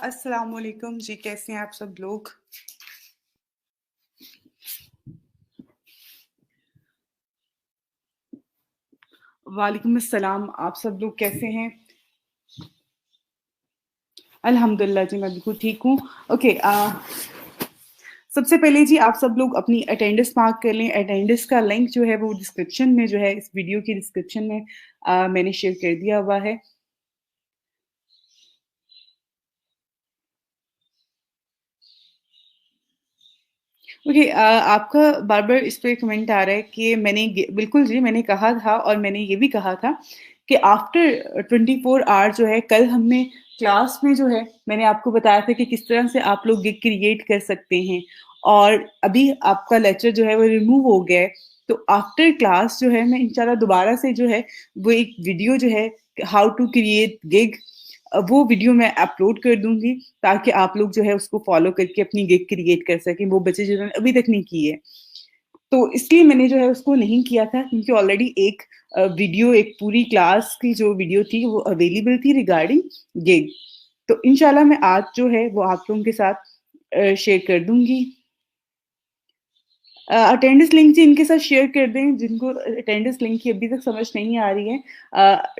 अस्सलाम वालेकुम जी, कैसे हैं आप सब लोग? वालेकुम अस्सलाम, आप सब लोग कैसे हैं? अल्हम्दुलिल्लाह जी, मैं बिल्कुल ठीक हूँ। ओके, सबसे पहले जी आप सब लोग अपनी अटेंडेंस मार्क कर लें। अटेंडेंस का लिंक जो है वो डिस्क्रिप्शन में जो है इस वीडियो की डिस्क्रिप्शन में मैंने शेयर कर दिया हुआ है। ओके, आपका बार-बार इस पे कमेंट आ रहा है कि बिल्कुल जी, मैंने कहा था और मैंने ये भी कहा था कि आफ्टर 24 आवर जो है, कल हमने क्लास में जो है, मैंने आपको बताया था कि किस तरह से आप लोग गिग क्रिएट कर सकते हैं और अभी आपका लेक्चर जो है वो रिमूव हो गया है। तो आफ्टर क्लास जो है, मैं इंशाल्लाह दोबारा से जो है, वो एक वीडियो जो है, हाउ टू क्रिएट गिग, वो वीडियो मैं अपलोड कर दूँगी ताकि आप लोग जो है उसको फ़ॉलो करके अपनी गिग क्रिएट कर सकें, वो बच्चे जिन्होंने अभी तक नहीं की है। तो इसलिए मैंने जो है उसको नहीं किया था क्योंकि ऑलरेडी एक वीडियो, एक पूरी क्लास की जो वीडियो थी वो अवेलेबल थी रिगार्डिंग गिग। तो इंशाल्लाह मैं आज जो है वो आप लोगों के साथ शेयर कर दूँगी। अटेंडेंस लिंक जी इनके साथ शेयर कर दें जिनको अटेंडेंस लिंक की अभी तक समझ नहीं आ रही है।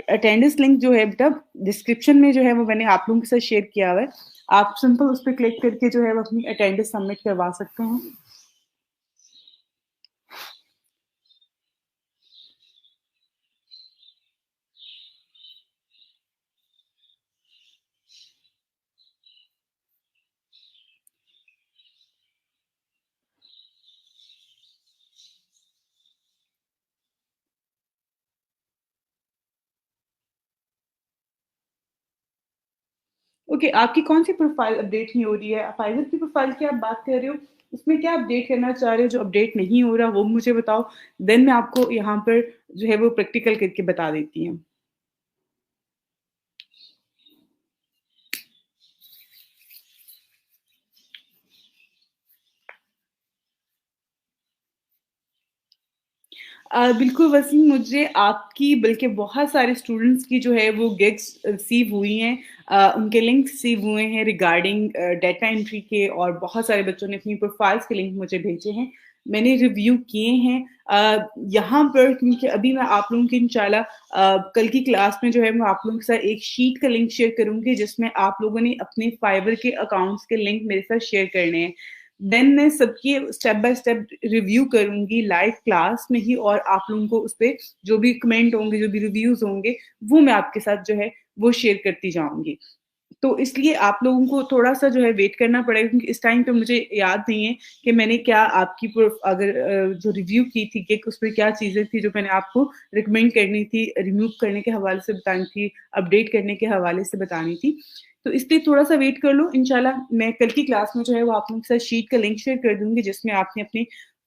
अटेंडेंस लिंक जो है बेटा डिस्क्रिप्शन में जो है वो मैंने आप लोगों के साथ शेयर किया हुआ है। आप सिंपल उस पे क्लिक करके जो है वो अपनी अटेंडेंस सबमिट करवा सकते हैं। ओके, आपकी कौन-सी प्रोफ़ाइल अपडेट नहीं हो रही है? फाइवर की प्रोफ़ाइल की आप बात कर रहे हो? उसमें क्या अपडेट करना चाह रहे हो जो अपडेट नहीं हो रहा वो मुझे बताओ, देन मैं आपको यहाँ पर जो है वो प्रैक्टिकल करके बता देती हूँ। बिल्कुल वसीम, मुझे आपकी बल्कि बहुत सारे स्टूडेंट्स की जो है वो गिग्स रिसीव हुई हैं। उनके लिंक रिसीव हुए हैं रिगार्डिंग डाटा एंट्री के और बहुत सारे बच्चों ने अपनी प्रोफाइल्स के लिंक मुझे भेजे हैं। मैंने रिव्यू किए हैं। यहाँ पर क्योंकि अभी मैं आप लोगों की इंशाल्लाह कल की क्लास में जो है मैं आप लोगों के साथ एक शीट का लिंक शेयर करूँगी जिसमें आप लोगों ने अपने फाइवर के अकाउंट्स के लिंक मेरे साथ शेयर करने हैं। देन मैं सबकी स्टेप बाय स्टेप रिव्यू करूँगी लाइव क्लास में ही और आप लोगों को उसपे जो भी कमेंट होंगे, जो भी रिव्यूज़ होंगे, वो मैं आपके साथ जो है वो शेयर करती जाऊँगी। तो इसलिए आप लोगों को थोड़ा-सा जो है वेट करना पड़ेगा क्योंकि इस टाइम पे मुझे याद नहीं है कि मैंने क्या आपकी अगर जो रिव्यू की थी कि उसमें क्या चीज़ें थी जो मैंने आपको रिकमेंड करनी थी, रिमूव करने के हवाले से बतानी थी, अपडेट करने के हवाले से बतानी थी। तो इसलिए थोड़ा-सा वेट कर लो, इंशाल्लाह मैं कल की क्लास में जो है वो आप लोगों के साथ शीट का लिंक शेयर कर दूँगी जिसमें आपने अपने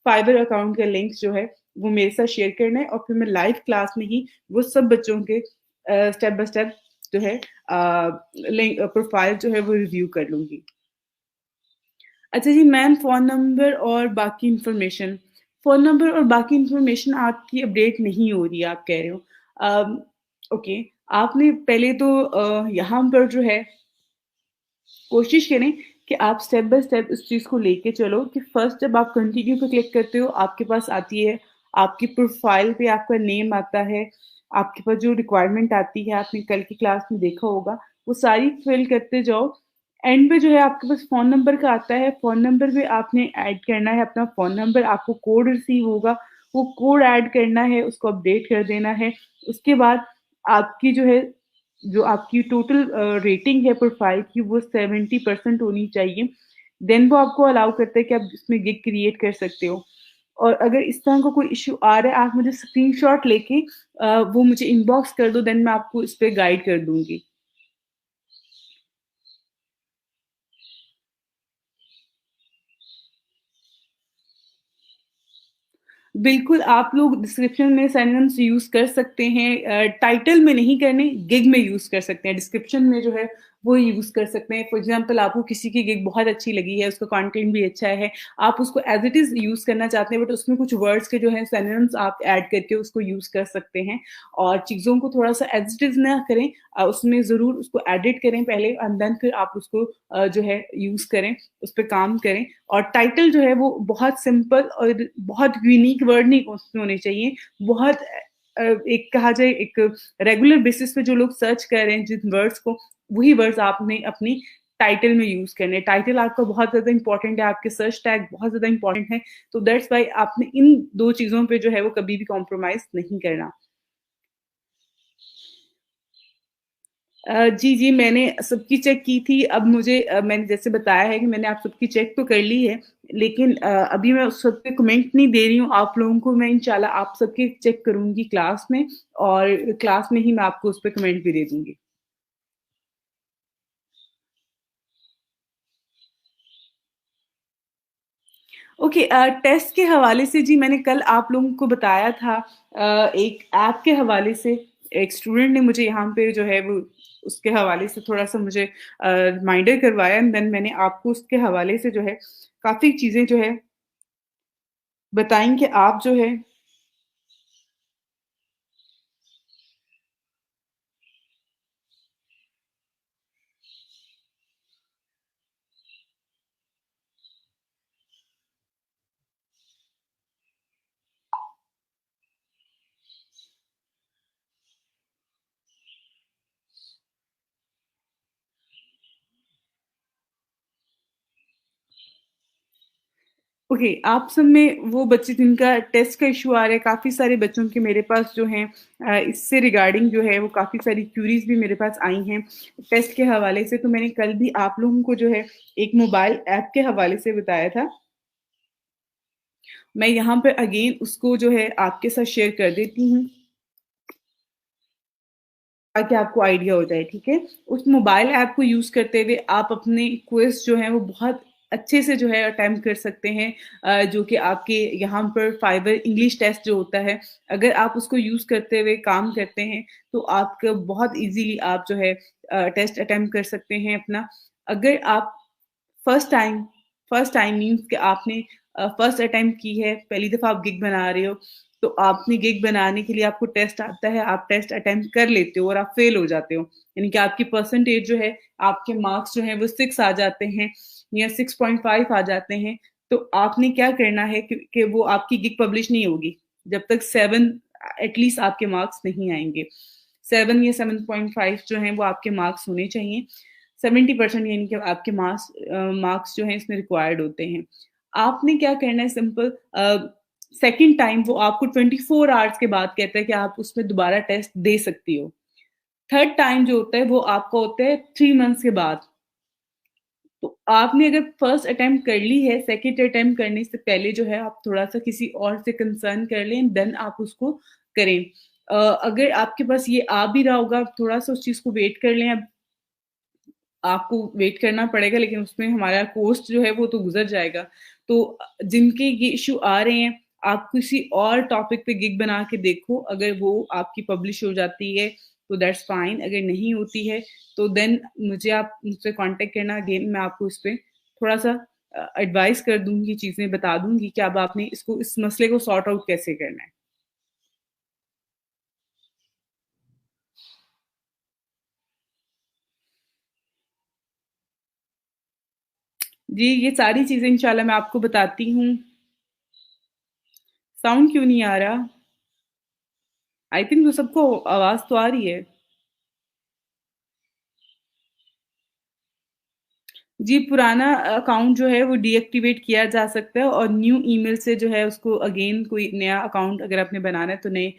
फाइवर अकाउंट का लिंक जो है वो मेरे साथ शेयर करना है और फिर मैं लाइव क्लास में ही वो सब बच्चों के स्टेप बाय स्टेप जो है लिंक प्रोफाइल जो है वो रिव्यू कर लूँगी। अच्छा जी मैम, फ़ोन नंबर और बाकी इन्फॉर्मेशन, फ़ोन नंबर और बाकी इन्फॉर्मेशन आपकी अपडेट नहीं हो रही है आप कह रहे हो। अम, ओके, आपने पहले तो यहाँ पर जो है कोशिश करें कि आप स्टेप बाय स्टेप इस चीज़ को लेके चलो कि फर्स्ट जब आप कंटिन्यू पे क्लिक करते हो, आपके पास आती है, आपकी प्रोफ़ाइल पे आपका नेम आता है, आपके पास जो रिक्वायरमेंट आती है, आपने कल की क्लास में देखा होगा, वो सारी फ़िल करते जाओ। एंड पे जो है आपके पास फ़ोन नंबर का आता है, फ़ोन नंबर पे आपने ऐड करना है अपना फ़ोन नंबर, आपको कोड रिसीव होगा, वो कोड ऐड करना है, उसको अपडेट कर देना है। उसके बाद आपकी जो है जो आपकी टोटल रेटिंग है प्रोफाइल की वो 70% होनी चाहिए। देन वो आपको अलाउ करता है कि आप इसमें गिग क्रिएट कर सकते हो। और अगर इस तरह का कोई इश्यू आ रहा है आप मुझे स्क्रीनशॉट लेके वो मुझे इनबॉक्स कर दो, देन मैं आपको इस पे गाइड कर दूँगी। बिल्कुल, आप लोग डिस्क्रिप्शन में सिनोनिम्स यूज़ कर सकते हैं। टाइटल में नहीं करने, गिग में यूज़ कर सकते हैं। डिस्क्रिप्शन में जो है वो यूज़ कर सकते हैं। फॉर एग्ज़ाम्पल आपको किसी की गिग बहुत अच्छी लगी है, उसका कंटेंट भी अच्छा है, आप उसको एज़ इट इज़ यूज़ करना चाहते हैं बट उसमें कुछ वर्ड्स के जो हैं सिनोनिम्स आप ऐड करके उसको यूज़ कर सकते हैं और चीज़ों को थोड़ा-सा एज़ इट इज़ ना करें, उसमें ज़रूर उसको एडिट करें पहले एंड देन फिर आप उसको जो है यूज़ करें, उस पे काम करें और टाइटल जो है वो बहुत सिंपल और बहुत यूनिक वर्ड नहीं उसमें होने चाहिए, बहुत एक कहा जाए एक रेगुलर बेसिस पे जो लोग सर्च कर रहे हैं जिन वर्ड्स को, वही वर्ड्स आपने अपनी टाइटल में यूज़ करने हैं। टाइटल आपका बहुत ज़्यादा इम्पोर्टेंट है, आपके सर्च टैग बहुत ज़्यादा इम्पोर्टेंट है, तो दैट्स व्हाई आपने इन 2 चीज़ों पे जो है वो कभी भी कॉम्प्रोमाइज़ नहीं करना। जी, जी, मैंने सबकी चेक की थी। अब मुझे मैंने जैसे बताया है कि मैंने आप सबकी चेक तो कर ली है, लेकिन अभी मैं उस सब पे कमेंट नहीं दे रही हूँ आप लोगों को। मैं इंशाल्लाह आप सबके चेक करूँगी क्लास में और क्लास में ही मैं आपको उस पे कमेंट भी दे दूँगी। ओके टेस्ट के हवाले से जी मैंने कल आप लोगों को बताया था एक ऐप के हवाले से एक स्टूडेंट ने मुझे यहाँ पे जो है वो उसके हवाले से थोड़ा-सा मुझे रिमाइंडर करवाया एंड देन मैंने आपको उसके हवाले से जो है काफ़ी चीज़ें जो है बताई कि आप जो है ओके आप सब में वो बच्चे जिनका टेस्ट का इशू आ रहा है काफ़ी सारे बच्चों के मेरे पास जो हैं इससे रिगार्डिंग जो है वो काफ़ी सारी क्यूरीज भी मेरे पास आई हैं टेस्ट के हवाले से तो मैंने कल भी आप लोगों को जो है एक मोबाइल ऐप के हवाले से बताया था मैं यहाँ पे अगेन उसको जो है आपके साथ शेयर कर देती हूँ ताकि आपको आइडिया हो जाए, ठीक है? उस मोबाइल ऐप को यूज़ करते हुए आप अपने क्विज़ जो हैं वो बहुत अच्छे से जो है अटेम्प्ट कर सकते हैं जो कि आपके यहाँ पर फाइवर इंग्लिश टेस्ट जो होता है, अगर आप उसको यूज़ करते हुए काम करते हैं, तो आपका बहुत ईज़िली आप जो है टेस्ट अटेम्प्ट कर सकते हैं अपना। अगर आप first time first time means कि आपने फर्स्ट अटेम्प्ट की है, पहली दफ़ा आप गिग बना रहे हो, तो आपने गिग बनाने के लिए आपको टेस्ट आता है, आप टेस्ट अटेम्प्ट कर लेते हो और आप फेल हो जाते हो। यानी कि आपकी परसेंटेज जो है, आपके मार्क्स जो हैं वो 6 आ जाते हैं या 6.5 आ जाते हैं, तो आपने क्या करना है कि वो आपकी गिग पब्लिश नहीं होगी, जब तक 7 एटलीस्ट आपके मार्क्स नहीं आएँगे। 7 या 7.5 जो हैं वो आपके मार्क्स होने चाहिए। 70% यानी कि आपके मार्क्स जो हैं इसमें रिक्वायर्ड होते हैं। आपने क्या करना है सिंपल सेकंड टाइम वो आपको 24 आवर्स के बाद कहता है कि आप उसमें दोबारा टेस्ट दे सकती हो। थर्ड टाइम जो होता है वो आपका होता है 3 मंथ्स के बाद। तो आपने अगर फर्स्ट अटेम्प्ट कर ली है, सेकंड अटेम्प्ट करने से पहले जो है आप थोड़ा-सा किसी और से कंसर्न कर लें देन आप उसको करें। अगर आपके पास ये आ भी रहा होगा, थोड़ा-सा उस चीज़ को वेट कर लें अब आपको वेट करना पड़ेगा लेकिन उसमें हमारा कोर्स जो है वो तो गुज़र जाएगा। तो जिनके ये इश्यू आ रहे हैं, आप किसी और टॉपिक पे गिग बना के देखो, अगर वो आपकी पब्लिश हो जाती है तो दैट्स फाइन, अगर नहीं होती है तो देन आप मुझसे कॉन्टैक्ट करना अगेन मैं आपको इस पे थोड़ा-सा एडवाइस कर दूँगी, चीज़ें बता दूँगी कि अब आपने इसको इस मसले को सॉर्ट आउट कैसे करना है। जी, ये सारी चीज़ें इंशाल्लाह मैं आपको बताती हूँ। साउंड क्यों नहीं आ रहा? आई थिंक तो सबको आवाज़ तो आ रही है। जी, पुराना अकाउंट जो है वो डीएक्टिवेट किया जा सकता है और न्यू ईमेल से जो है उसको अगेन कोई नया अकाउंट अगर आपने बनाना है तो नए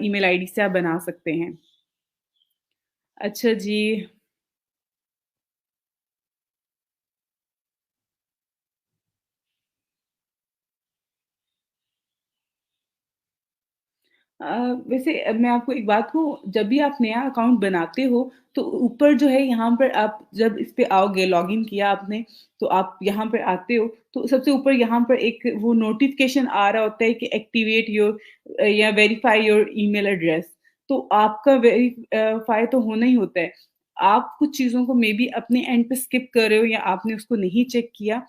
ईमेल आईडी से आप बना सकते हैं। अच्छा जी। अ, वैसे मैं आपको एक बात कहूँ, जब भी आप नया अकाउंट बनाते हो, तो ऊपर जो है यहाँ पर आप जब इस पे आओगे, लॉगिन किया आपने, तो आप यहाँ पर आते हो, तो सबसे ऊपर यहाँ पर एक वो नोटिफ़िकेशन आ रहा होता है कि एक्टिवेट योर या वेरीफाई योर ईमेल एड्रेस। तो आपका वेरीफ़ाई तो होना ही होता है। आप कुछ चीज़ों को मे बी अपने एंड पे स्किप कर रहे हो या आपने उसको नहीं चेक किया।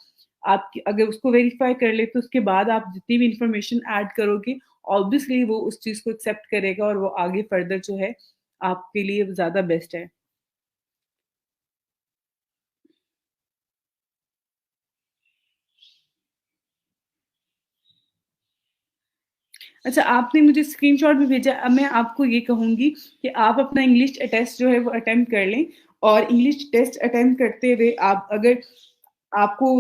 आप अगर उसको वेरीफाई कर ले तो उसके बाद आप जितनी भी इंफॉर्मेशन ऐड करोगे, ऑब्वियसली वो उस चीज़ को एक्सेप्ट करेगा और वो आगे फर्दर जो है आपके लिए ज़्यादा बेस्ट है। अच्छा, आपने मुझे स्क्रीनशॉट भी भेजा। अब मैं आपको ये कहूँगी कि आप अपना इंग्लिश टेस्ट जो है वो अटेम्प्ट कर लें, और इंग्लिश टेस्ट अटेम्प्ट करते हुए आप अगर आपको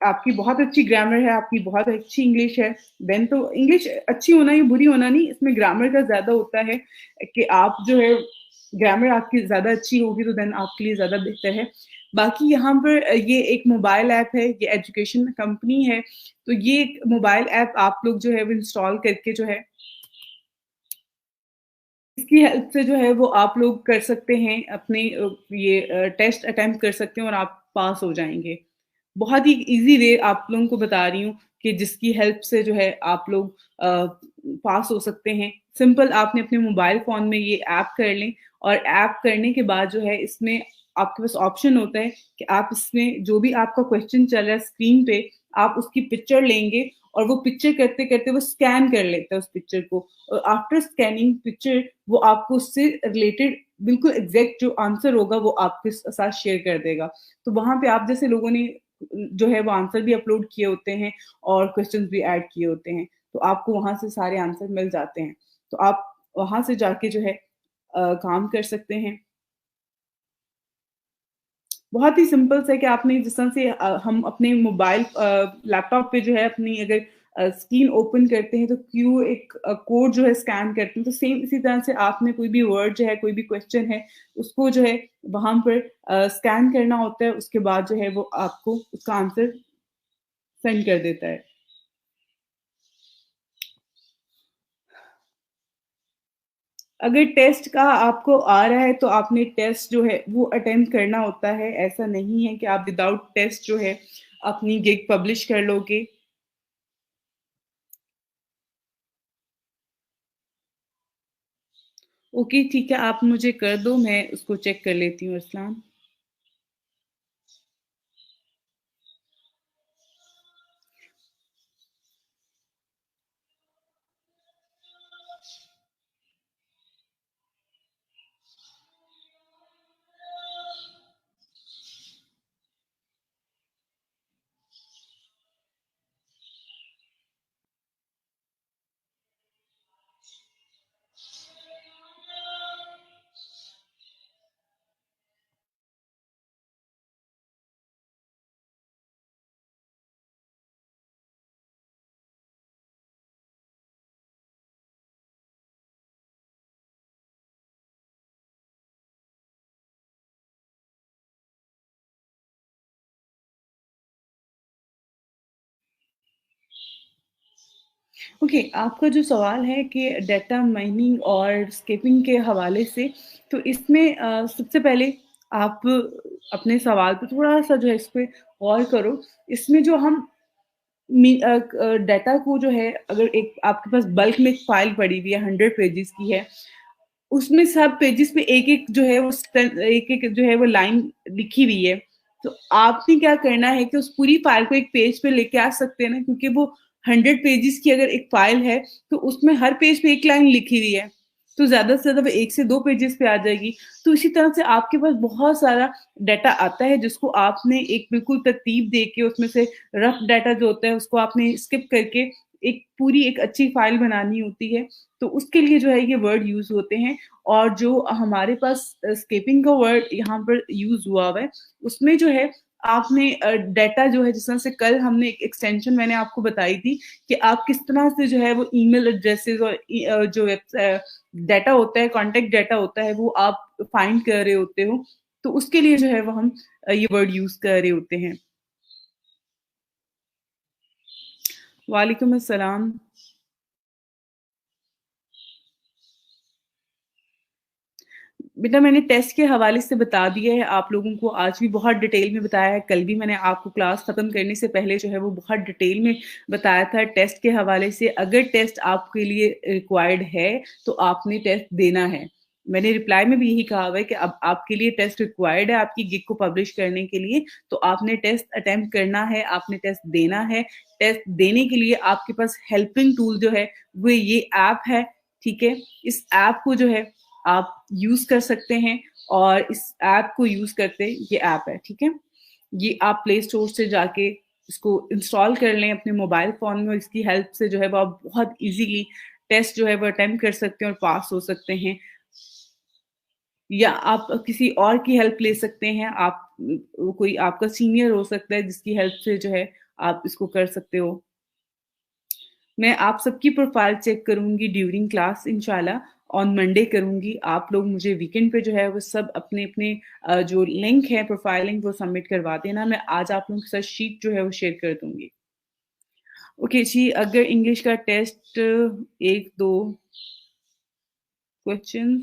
आपकी बहुत अच्छी ग्रामर है, आपकी बहुत अच्छी इंग्लिश है, देन तो इंग्लिश अच्छी होना या बुरी होना नहीं, इसमें ग्रामर का ज़्यादा होता है कि आप जो है ग्रामर आपकी ज़्यादा अच्छी होगी तो देन आपके लिए ज़्यादा बेहतर है। बाकी यहाँ पर ये एक मोबाइल ऐप है, ये एजुकेशन कंपनी है, तो ये एक मोबाइल ऐप आप लोग जो है वो इंस्टॉल करके जो है इसकी हेल्प से जो है वो आप लोग कर सकते हैं अपने ये टेस्ट अटेम्प्ट कर सकते हैं और आप पास हो जाएँगे। बहुत ही ईज़ी वे आप लोगों को बता रही हूँ कि जिसकी हेल्प से जो है आप लोग पास हो सकते हैं। सिंपल आपने अपने मोबाइल फ़ोन में ये ऐप कर लें, और ऐप करने के बाद जो है इसमें आपके पास ऑप्शन होता है कि आप इसमें जो भी आपका क्वेश्चन चल रहा है स्क्रीन पे, आप उसकी पिक्चर लेंगे और वो पिक्चर करते-करते वो स्कैन कर लेता है उस पिक्चर को, और आफ्टर स्कैनिंग पिक्चर वो आपको उससे रिलेटेड बिल्कुल एग्ज़ैक्ट जो आंसर होगा वो आपके साथ शेयर कर देगा। तो वहाँ पे आप जैसे लोगों ने जो है वो आंसर भी अपलोड किए होते हैं और क्वेश्चंस भी ऐड किए होते हैं, तो आपको वहाँ से सारे आंसर मिल जाते हैं। तो आप वहाँ से जाके जो है काम कर सकते हैं। बहुत ही सिंपल सा है कि आपने जिस तरह से हम अपने मोबाइल लैपटॉप पे जो है अपनी अगर स्क्रीन ओपन करते हैं तो क्यू एक कोड जो है स्कैन करते हैं, तो सेम इसी तरह से आपने कोई भी वर्ड जो है, कोई भी क्वेश्चन है, उसको जो है वहाँ पर स्कैन करना होता है, उसके बाद जो है वो आपको उसका आंसर सेंड कर देता है। अगर टेस्ट का आपको आ रहा है तो आपने टेस्ट जो है वो अटेम्प्ट करना होता है। ऐसा नहीं है कि आप विदाउट टेस्ट जो है अपनी गिग पब्लिश कर लोगे। ओके, ठीक है, आप मुझे कर दो, मैं उसको चेक कर लेती हूँ अरसलान। ओके, आपका जो सवाल है कि डेटा माइनिंग और स्केपिंग के हवाले से, तो इसमें सबसे पहले आप अपने सवाल पे थोड़ा-सा जो है इस पे गौर करो। इसमें जो हम डाटा को जो है, अगर एक आपके पास बल्क में एक फ़ाइल पड़ी हुई है 100 पेजेज़ की है, उसमें सब पेजेस पे एक-एक जो है वो एक-एक जो है वो लाइन लिखी हुई है। तो आपने क्या करना है कि उस पूरी फ़ाइल को एक पेज पे लेके आ सकते हैं ना, क्योंकि वो 100 पेजेस की अगर एक फ़ाइल है, तो उसमें हर पेज पे 1 लाइन लिखी हुई है। तो ज़्यादा से ज़्यादा वो 1 से 2 पेजेस पे आ जाएगी। तो इसी तरह से आपके पास बहुत सारा डाटा आता है जिसको आपने एक बिल्कुल तरतीब दे के उसमें से रफ डाटा जो होता है उसको आपने स्किप करके एक पूरी एक अच्छी फ़ाइल बनानी होती है। तो उसके लिए जो है ये वर्ड यूज़ होते हैं। और जो हमारे पास स्केपिंग का वर्ड यहाँ पर यूज़ हुआ हुआ है, उसमें जो है आपने डाटा जो है, जिस तरह से कल हमने एक एक्सटेंशन मैंने आपको बताई थी कि आप किस तरह से जो है वो ईमेल एड्रेसेस और जो डाटा होता है, कॉन्टैक्ट डाटा होता है, वो आप फाइंड कर रहे होते हो। तो उसके लिए जो है वो हम ये वर्ड यूज़ कर रहे होते हैं। वालेकुम अस्सलाम। बेटा, मैंने टेस्ट के हवाले से बता दिया है आप लोगों को, आज भी बहुत डिटेल में बताया है, कल भी मैंने आपको क्लास ख़त्म करने से पहले जो है वो बहुत डिटेल में बताया था टेस्ट के हवाले से। अगर टेस्ट आपके लिए रिक्वायर्ड है, तो आपने टेस्ट देना है। मैंने रिप्लाई में भी यही कहा हुआ है कि अब आपके लिए टेस्ट रिक्वायर्ड है आपकी गिग को पब्लिश करने के लिए, तो आपने टेस्ट अटेम्प्ट करना है, आपने टेस्ट देना है। टेस्ट देने के लिए आपके पास हेल्पिंग टूल जो है, वो ये ऐप है, ठीक है? इस ऐप को जो है आप यूज़ कर सकते हैं और इस ऐप को यूज़ करते ये ऐप है, ठीक है? ये आप प्ले स्टोर से जाके इसको इंस्टॉल कर लें अपने मोबाइल फ़ोन में और इसकी हेल्प से जो है वो आप बहुत ईज़िली टेस्ट जो है वो अटेम्प्ट कर सकते हैं और पास हो सकते हैं। या आप किसी और की हेल्प ले सकते हैं, आप कोई आपका सीनियर हो सकता है जिसकी हेल्प से जो है आप इसको कर सकते हो। मैं आप सबकी प्रोफाइल चेक करूँगी ड्यूरिंग क्लास इंशाल्लाह, ऑन मंडे करूँगी। आप लोग मुझे वीकेंड पे जो है वो सब अपने-अपने जो लिंक है प्रोफाइल लिंक वो सबमिट करवा देना। मैं आज आप लोगों के साथ शीट जो है वो शेयर कर दूँगी। ओके जी, अगर इंग्लिश का टेस्ट 1-2 क्वेश्चन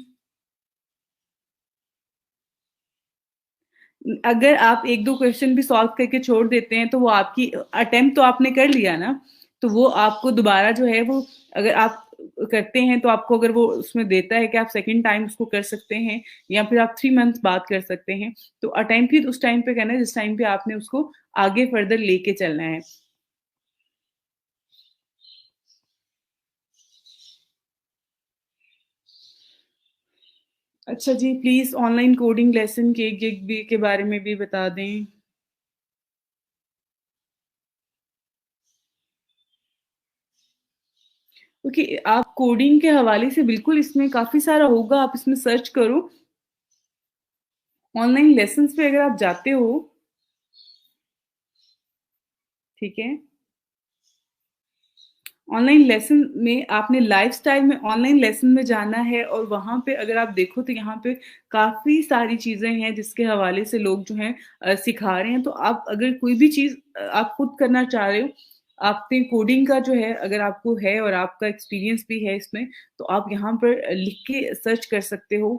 अगर आप 1-2 क्वेश्चन भी सॉल्व करके छोड़ देते हैं, तो वो आपकी अटेम्प्ट तो आपने कर लिया ना, तो वो आपको दोबारा जो है वो अगर आप करते हैं तो आपको अगर वो उसमें देता है कि आप सेकंड टाइम उसको कर सकते हैं या फिर आप 3 मंथ्स बाद कर सकते हैं। तो अटेम्प्ट ही उस टाइम पे करना है जिस टाइम पे आपने उसको आगे फर्दर लेके चलना है। अच्छा जी, प्लीज़ ऑनलाइन कोडिंग लेसन के गिग बी के बारे में भी बता दें। ओके, आप कोडिंग के हवाले से बिल्कुल इसमें काफ़ी सारा होगा, आप इसमें सर्च करो। ऑनलाइन लेसन्स पे अगर आप जाते हो, ठीक है? ऑनलाइन लेसन में आपने लाइफ़स्टाइल में ऑनलाइन लेसन में जाना है और वहाँ पे अगर आप देखो तो यहाँ पे काफ़ी सारी चीज़ें हैं जिसके हवाले से लोग जो हैं सिखा रहे हैं। तो आप अगर कोई भी चीज़ आप खुद करना चाह रहे हो, आपने कोडिंग का जो है अगर आपको है और आपका एक्सपीरियंस भी है इसमें, तो आप यहाँ पर लिख के सर्च कर सकते हो।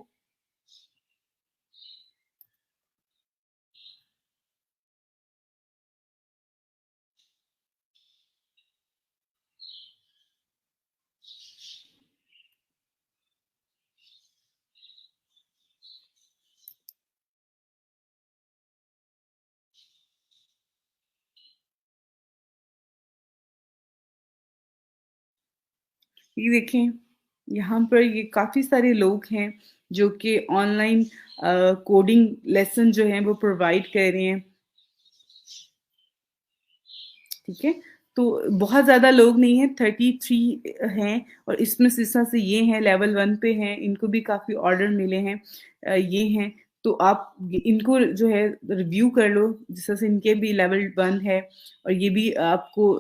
ये देखें, यहाँ पर ये काफ़ी सारे लोग हैं जो कि ऑनलाइन कोडिंग लेसन जो हैं वो प्रोवाइड कर रहे हैं, ठीक है? तो बहुत ज़्यादा लोग नहीं हैं, 33 हैं और इसमें से जिस तरह से ये हैं लेवल 1 पे हैं, इनको भी काफ़ी ऑर्डर मिले हैं। ये हैं, तो आप इनको जो है रिव्यू कर लो, जिस तरह से इनके भी लेवल 1 है और ये भी आपको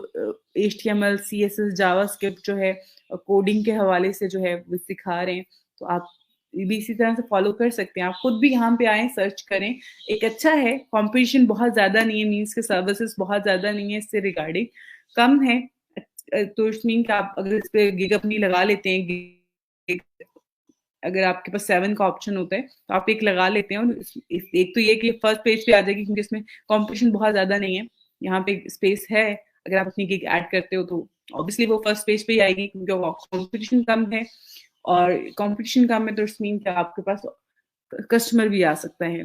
एचटीएमएल, सीएसएस, जावास्क्रिप्ट जो है कोडिंग के हवाले से जो है वो सिखा रहे हैं। तो आप ये भी इसी तरह से फॉलो कर सकते हैं। आप खुद भी यहाँ पे आएँ, सर्च करें। एक अच्छा है, कॉम्पिटिशन बहुत ज़्यादा नहीं है, मीन्स के सर्विसेज़ बहुत ज़्यादा नहीं है इससे रिगार्डिंग, कम है। तो इट्स मीन कि आप अगर इस पे गिग अपनी लगा लेते हैं, गिग अगर आपके पास 7 का ऑप्शन होता है, तो आप एक लगा लेते हैं और एक तो ये कि फर्स्ट पेज पे आ जाएगी क्योंकि इसमें कॉम्पिटिशन बहुत ज़्यादा नहीं है। यहाँ पे स्पेस है, अगर आप अपनी गिग ऐड करते हो तो ऑब्वियसली वो फर्स्ट पेज पे ही आएगी क्योंकि वो कॉम्पिटिशन कम है और कॉम्पिटिशन कम है तो इट्स मीन कि आपके पास कस्टमर भी आ सकता है।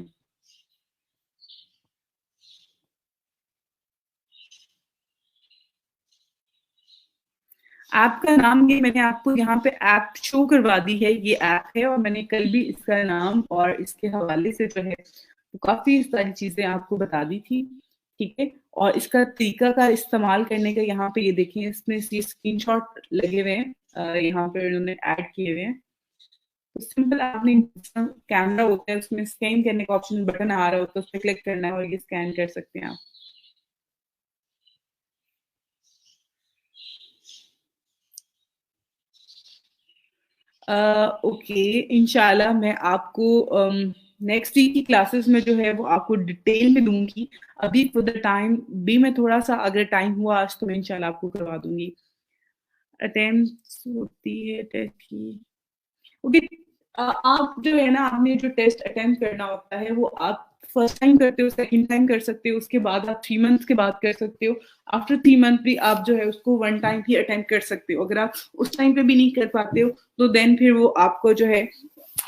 ऐप का नाम ये मैंने आपको यहाँ पे ऐप शो करवा दी है, ये ऐप है और मैंने कल भी इसका नाम और इसके हवाले से जो है वो काफ़ी सारी चीज़ें आपको बता दी थी, ठीक है? और इसका तरीका का इस्तेमाल करने का यहाँ पे ये देखिए इसमें ये स्क्रीनशॉट लगे हुए हैं यहाँ पे इन्होंने ऐड किए हुए हैं। तो सिंपल आपने कैमरा होता है उसमें स्कैन करने का ऑप्शन बटन आ रहा होता है, उस पे क्लिक करना है और ये स्कैन कर सकते हैं आप। ओके, इंशाल्लाह मैं आपको नेक्स्ट वीक की क्लासेस में जो है वो आपको डिटेल में दूंगी। अभी फॉर द टाइम भी मैं थोड़ा सा अगर टाइम हुआ आज तो मैं इंशाल्लाह आपको करवा दूंगी। अटेम्प्ट होती है टेस्ट की। ओके, आप जो है ना आपने जो टेस्ट अटेम्प्ट करना होता है वो आप फर्स्ट टाइम करते हो, सेकंड टाइम कर सकते हो, उसके बाद आप 3 मंथ्स के बाद कर सकते हो। आफ्टर 3 मंथ भी आप जो है उसको वन टाइम ही अटेम्प्ट कर सकते हो। अगर आप उस टाइम पे भी नहीं कर पाते हो तो देन फिर वो आपको जो है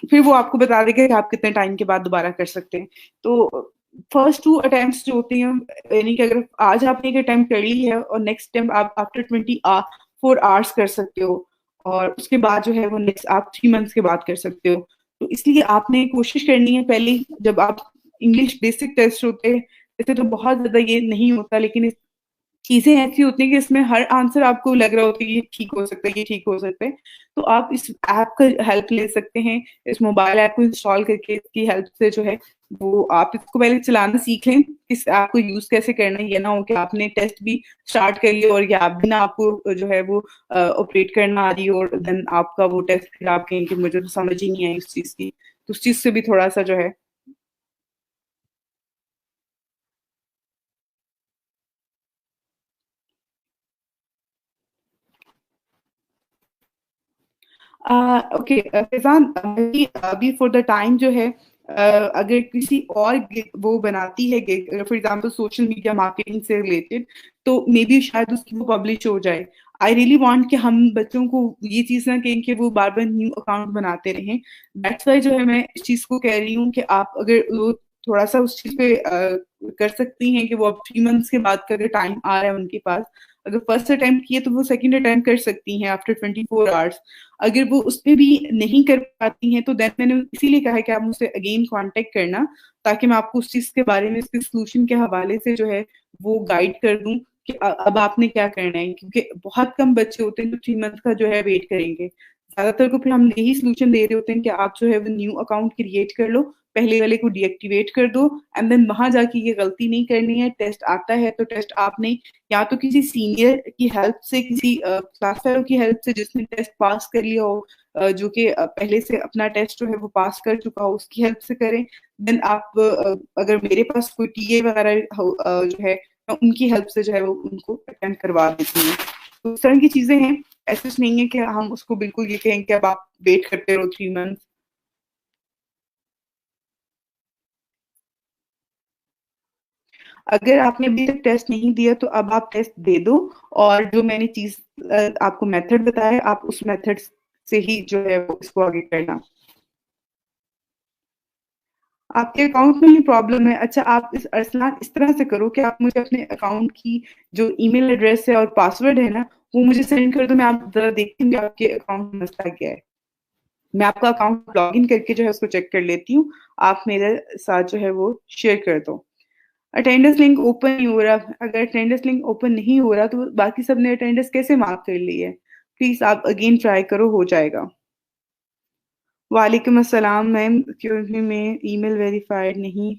फिर वो आपको बता देगा कि आप कितने टाइम के बाद दोबारा कर सकते हैं। तो फर्स्ट 2 अटेम्प्ट्स जो होते हैं, यानी कि अगर आज आपने एक अटेम्प्ट कर ली है और नेक्स्ट अटेम्प्ट आप आफ्टर 4 आवर्स कर सकते हो, और उसके बाद जो है वो नेक्स्ट आप 3 मंथ्स के बाद कर सकते हो। तो इसलिए आपने कोशिश करनी है पहले, जब आप इंग्लिश बेसिक टेस्ट होते हैं, वैसे तो बहुत ज़्यादा ये नहीं होता, लेकिन चीजें ऐसी होती हैं कि इसमें हर आंसर आपको लग रहा होता है कि ये ठीक हो सकता है, ये ठीक हो सकता है। तो आप इस ऐप का हेल्प ले सकते हैं, इस मोबाइल ऐप को इंस्टॉल करके इसकी हेल्प से जो है वो आप इसको पहले चलाना सीख लें, इस ऐप को यूज कैसे करना है। ये ना हो कि आपने टेस्ट भी स्टार्ट कर लिया और ये ऐप भी ना आपको जो है वो ऑपरेट करना आ रही हो, और देन आपका वो टेस्ट फिर आप कहें कि मुझे तो समझ ही नहीं आई उस चीज की। तो उस चीज से भी थोड़ा सा जो है। ओके फैजान, अभी अभी फॉर द टाइम जो है, अगर किसी और वो बनाती है gig, for example social media marketing से रिलेटेड, तो मे बी शायद उसकी वो पब्लिश हो जाए। आई रियली वांट कि हम बच्चों को ये चीज ना कहें कि वो बार बार न्यू अकाउंट बनाते रहें। दैट्स वाई जो है मैं इस चीज को कह रही हूँ कि आप अगर वो थोड़ा सा उस चीज पे कर सकती हैं कि वो अब 3 मंथ्स के बाद का अगर टाइम आ रहा है उनके पास, अगर फर्स्ट अटेम्प्ट किए तो वो सेकंड अटेम्प्ट कर सकती हैं आफ्टर 24 आवर्स। अगर वो उसपे भी नहीं कर पाती हैं तो देन मैंने इसीलिए कहा है कि आप मुझसे अगेन कांटेक्ट करना, ताकि मैं आपको उस चीज के बारे में, इसके सोल्यूशन के हवाले से जो है वो गाइड कर दूं कि अब आपने क्या करना है, क्योंकि बहुत कम बच्चे होते हैं जो 3 मंथ का जो है वेट करेंगे। ज्यादातर को फिर हम यही सोल्यूशन दे रहे होते हैं कि आप जो है वो न्यू अकाउंट क्रिएट कर लो, पहले वाले को डीएक्टिवेट कर दो, एंड देन वहां जाके ये गलती नहीं करनी है। टेस्ट आता है तो टेस्ट आपने या तो किसी सीनियर की हेल्प से, किसी क्लास फेलो की हेल्प से जिसने टेस्ट पास कर लिया हो, जो कि पहले से अपना टेस्ट जो है वो पास कर चुका हो, उसकी हेल्प से करें। देन आप अगर मेरे पास कोई टीए वगैरह जो है, मैं उनकी हेल्प से जो है वो उनको अटेंड करवा देती हूँ। तो इस तरह की चीजें हैं। ऐसा कुछ नहीं है कि हम उसको बिल्कुल ये कहें कि अब आप वेट करते रहो 3 मंथ। अगर आपने अभी तक टेस्ट नहीं दिया तो अब आप टेस्ट दे दो, और जो मैंने चीज आपको मेथड बताया, आप उस मेथड से ही जो है वो इसको आगे करना। आपके अकाउंट में ही प्रॉब्लम है? अच्छा, आप इस अरसलान इस तरह से करो कि आप मुझे अपने अकाउंट की जो ईमेल एड्रेस है और पासवर्ड है ना, वो मुझे सेंड कर दो। मैं आप जरा देखती हूँ कि आपके अकाउंट में मसला क्या है। मैं आपका अकाउंट लॉग इन करके जो है उसको चेक कर लेती हूँ। आप मेरे साथ जो है वो शेयर कर दो। अटेंडेंस लिंक ओपन नहीं हो रहा। अगर अटेंडेंस लिंक ओपन नहीं हो रहा तो बाकी सब ने अटेंडेंस कैसे मार्क कर ली है? प्लीज आप अगेन ट्राई करो, हो जाएगा। वालेकुम अस्सलाम मैम, क्योंकि मैं ईमेल वेरीफाइड नहीं।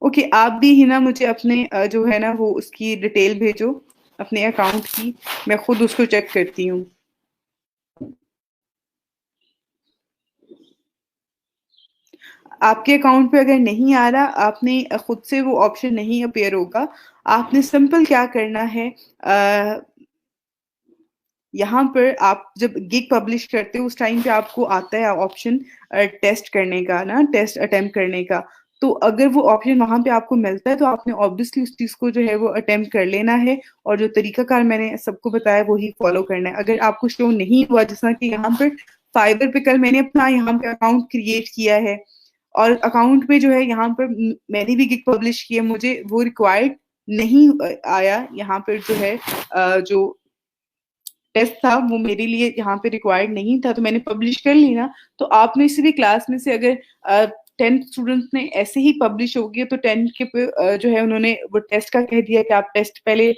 ओके, आप भी ही ना मुझे अपने जो है ना वो उसकी डिटेल भेजो, अपने अकाउंट की। मैं खुद उसको चेक करती हूँ। आपके अकाउंट पे अगर नहीं आ रहा, आपने खुद से वो ऑप्शन नहीं अपेयर होगा। आपने सिंपल क्या करना है, यहाँ पर आप जब गिग पब्लिश करते हो उस टाइम पे आपको आता है ऑप्शन टेस्ट करने का ना, टेस्ट अटेम्प्ट करने का। तो अगर वो ऑप्शन वहां पे आपको मिलता है तो आपने ऑब्वियसली उस चीज को जो है वो अटेम्प्ट कर लेना है, और जो तरीकाकार मैंने सबको बताया वही फॉलो करना है। अगर आपको शो नहीं हुआ, जैसा कि यहाँ पर फाइबर पे कल मैंने अपना यहाँ पे अकाउंट क्रिएट किया है, और अकाउंट पे जो है यहाँ पर मैंने भी गिग पब्लिश किया, मुझे वो रिक्वायर्ड नहीं आया। यहाँ पर जो है जो टेस्ट था वो मेरे लिए यहाँ पे रिक्वायर्ड नहीं था, तो मैंने पब्लिश कर ली ना। तो आप में से भी क्लास में से अगर 10 स्टूडेंट्स ने ऐसे ही पब्लिश हो गया, तो 10 के पे जो है उन्होंने वो टेस्ट का कह दिया कि आप टेस्ट पहले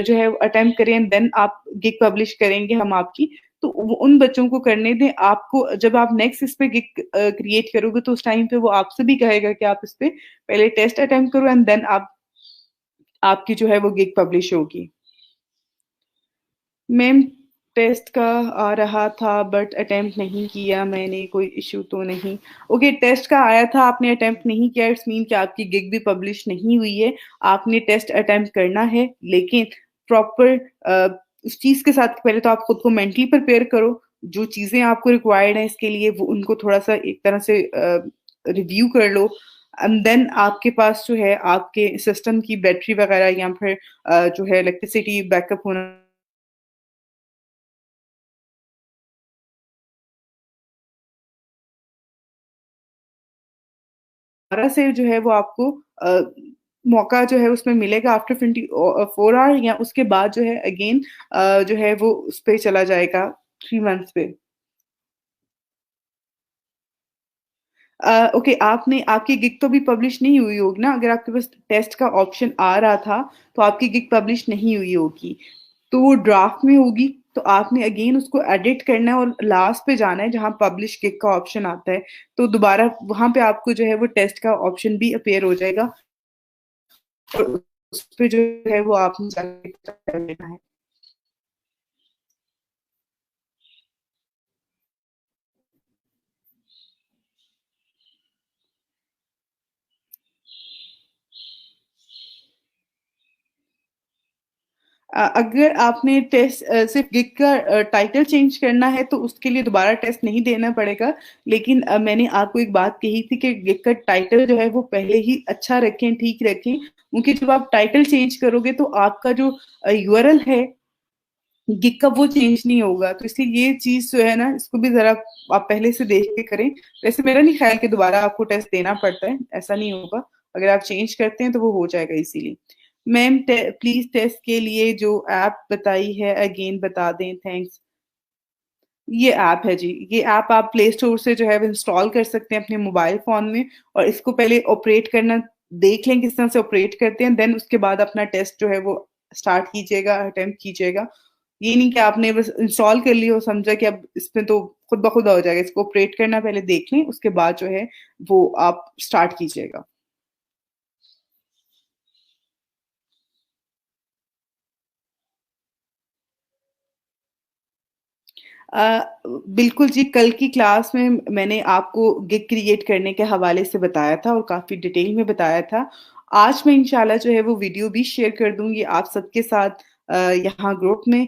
जो है अटेम्प्ट करें, देन आप गिग पब्लिश करेंगे हम आपकी। तो उन बच्चों को करने दें। आपको जब आप नेक्स्ट इस पे गिग क्रिएट करोगे तो उस टाइम पे वो आपसे भी कहेगा कि आप इस पे पहले टेस्ट अटेम्प्ट करो, एंड देन आप आपकी जो है वो गिग पब्लिश होगी। मैम, टेस्ट का आ रहा था बट अटेम्प्ट नहीं किया मैंने, कोई इशू तो नहीं? ओके, टेस्ट का आया था, आपने अटेम्प्ट नहीं किया, इट्स मीन कि आपकी गिग भी पब्लिश नहीं हुई है। आपने टेस्ट अटेम्प्ट करना है, लेकिन प्रॉपर उस चीज के साथ पहले तो आप खुद को मेंटली प्रिपेयर करो। जो चीजें आपको रिक्वायर्ड है इसके लिए वो उनको थोड़ा सा एक तरह से रिव्यू कर लो, एंड देन आपके पास जो है आपके सिस्टम की बैटरी वगैरह या फिर जो है इलेक्ट्रिसिटी बैकअप होना दोबारा से जो है वो आपको मौका जो है उसमें मिलेगा आफ्टर 24 आवर या उसके बाद जो है अगेन जो है वो उस पे चला जाएगा 3 मंथ्स पे। ओके आपने आपकी गिग तो अभी पब्लिश नहीं हुई होगी ना? अगर आपके पास टेस्ट का ऑप्शन आ रहा था, तो आपकी गिग पब्लिश नहीं हुई होगी। तो वो ड्राफ्ट में होगी, तो आपने अगेन उसको एडिट करना है और लास्ट पे जाना है जहाँ पब्लिश गिग का ऑप्शन आता है। तो दोबारा वहाँ पे आपको जो है वो टेस्ट का ऑप्शन भी अपीयर हो जाएगा और उस पे जो है वो आपने जाके कर लेना है। अगर आपने सिर्फ गिग का टाइटल चेंज करना है तो उसके लिए दोबारा टेस्ट नहीं देना पड़ेगा। लेकिन मैंने आपको एक बात कही थी कि गिग का टाइटल जो है वो पहले ही अच्छा रखें, ठीक रखें, क्योंकि जब आप टाइटल चेंज करोगे तो आपका जो यूआरएल है गिग का वो चेंज नहीं होगा। तो इसलिए ये चीज़ जो है ना इसको भी ज़रा आप पहले से देख के करें। वैसे मेरा नहीं ख़्याल कि दोबारा आपको टेस्ट देना पड़ता है, ऐसा नहीं होगा। अगर आप चेंज करते हैं तो वो हो जाएगा इज़िली। मैम प्लीज़ टेस्ट के लिए जो ऐप बताई है अगेन बता दें, थैंक्स। ये ऐप है जी, ये ऐप आप प्ले स्टोर से जो है वो इंस्टॉल कर सकते हैं अपने मोबाइल फ़ोन में और इसको पहले ऑपरेट करना देख लें किस तरह से ऑपरेट करते हैं, देन उसके बाद अपना टेस्ट जो है वो स्टार्ट कीजिएगा, अटेम्प्ट कीजिएगा। ये नहीं कि आपने बस इंस्टॉल कर लिया और समझा कि अब इसमें तो खुद ब खुद हो जाएगा, इसको ऑपरेट करना पहले देख लें, उसके बाद जो है वो आप स्टार्ट कीजिएगा। बिल्कुल जी, कल की क्लास में मैंने आपको गिग क्रिएट करने के हवाले से बताया था और काफ़ी डिटेल में बताया था। आज मैं इंशाल्लाह जो है वो वीडियो भी शेयर कर दूँगी आप सबके साथ यहाँ ग्रुप में।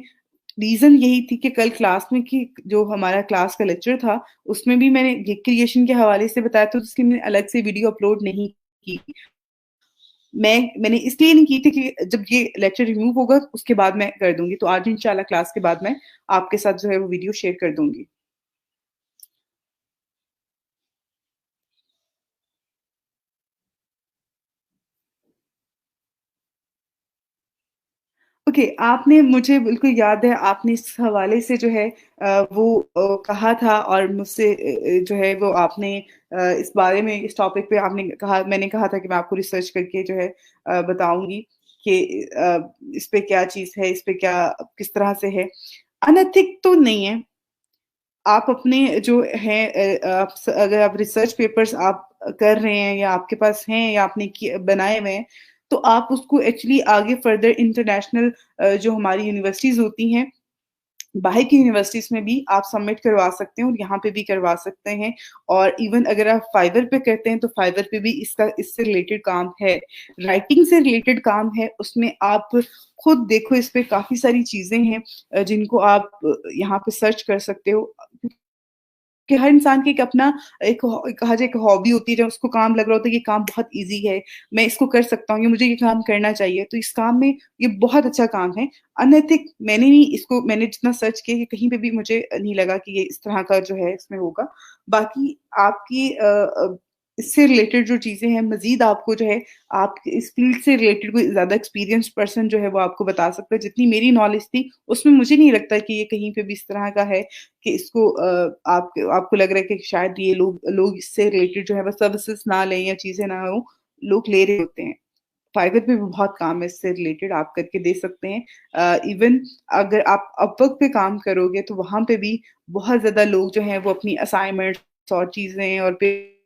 रीज़न यही थी कि कल क्लास में कि जो हमारा क्लास का लेक्चर था, उसमें भी मैंने गिग क्रिएशन के हवाले से बताया था, तो उसकी मैंने अलग से वीडियो अपलोड नहीं की। मैंने इसलिए नहीं की थी कि जब ये लेक्चर रिमूव होगा उसके बाद मैं कर दूँगी। तो आज इंशाल्लाह क्लास के बाद मैं आपके साथ जो है वो वीडियो शेयर कर दूँगी। ओके, आपने मुझे बिल्कुल याद है आपने इस हवाले से जो है वो कहा था और मुझसे जो है वो आपने इस बारे में इस टॉपिक पे आपने कहा मैंने कहा था कि मैं आपको रिसर्च करके जो है बताऊँगी कि इस पे क्या चीज़ है, इस पे क्या किस तरह से है। अनैतिक तो नहीं है। आप अपने जो है आप अगर आप रिसर्च पेपर्स आप कर रहे हैं या आपके पास हैं या आपने बनाए हुए हैं, तो आप उसको एक्चुअली आगे फर्दर इंटरनेशनल जो हमारी यूनिवर्सिटीज़ होती हैं, बाहर की यूनिवर्सिटीज़ में भी आप सबमिट करवा सकते हैं और यहाँ पे भी करवा सकते हैं। और इवन अगर आप फाइवर पे करते हैं, तो फाइवर पे भी इसका इससे रिलेटेड काम है। राइटिंग से रिलेटेड काम है, उसमें आप खुद देखो इस पे काफ़ी सारी चीज़ें हैं जिनको आप यहाँ पे सर्च कर सकते हो। कि हर इंसान की एक अपना एक कहा जाए एक हॉबी होती है, जब उसको काम लग रहा होता है कि ये काम बहुत ईज़ी है, मैं इसको कर सकता हूँ या मुझे ये काम करना चाहिए, तो इस काम में ये बहुत अच्छा काम है। अनैतिक मैंने जितना सर्च किया कि कहीं पे भी मुझे नहीं लगा कि ये इस तरह का जो है इसमें होगा। बाकी आपकी इससे रिलेटेड जो चीज़ें हैं मज़ीद आपको जो है आप इस फ़ील्ड से रिलेटेड कोई ज़्यादा एक्सपीरियंस्ड पर्सन जो है वो आपको बता सकता है। जितनी मेरी नॉलेज थी, उसमें मुझे नहीं लगता कि ये कहीं पे भी इस तरह का है कि इसको आपको लग रहा है कि शायद ये लोग इससे रिलेटेड जो है वो सर्विसेज़ ना लें या चीज़ें ना हों, लोग ले रहे होते हैं। फाइवर पे भी बहुत काम है इससे रिलेटेड आप करके दे सकते हैं। इवन अगर आप अपवर्क पे काम करोगे तो वहाँ पे भी बहुत ज़्यादा लोग जो हैं वो अपनी असाइनमेंट्स और चीज़ें और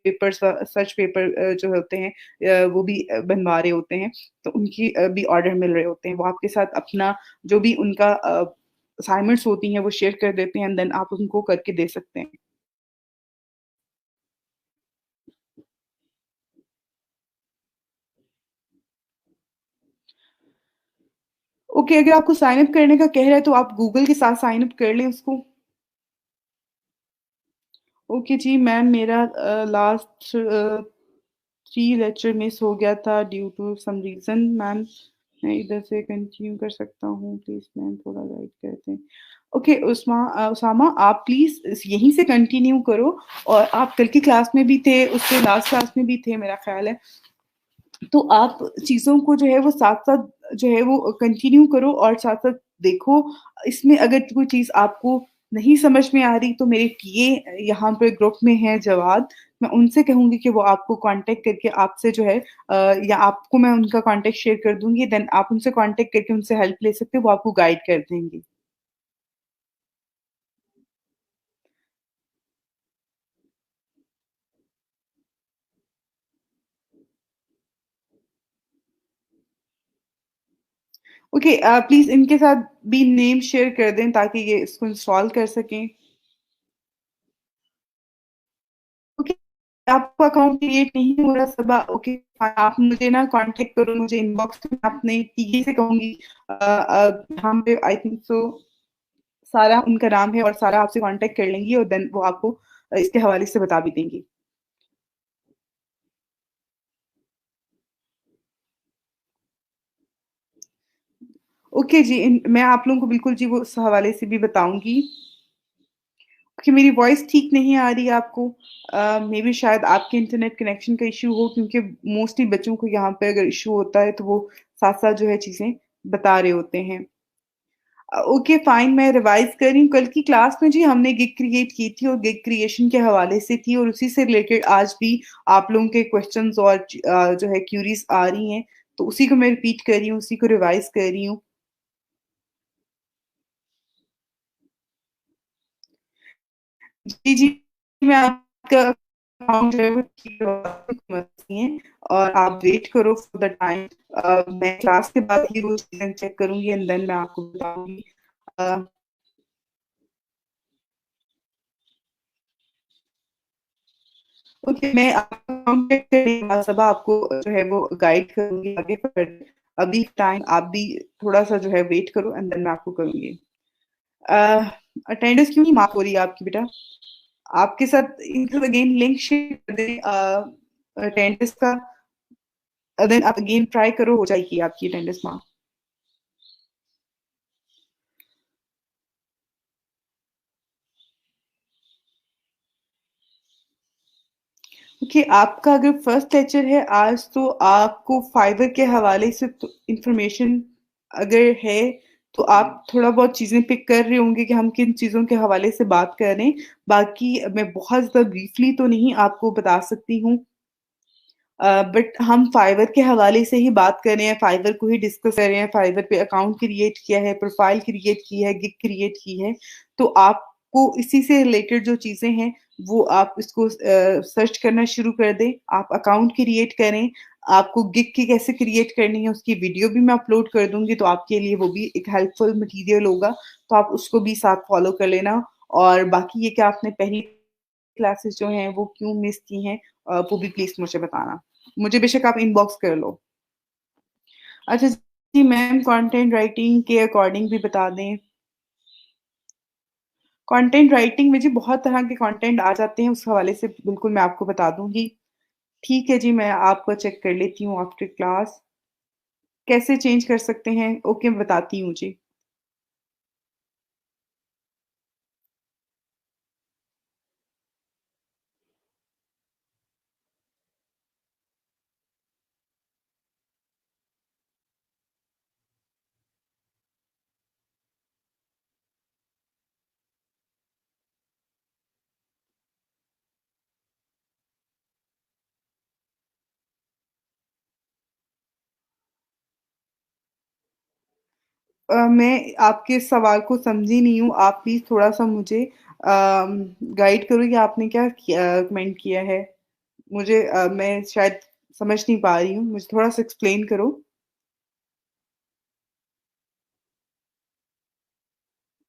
पेपर्स सर्च पेपर जो होते हैं वो भी बनवा रहे होते हैं। तो उनकी भी ऑर्डर मिल रहे होते हैं। वो आपके साथ अपना जो भी उनका असाइनमेंट्स होती हैं वो शेयर कर देते हैं एंड देन आप उनको करके दे सकते हैं। ओके, अगर आपको साइन अप करने का कह रहा है तो आप गूगल के साथ साइन अप कर लें उसको। ओके जी मैम मेरा लास्ट 3 लेक्चर मिस हो गया था due to some reason ma'am मैं इधर से कंटिन्यू कर सकता हूँ प्लीज़ मैम थोड़ा गाइड कर दें। ओके उसामा आप प्लीज़ यहीं से कंटिन्यू करो और आप कल की क्लास में भी थे, उससे लास्ट क्लास में भी थे मेरा ख़्याल है। तो आप चीज़ों को जो है वो साथ-साथ जो है वो कंटिन्यू करो और साथ-साथ देखो। इसमें अगर कोई चीज़ आपको नहीं समझ में आ रही तो मेरे टीए यहाँ पे ग्रुप में हैं जवाद, मैं उनसे कहूँगी कि वो आपको कॉन्टैक्ट करके आपसे जो है या आपको मैं उनका कॉन्टैक्ट शेयर कर दूँगी, देन आप उनसे कॉन्टैक्ट करके उनसे हेल्प ले सकते हो, वो आपको गाइड कर देंगे। ओके प्लीज़ इनके साथ भी नेम शेयर कर दें ताकि ये इसको इंस्टॉल कर सकें। ओके, आपका अकाउंट क्रिएट नहीं हो रहा सबा ओके, आप मुझे ना कॉन्टैक्ट करो, मुझे इनबॉक्स में अपने टीए से कहूँगी यहाँ पे आई थिंक सो सारा उनका नाम है और सारा आपसे कॉन्टैक्ट कर लेंगी और देन वो आपको इसके हवाले से बता भी देंगी। ओके जी, मैं आप लोगों को बिल्कुल जी वो उस हवाले से भी बताऊँगी। कि मेरी वॉइस ठीक नहीं आ रही है आपको मेबी शायद आपके इंटरनेट कनेक्शन का इश्यू हो क्योंकि मोस्टली बच्चों को यहाँ पे अगर इश्यू होता है तो वो साथ-साथ जो है चीज़ें बता रहे होते हैं। ओके फाइन मैं रिवाइज़ कर रही हूँ, कल की क्लास में जी हमने गिग क्रिएट की थी और गिग क्रिएशन के हवाले से थी और उसी से रिलेटेड आज भी आप लोगों के क्वेश्चन्स और जो है क्यूरीज़ आ रही हैं, तो उसी को मैं रिपीट कर रही हूँ, उसी को रिवाइज़ कर रही हूँ। जी, जी। मैं आपका अकाउंट जो है वो ठीक समझती हैं और आप वेट करो फॉर द टाइम मैं क्लास के बाद ही वो चीज़ें चेक करूँगी एंड देन मैं आपको बताऊँगी। अ, ओके मैं आपका अकाउंट चेक करने के बाद सब आपको जो है वो गाइड करूँगी आगे पर अभी टाइम आप भी थोड़ा-सा जो है वेट करो एंड देन मैं आपको करूँगी। अ, अटेंडेंस क्यों नहीं मार्क हो रही है आपकी बेटा? आपके साथ एक अगेन लिंक शेयर कर दें अटेंडेंस का देन आप अगेन ट्राई करो हो जाएगी आपकी अटेंडेंस मार्क। देखिए आपका अगर फर्स्ट लेक्चर है आज तो आपको फाइवर के हवाले से तो इंफॉर्मेशन अगर है तो आप थोड़ा बहुत चीज़ें पिक कर रहे होंगे कि हम किन चीज़ों के हवाले से बात कर रहे हैं। बाकी मैं बहुत ज़्यादा ब्रीफली तो नहीं आपको बता सकती हूँ। बट हम फाइवर के हवाले से ही बात कर रहे हैं, फाइवर को ही डिस्कस कर रहे हैं, फाइवर पे अकाउंट क्रिएट किया है, प्रोफाइल क्रिएट की है, गिग क्रिएट की है। तो आपको इसी से रिलेटेड जो चीज़ें हैं, वो आप इसको सर्च करना शुरू कर दें। आप अकाउंट क्रिएट करें, आपको गिग की कैसे क्रिएट करनी है, उसकी वीडियो भी मैं अपलोड कर दूँगी, तो आपके लिए वो भी एक हेल्पफुल मटीरियल होगा। तो आप उसको भी साथ फॉलो कर लेना और बाकी ये कि आपने पहली क्लासेस जो हैं, वो क्यों मिस की हैं वो भी प्लीज़ मुझे बताना। मुझे बेशक आप इनबॉक्स कर लो। अच्छा जी मैम कंटेंट राइटिंग के अकॉर्डिंग भी बता दें। कंटेंट राइटिंग में जी बहुत तरह के कंटेंट आ जाते हैं, उस हवाले से बिल्कुल मैं आपको बता दूँगी। ठीक है जी, मैं आपको चेक कर लेती हूँ आफ्टर क्लास। कैसे चेंज कर सकते हैं? ओके, मैं बताती हूँ जी। मैं आपके सवाल को समझी नहीं हूँ। आप प्लीज़ थोड़ा-सा मुझे गाइड करो कि आपने क्या कमेंट किया है? मुझे मैं शायद समझ नहीं पा रही हूँ। मुझे थोड़ा-सा एक्सप्लेन करो।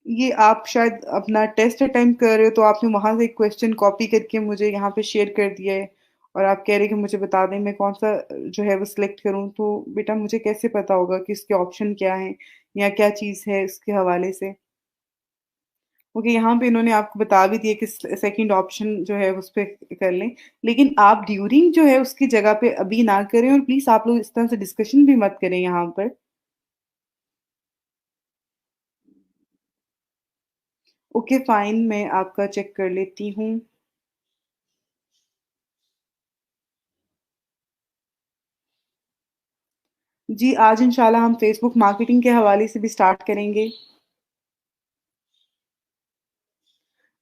ये आप शायद अपना टेस्ट अटेम्प्ट कर रहे हो, तो आपने वहाँ से एक क्वेश्चन कॉपी करके मुझे यहाँ पे शेयर कर दिया है और आप कह रहे हैं कि मुझे बता दें मैं कौन-सा जो है वो सिलेक्ट करूँ। तो बेटा मुझे कैसे पता होगा कि इसके ऑप्शन क्या हैं या क्या चीज़ है इसके हवाले से? ओके, यहाँ पे इन्होंने आपको बता भी दिया कि सेकंड ऑप्शन जो है उस पे कर लें। लेकिन आप ड्यूरिंग जो है उसकी जगह पे अभी ना करें और प्लीज़ आप लोग इस तरह से डिस्कशन भी मत करें यहाँ पर। ओके फाइन, मैं आपका चेक कर लेती हूँ। जी, आज इंशाल्लाह हम फ़ेसबुक मार्केटिंग के हवाले से भी स्टार्ट करेंगे।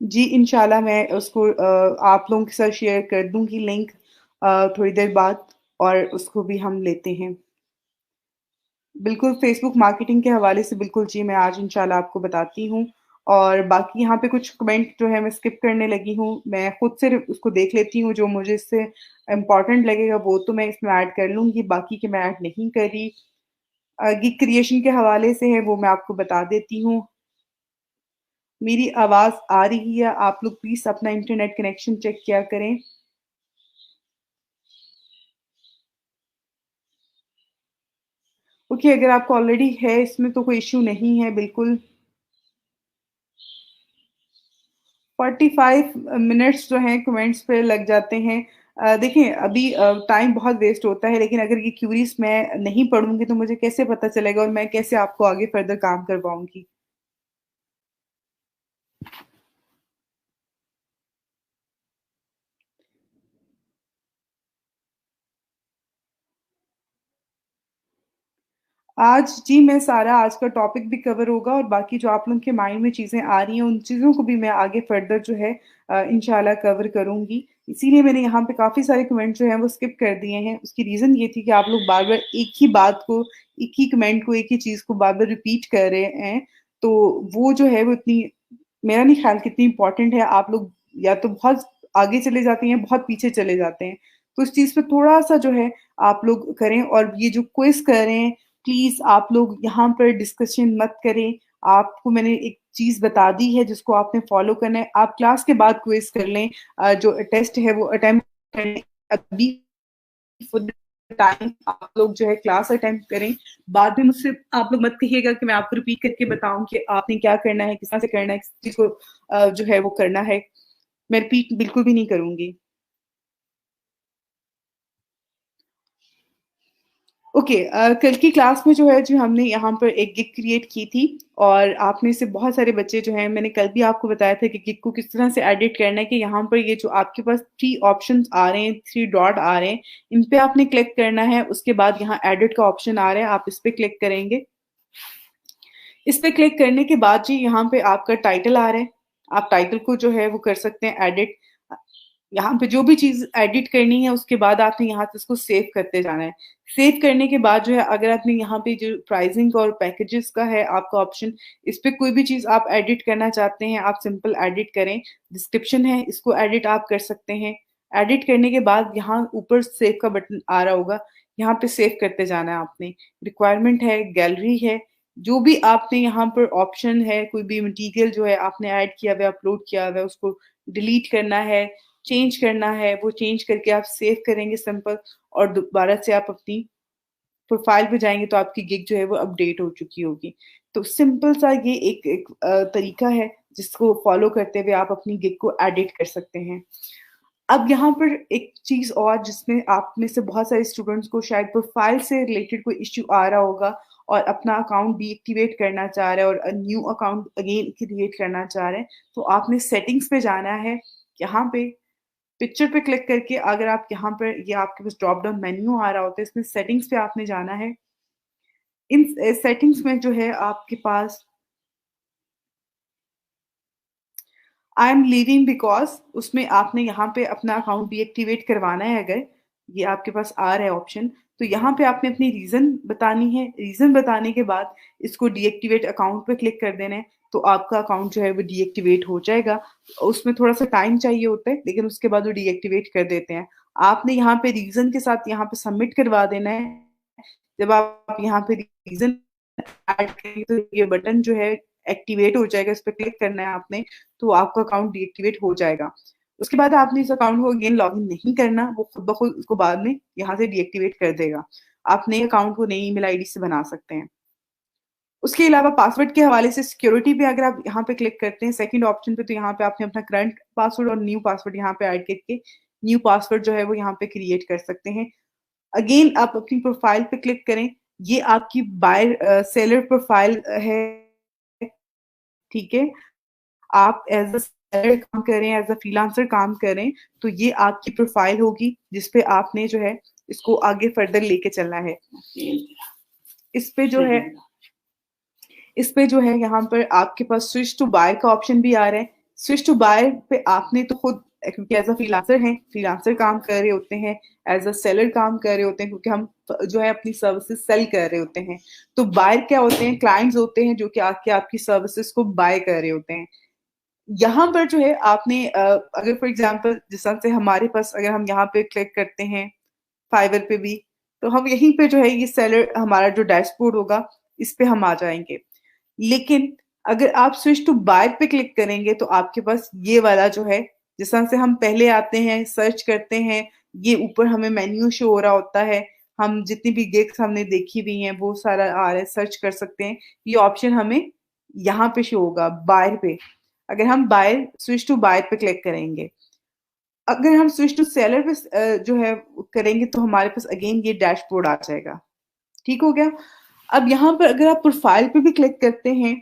जी, इंशाल्लाह मैं उसको आप लोगों के साथ शेयर कर दूँगी लिंक थोड़ी देर बाद और उसको भी हम लेते हैं। बिल्कुल, फ़ेसबुक मार्केटिंग के हवाले से बिल्कुल जी, मैं आज इंशाल्लाह आपको बताती हूँ और बाकी यहाँ पे कुछ कमेंट जो है मैं स्किप करने लगी हूँ। मैं खुद से उसको देख लेती हूँ, जो मुझे इससे इम्पोर्टेंट लगेगा वो तो मैं इसमें ऐड कर लूँगी, बाकी के मैं ऐड नहीं कर रही। गिग क्रिएशन के हवाले से है वो मैं आपको बता देती हूँ। मेरी आवाज़ आ रही है, आप लोग प्लीज़ अपना इंटरनेट कनेक्शन चेक किया करें। ओके, अगर आपको ऑलरेडी है इसमें तो कोई इश्यू नहीं है बिल्कुल। 45 मिनट्स जो हैं कमेंट्स पे लग जाते हैं। देखिए अभी टाइम बहुत वेस्ट होता है, लेकिन अगर ये क्यूरीज़ मैं नहीं पढ़ूँगी तो मुझे कैसे पता चलेगा और मैं कैसे आपको आगे फर्दर काम करवाऊँगी? आज जी, मैं सारा आज का टॉपिक भी कवर होगा और बाकी जो आप लोगों के माइंड में चीज़ें आ रही हैं, उन चीज़ों को भी मैं आगे फर्दर जो है इंशाल्लाह कवर करूँगी। इसीलिए मैंने यहाँ पे काफ़ी सारे कमेंट जो हैं वो स्किप कर दिए हैं। उसकी रीज़न ये थी कि आप लोग बार-बार एक ही बात को, एक ही कमेंट को, एक ही चीज़ को बार-बार रिपीट कर रहे हैं। तो वो जो है वो इतनी, मेरा नहीं ख़्याल कि इतनी इम्पोर्टेंट है। आप लोग या तो बहुत आगे चले जाते हैं, बहुत पीछे चले जाते हैं। तो इस चीज़ पे थोड़ा-सा जो है आप लोग करें और ये जो क्विज़ कर रहे हैं, प्लीज़ आप लोग यहाँ पर डिस्कशन मत करें। आपको मैंने एक चीज़ बता दी है जिसको आपने फ़ॉलो करना है। आप क्लास के बाद क्विज़ कर लें, जो टेस्ट है वो अटेम्प्ट कर लें। अभी फॉर द टाइम आप लोग जो है क्लास अटेम्प्ट करें। बाद में मुझसे आप लोग मत कहिएगा कि मैं आपको रिपीट करके बताऊँ कि आपने क्या करना है, किस तरह से करना है, किस चीज़ को जो है वो करना है। मैं रिपीट बिल्कुल भी नहीं करूँगी। ओके, कल की क्लास में जो है जो हमने यहाँ पर एक गिग क्रिएट की थी और आप में से बहुत सारे बच्चे जो हैं, मैंने कल भी आपको बताया था कि गिग को किस तरह से एडिट करना है कि यहाँ पर ये जो आपके पास 3 ऑप्शंस आ रहे हैं, 3 डॉट आ रहे हैं, इन पे आपने क्लिक करना है। उसके बाद यहाँ एडिट का ऑप्शन आ रहा है, आप इस पे क्लिक करेंगे। इस पे क्लिक करने के बाद जी यहाँ पे आपका टाइटल आ रहा है। आप टाइटल को जो है वो कर सकते हैं एडिट। यहाँ पे जो भी चीज़ एडिट करनी है उसके बाद आपने यहाँ से इसको सेव करते जाना है। सेव करने के बाद जो है अगर आपने यहाँ पे जो प्राइसिंग और पैकेजेस का है आपका ऑप्शन, इस पे कोई भी चीज़ आप एडिट करना चाहते हैं, आप सिंपल एडिट करें। डिस्क्रिप्शन है, इसको एडिट आप कर सकते हैं। एडिट करने के बाद यहाँ ऊपर सेव का बटन आ रहा होगा, यहाँ पे सेव करते जाना है आपने। रिक्वायरमेंट है, गैलरी है, जो भी आपने यहाँ पर ऑप्शन है, कोई भी मटीरियल जो है आपने ऐड किया हुआ है, अपलोड किया हुआ है, उसको डिलीट करना है, चेंज करना है, वो चेंज करके आप सेव करेंगे सिंपल और दोबारा से आप अपनी प्रोफाइल पे जाएँगे तो आपकी गिग जो है वो अपडेट हो चुकी होगी। तो सिंपल सा ये एक एक तरीका है जिसको फॉलो करते हुए आप अपनी गिग को एडिट कर सकते हैं। अब यहाँ पर एक चीज़ और जिसमें आप में से बहुत सारे स्टूडेंट्स को शायद प्रोफाइल से रिलेटेड कोई इश्यू आ रहा होगा और अपना अकाउंट डीएक्टिवेट करना चाह रहे हैं और न्यू अकाउंट अगेन क्रिएट करना चाह रहे हैं, तो आपने सेटिंग्स पे जाना है। यहाँ पे पिक्चर पे क्लिक करके अगर आप यहाँ पर, ये आपके पास ड्रॉप डाउन मेन्यू आ रहा होता है, इसमें सेटिंग्स पे आपने जाना है। इन सेटिंग्स में जो है आपके पास आई एम लीविंग बिकॉज़, उसमें आपने यहाँ पे अपना अकाउंट डीएक्टिवेट करवाना है अगर, ये आपके पास आ रहा है ऑप्शन, तो यहाँ पे आपने अपनी रीज़न बतानी है। रीज़न बताने के बाद इसको डीएक्टिवेट अकाउंट पे क्लिक कर देना है, तो आपका अकाउंट जो है वो डीएक्टिवेट हो जाएगा। उसमें थोड़ा-सा टाइम चाहिए होता है, लेकिन उसके बाद वो डीएक्टिवेट कर देते हैं। आपने यहाँ पे रीज़न के साथ यहाँ पे सबमिट करवा देना है। जब आप यहाँ पे रीज़न ऐड करेंगे तो ये बटन जो है एक्टिवेट हो जाएगा, इस पे क्लिक करना है आपने, तो आपका अकाउंट डीएक्टिवेट हो जाएगा। उसके बाद आपने इस अकाउंट को अगेन लॉगिन नहीं करना, वो खुद ब खुद उसको बाद में यहाँ से डीएक्टिवेट कर देगा। आप नए अकाउंट को नई ईमेल आईडी से बना सकते हैं। उसके अलावा पासवर्ड के हवाले से सिक्योरिटी पे अगर आप यहाँ पे क्लिक करते हैं सेकंड ऑप्शन पे, तो यहाँ पे आपने अपना करंट पासवर्ड और न्यू पासवर्ड यहाँ पे ऐड करके न्यू पासवर्ड जो है वो यहाँ पे क्रिएट कर सकते हैं। अगेन आप अपनी प्रोफाइल पे क्लिक करें, ये आपकी बायर सेलर प्रोफाइल है, ठीक है? आप एज अ सेलर काम करें, एज अ फ्रीलांसर काम करें, तो ये आपकी प्रोफाइल होगी जिसपे आपने जो है इसको आगे फर्दर लेके चलना है। इस पे जो है इस पे जो है यहाँ पर आपके पास स्विच टू बाय का ऑप्शन भी आ रहा है। स्विच टू बाय पे आपने तो खुद, क्योंकि एज अ फ्रीलांसर हैं, फ्रीलांसर काम कर रहे होते हैं, एज अ सेलर काम कर रहे होते हैं, क्योंकि हम जो है अपनी सर्विसेज सेल कर रहे होते हैं। तो बायर क्या होते हैं? क्लाइंट्स होते हैं जो कि आके आपकी सर्विसेज को बाय कर रहे होते हैं। यहाँ पर जो है आपने अगर फॉर एग्जांपल जिस तरह से हमारे पास, अगर हम यहाँ पे क्लिक करते हैं फाइवर पे भी, तो हम यहीं पे जो है ये सेलर हमारा जो डैशबोर्ड होगा इस पे हम आ जाएंगे। लेकिन अगर आप स्विच टू बाय पे क्लिक करेंगे तो आपके पास ये वाला जो है, जिस तरह से हम पहले आते हैं, सर्च करते हैं, ये ऊपर हमें मेन्यू शो हो रहा होता है, हम जितनी भी गिग्स हमने देखी हुई हैं वो सारा आ रहा है, सर्च कर सकते हैं। ये ऑप्शन हमें यहाँ पे शो होगा बाय पे। अगर हम बाय स्विच टू बाय पे क्लिक करेंगे, अगर हम स्विच टू सेलर पे जो है करेंगे, तो हमारे पास अगेन ये डैशबोर्ड आ जाएगा। ठीक हो गया। अब यहाँ पर अगर आप प्रोफाइल पे भी क्लिक करते हैं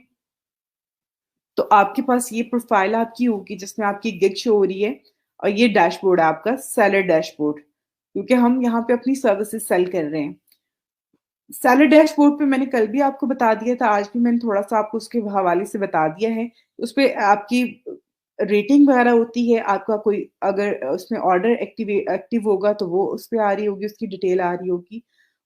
तो आपके पास ये प्रोफाइल आपकी होगी जिसमें आपकी गिग शो हो रही है, और ये डैशबोर्ड है आपका सेलर डैशबोर्ड, क्योंकि हम यहाँ पे अपनी सर्विसेज सेल कर रहे हैं। सेलर डैशबोर्ड पे मैंने कल भी आपको बता दिया था, आज भी मैंने थोड़ा सा आपको उसके हवाले से बता दिया है। उस पे आपकी रेटिंग वगैरह होती है, आपका कोई अगर उसमें ऑर्डर एक्टिव होगा तो वो उस पे आ रही होगी, उसकी डिटेल आ रही होगी।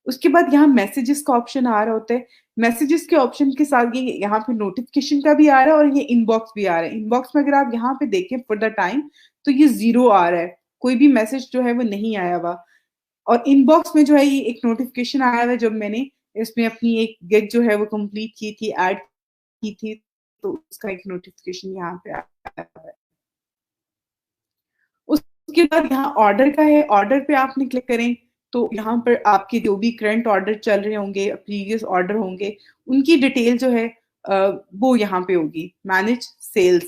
उसके बाद यहाँ मैसेजेस का ऑप्शन आ रहा होता है। मैसेजेस के ऑप्शन के साथ ये यहाँ पे नोटिफिकेशन का भी आ रहा है, और ये इनबॉक्स भी आ रहा है। इनबॉक्स में अगर आप यहाँ पे देखें फॉर द टाइम, तो ये 0 आ रहा है, कोई भी मैसेज जो है वो नहीं आया हुआ। और इनबॉक्स में जो है ये एक नोटिफिकेशन आया हुआ है, जब मैंने इसमें अपनी एक गिग जो है वो कंप्लीट की थी, ऐड की थी, तो उसका एक नोटिफिकेशन यहाँ पे आया हुआ है। उसके बाद यहाँ ऑर्डर का है, ऑर्डर पे आपने क्लिक करें तो यहाँ पर आपके जो भी करंट ऑर्डर चल रहे होंगे, प्रीवियस ऑर्डर होंगे, उनकी डिटेल जो है वो यहाँ पे होगी, मैनेज सेल्स।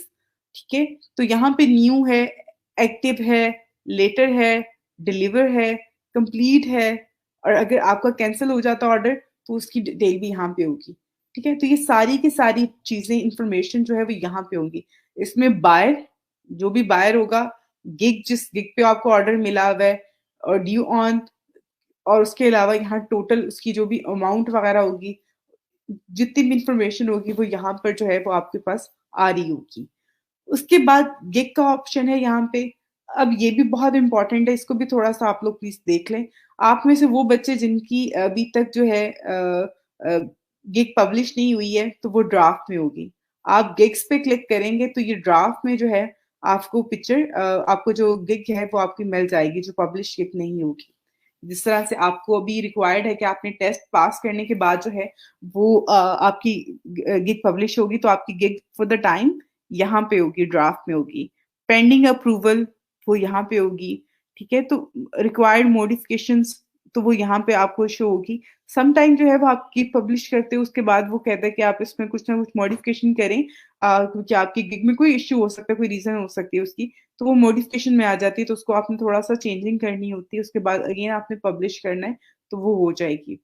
ठीक है, तो यहाँ पे न्यू है, एक्टिव है, लेटर है, डिलीवर है, कंप्लीट है, और अगर आपका कैंसिल हो जाता ऑर्डर तो उसकी डिटेल भी यहाँ पे होगी। ठीक है, तो ये सारी की सारी चीजें, इंफॉर्मेशन जो है वो यहाँ पे होंगी। इसमें बायर, जो भी बायर होगा, गिग जिस गिग पे आपको ऑर्डर मिला हुआ है, और ड्यू ऑन, और उसके अलावा यहाँ टोटल उसकी जो भी अमाउंट वगैरह होगी, जितनी भी इंफॉर्मेशन होगी वो यहाँ पर जो है वो आपके पास आ रही होगी। उसके बाद गिग का ऑप्शन है यहाँ पे। अब ये भी बहुत इंपॉर्टेंट है, इसको भी थोड़ा सा आप लोग प्लीज देख लें। आप में से वो बच्चे जिनकी अभी तक जो है गिग पब्लिश नहीं हुई है, तो वो ड्राफ्ट में होगी। आप गिग्स पे क्लिक करेंगे तो ये ड्राफ्ट में जो है आपको पिक्चर, आपको जो गिग है वो आपकी मिल जाएगी, जो पब्लिश गिग नहीं होगी। जिस तरह से आपको अभी रिक्वायर्ड है कि आपने टेस्ट पास करने के बाद जो है वो आपकी गिग पब्लिश होगी, तो आपकी गिग फॉर द टाइम यहाँ पे होगी, ड्राफ्ट में होगी। पेंडिंग अप्रूवल वो यहाँ पे होगी। ठीक है, तो रिक्वायर्ड मॉडिफिकेशंस तो वो यहाँ पे आपको शो होगी। सम टाइम जो है वो आपकी पब्लिश करते हैं, उसके बाद वो कहता है कि आप इसमें कुछ ना कुछ मॉडिफिकेशन करें, क्योंकि आपकी गिग में कोई इश्यू हो सकता है, कोई रीजन हो सकती है उसकी, तो वो मॉडिफिकेशन में आ जाती है, तो उसको आपने थोड़ा सा चेंजिंग करनी होती है, उसके बाद अगेन आपने पब्लिश करना है तो वो हो जाएगी।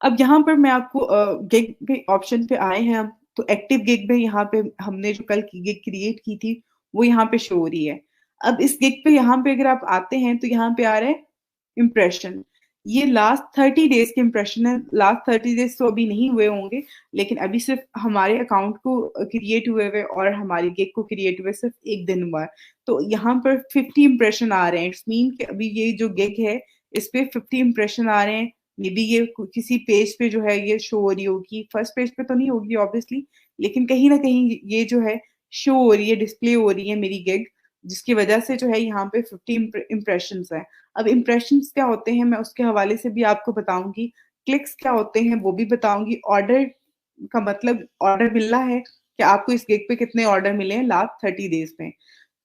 अब यहाँ पर मैं आपको गिग पे ऑप्शन पे आए हैं हम, तो एक्टिव गिग में यहाँ पे हमने जो कल की गिग क्रिएट की थी वो यहाँ पे शो हो रही है। अब इस गिग पे यहाँ पे अगर आप आते हैं तो यहाँ पे आ रहा है इम्प्रेशन। ये लास्ट 30 डेज के इम्प्रेशन है। लास्ट 30 डेज तो अभी नहीं हुए होंगे, लेकिन अभी सिर्फ हमारे अकाउंट को क्रिएट हुए हुए और हमारी गिग को क्रिएट हुए सिर्फ एक दिन हुआ है। तो यहाँ पर 50 इम्प्रेशन आ रहे हैं। इट्स मीन कि अभी ये जो गिग है इस पे 50 इम्प्रेशन आ रहे हैं। मे बी ये किसी पेज पे जो है ये शो हो रही होगी, फर्स्ट पेज पे तो नहीं होगी ऑब्वियसली, लेकिन कहीं ना कहीं ये जो है शो हो रही है, डिस्प्ले हो रही है मेरी गिग, जिसकी वजह से जो है यहाँ पे 50 इम्प्रेशन है। अब इम्प्रेशन क्या होते हैं मैं उसके हवाले से भी आपको बताऊंगी। क्लिक्स क्या होते हैं वो भी बताऊंगी। ऑर्डर का मतलब ऑर्डर मिलना है कि आपको इस गिग पे कितने ऑर्डर मिले हैं लास्ट 30 डेज में।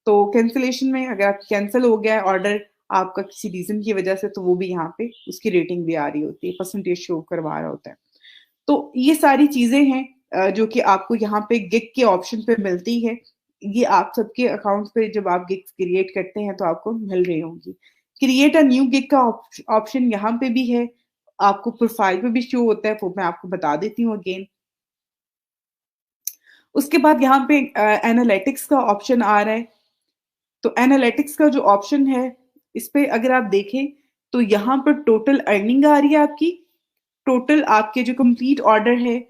तो कैंसिलेशन में अगर आप कैंसिल हो गया है ऑर्डर आपका किसी रीजन की वजह से, तो वो भी यहाँ पे उसकी रेटिंग भी आ रही होती है, परसेंटेज शो करवा रहा होता है। तो ये सारी चीजें हैं जो कि आपको यहाँ पे गिग के ऑप्शन पे मिलती है। ये आप सबके अकाउंट पे जब आप गिग क्रिएट करते हैं तो आपको मिल रही होंगी। क्रिएट अ न्यू गिग का ऑप्शन यहाँ पे भी है, आपको प्रोफाइल पे भी शो होता है, वो मैं आपको बता देती हूँ अगेन। उसके बाद यहाँ पे एनालिटिक्स का ऑप्शन आ रहा है। तो एनालिटिक्स का जो ऑप्शन है, इस पे अगर आप देखें तो यहाँ पर टोटल अर्निंग आ रही है आपकी, टोटल आपके जो कंप्लीट ऑर्डर है,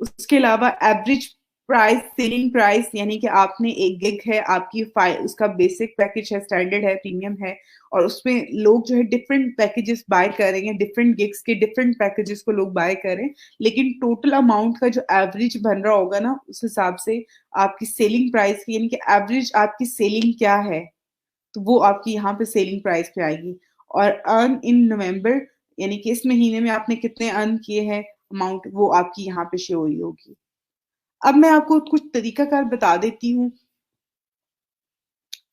उसके अलावा एवरेज प्राइस, सेलिंग प्राइस, यानी कि आपने एक गिग है आपकी उसका बेसिक पैकेज है, स्टैंडर्ड है, प्रीमियम है, और उसमें लोग जो है डिफरेंट पैकेजेस बाय कर रहे हैं, डिफरेंट गिग्स के डिफरेंट पैकेजेस को लोग बाय कर रहे हैं, लेकिन टोटल अमाउंट का जो एवरेज बन रहा होगा ना, उस हिसाब से आपकी सेलिंग प्राइस की, यानी कि एवरेज आपकी सेलिंग क्या है, तो वो आपकी यहाँ पे सेलिंग प्राइस पे आएगी। और अर्न इन नवंबर, यानी कि इस महीने में आपने कितने अर्न किए हैं अमाउंट, वो आपकी यहाँ पे शो हुई होगी। अब मैं आपको कुछ तरीकाकार बता देती हूँ।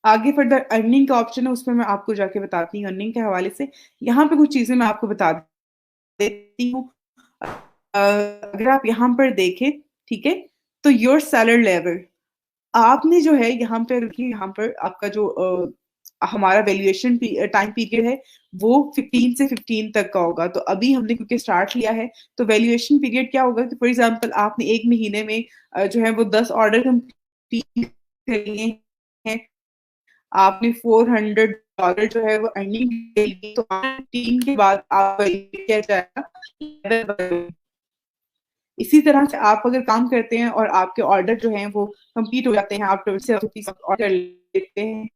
आगे फर्दर अर्निंग का ऑप्शन है, उसमें मैं आपको जाके बताती हूँ अर्निंग के हवाले से। यहाँ पे कुछ चीजें मैं आपको बता देती हूँ। अगर आप यहाँ पर देखें, ठीक है, तो योर सैलरी लेवल, आपने जो है यहाँ पे देखिए, यहाँ पर आपका जो हमारा वैल्यूएशन टाइम पीरियड है वो 15 से 15 तक का होगा। तो अभी हमने क्योंकि स्टार्ट लिया है, तो वैल्यूएशन पीरियड क्या होगा कि फॉर एग्जांपल आपने एक महीने में जो है वो 10 ऑर्डर कंप्लीट कर लिए हैं, आपने $400 जो है वो अर्निंग के लिए, तो 15 के बाद आप किया जाएगा। इसी तरह से आप अगर काम करते हैं और आपके ऑर्डर जो हैं वो कंप्लीट हो जाते हैं, आप 20 से 50 ऑर्डर लेते हैं,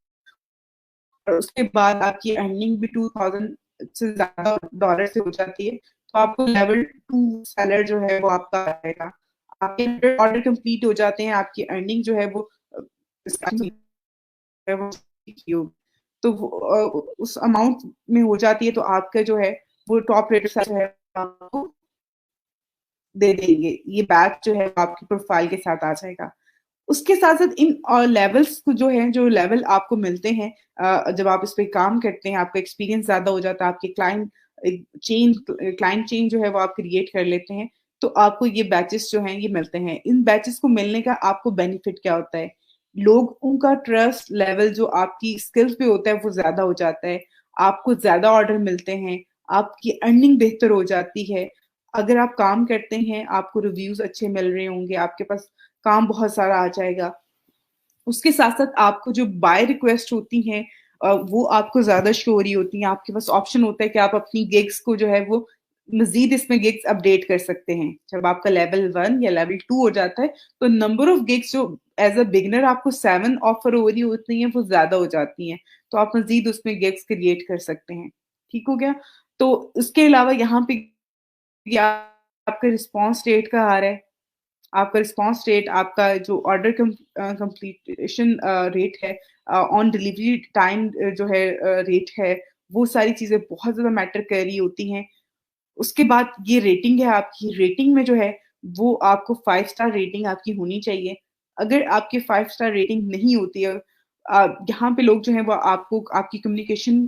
और उसके बाद आपकी अर्निंग भी 2000 से ज्यादा डॉलर से हो जाती है, तो आपको लेवल 2 सैलर जो है वो आपका आएगा। आपके 100 ऑर्डर कंप्लीट हो जाते हैं, आपकी अर्निंग जो है वो तो उस अमाउंट में हो जाती है, तो आपका जो है वो टॉप रेटर जो है आपको दे देंगे, ये बैच जो है आपकी प्रोफाइल के साथ आ जाएगा। उसके साथ साथ इन लेवल्स को जो है, जो लेवल आपको मिलते हैं जब आप इस पे काम करते हैं, आपका एक्सपीरियंस ज्यादा हो जाता है, आपके क्लाइंट चेन जो है वो आप क्रिएट कर लेते हैं, तो आपको ये बैचेस जो हैं ये मिलते हैं। इन बैचेस को मिलने का आपको बेनिफिट क्या होता है, लोगों का ट्रस्ट लेवल जो आपकी स्किल्स पे होता है वो ज्यादा हो जाता है, आपको ज्यादा ऑर्डर मिलते हैं, आपकी अर्निंग बेहतर हो जाती है। अगर आप काम करते हैं, आपको रिव्यूज अच्छे मिल रहे होंगे, आपके पास काम बहुत सारा आ जाएगा। उसके साथ साथ आपको जो बाय रिक्वेस्ट होती हैं वो आपको ज्यादा शो हो रही होती हैं, आपके पास ऑप्शन होता है कि आप अपनी गिग्स को जो है वो मजीद इसमें गिग्स अपडेट कर सकते हैं। जब आपका लेवल 1 या लेवल 2 हो जाता है, तो नंबर ऑफ गिग्स जो एज अ बिगनर आपको 7 ऑफर हो रही होती हैं वो ज्यादा हो जाती हैं, तो आप मजीद उसमें गिग्स क्रिएट कर सकते हैं। ठीक हो गया। तो इसके अलावा यहाँ पे आपका रिस्पॉन्स रेट का आ रहा है, आपका रिस्पॉन्स रेट, आपका जो ऑर्डर कंप्लीशन रेट है, ऑन डिलीवरी टाइम जो है रेट है, वो सारी चीजें बहुत ज्यादा मैटर कर रही होती हैं। उसके बाद ये रेटिंग है आपकी, रेटिंग में जो है वो आपको 5 स्टार रेटिंग आपकी होनी चाहिए। अगर आपकी 5 स्टार रेटिंग नहीं होती है, यहाँ पे लोग जो है वो आपको आपकी कम्युनिकेशन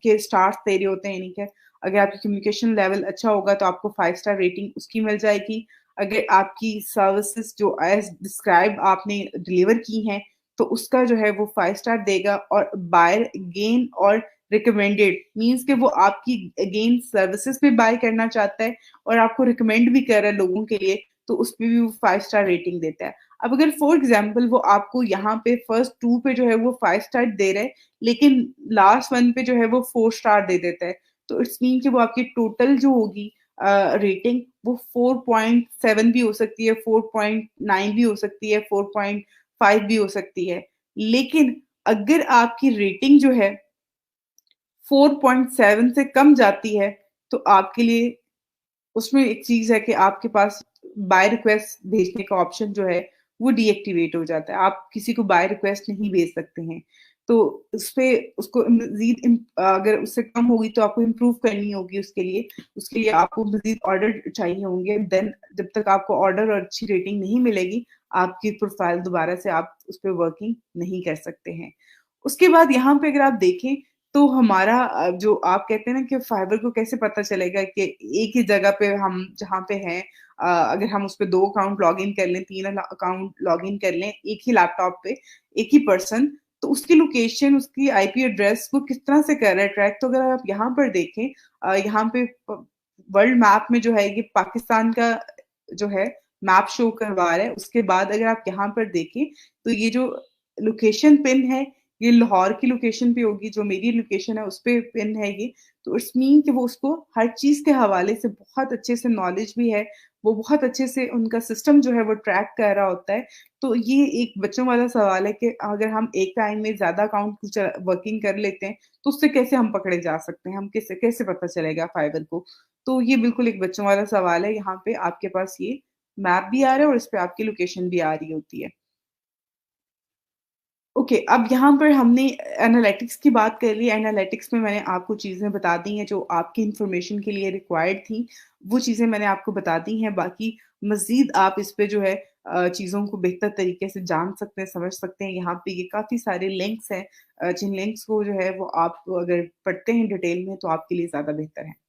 के स्टार्स दे रहे होते हैं, यानी कि अगर आपकी कम्युनिकेशन लेवल अच्छा होगा तो आपको 5 स्टार रेटिंग उसकी मिल जाएगी। अगर आपकी सर्विसेज जो एज डिस्क्राइब आपने डिलीवर की हैं, तो उसका जो है वो 5 स्टार देगा। और बायर गेन और रिकमेंडेड मीन्स कि वो आपकी अगेन सर्विसेज पे बाय करना चाहता है और आपको रिकमेंड भी कर रहा है लोगों के लिए, तो उस पे भी वो 5 स्टार रेटिंग देता है। अब अगर फॉर एग्जाम्पल वो आपको यहाँ पे फर्स्ट 2 पे जो है वो 5 स्टार दे रहा है, लेकिन लास्ट 1 पे जो है वो 4 स्टार दे देता है, तो इट्स मीन कि वो आपकी टोटल जो होगी रेटिंग वो 4.7 भी हो सकती है, 4.9 भी हो सकती है, 4.5 भी हो सकती है। लेकिन अगर आपकी रेटिंग जो है 4.7 से कम जाती है, तो आपके लिए उसमें एक चीज है कि आपके पास बाय रिक्वेस्ट भेजने का ऑप्शन जो है वो डीएक्टिवेट हो जाता है, आप किसी को बाय रिक्वेस्ट नहीं भेज सकते हैं। तो उस पे उसको मजीद अगर उससे कम होगी तो आपको इम्प्रूव करनी होगी, उसके लिए आपको मजीद ऑर्डर चाहिए होंगे। देन जब तक आपको ऑर्डर और अच्छी रेटिंग नहीं मिलेगी, आपकी प्रोफाइल दोबारा से आप उस पर वर्किंग नहीं कर सकते हैं। उसके बाद यहाँ पे अगर आप देखें, तो हमारा जो आप कहते हैं ना कि फाइवर को कैसे पता चलेगा कि एक ही जगह पे हम जहाँ पे हैं, अगर हम उस पे 2 अकाउंट लॉग इन कर लें, 3 अकाउंट लॉग इन कर लें एक ही लैपटॉप पे, एक ही पर्सन, तो उसकी लोकेशन, उसकी आईपी एड्रेस वो किस तरह से कर रहा है ट्रैक। तो अगर आप यहाँ पर देखें, यहाँ पे वर्ल्ड मैप में जो है ये पाकिस्तान का जो है मैप शो करवा रहा है। उसके बाद अगर आप यहाँ पर देखें तो ये जो लोकेशन पिन है ये लाहौर की लोकेशन पे होगी, जो मेरी लोकेशन है उस पे पिन है ये। तो इट्स मीन कि वो उसको हर चीज़ के हवाले से बहुत अच्छे से नॉलेज भी है, वो बहुत अच्छे से उनका सिस्टम जो है वो ट्रैक कर रहा होता है। तो ये एक बच्चों वाला सवाल है कि अगर हम एक टाइम में ज़्यादा अकाउंट वर्किंग कर लेते हैं, तो उससे कैसे हम पकड़े जा सकते हैं? हम कैसे कैसे पता चलेगा फाइवर को? तो ये बिल्कुल एक बच्चों वाला सवाल है। यहाँ पे आपके पास ये मैप भी आ रहा है और इस पे आपकी लोकेशन भी आ रही होती है। ओके, अब यहाँ पर हमने एनालिटिक्स की बात कर ली। एनालिटिक्स में मैंने आपको चीज़ें बता दी हैं जो आपकी इन्फॉर्मेशन के लिए रिक्वायर्ड थी, वो चीज़ें मैंने आपको बता दी हैं। बाकी मज़ीद आप इस पे जो है चीज़ों को बेहतर तरीके से जान सकते हैं, समझ सकते हैं। यहाँ पे ये काफ़ी सारे लिंक्स हैं, जिन लिंक्स को जो है वो आप अगर पढ़ते हैं डिटेल में तो आपके लिए ज़्यादा बेहतर है।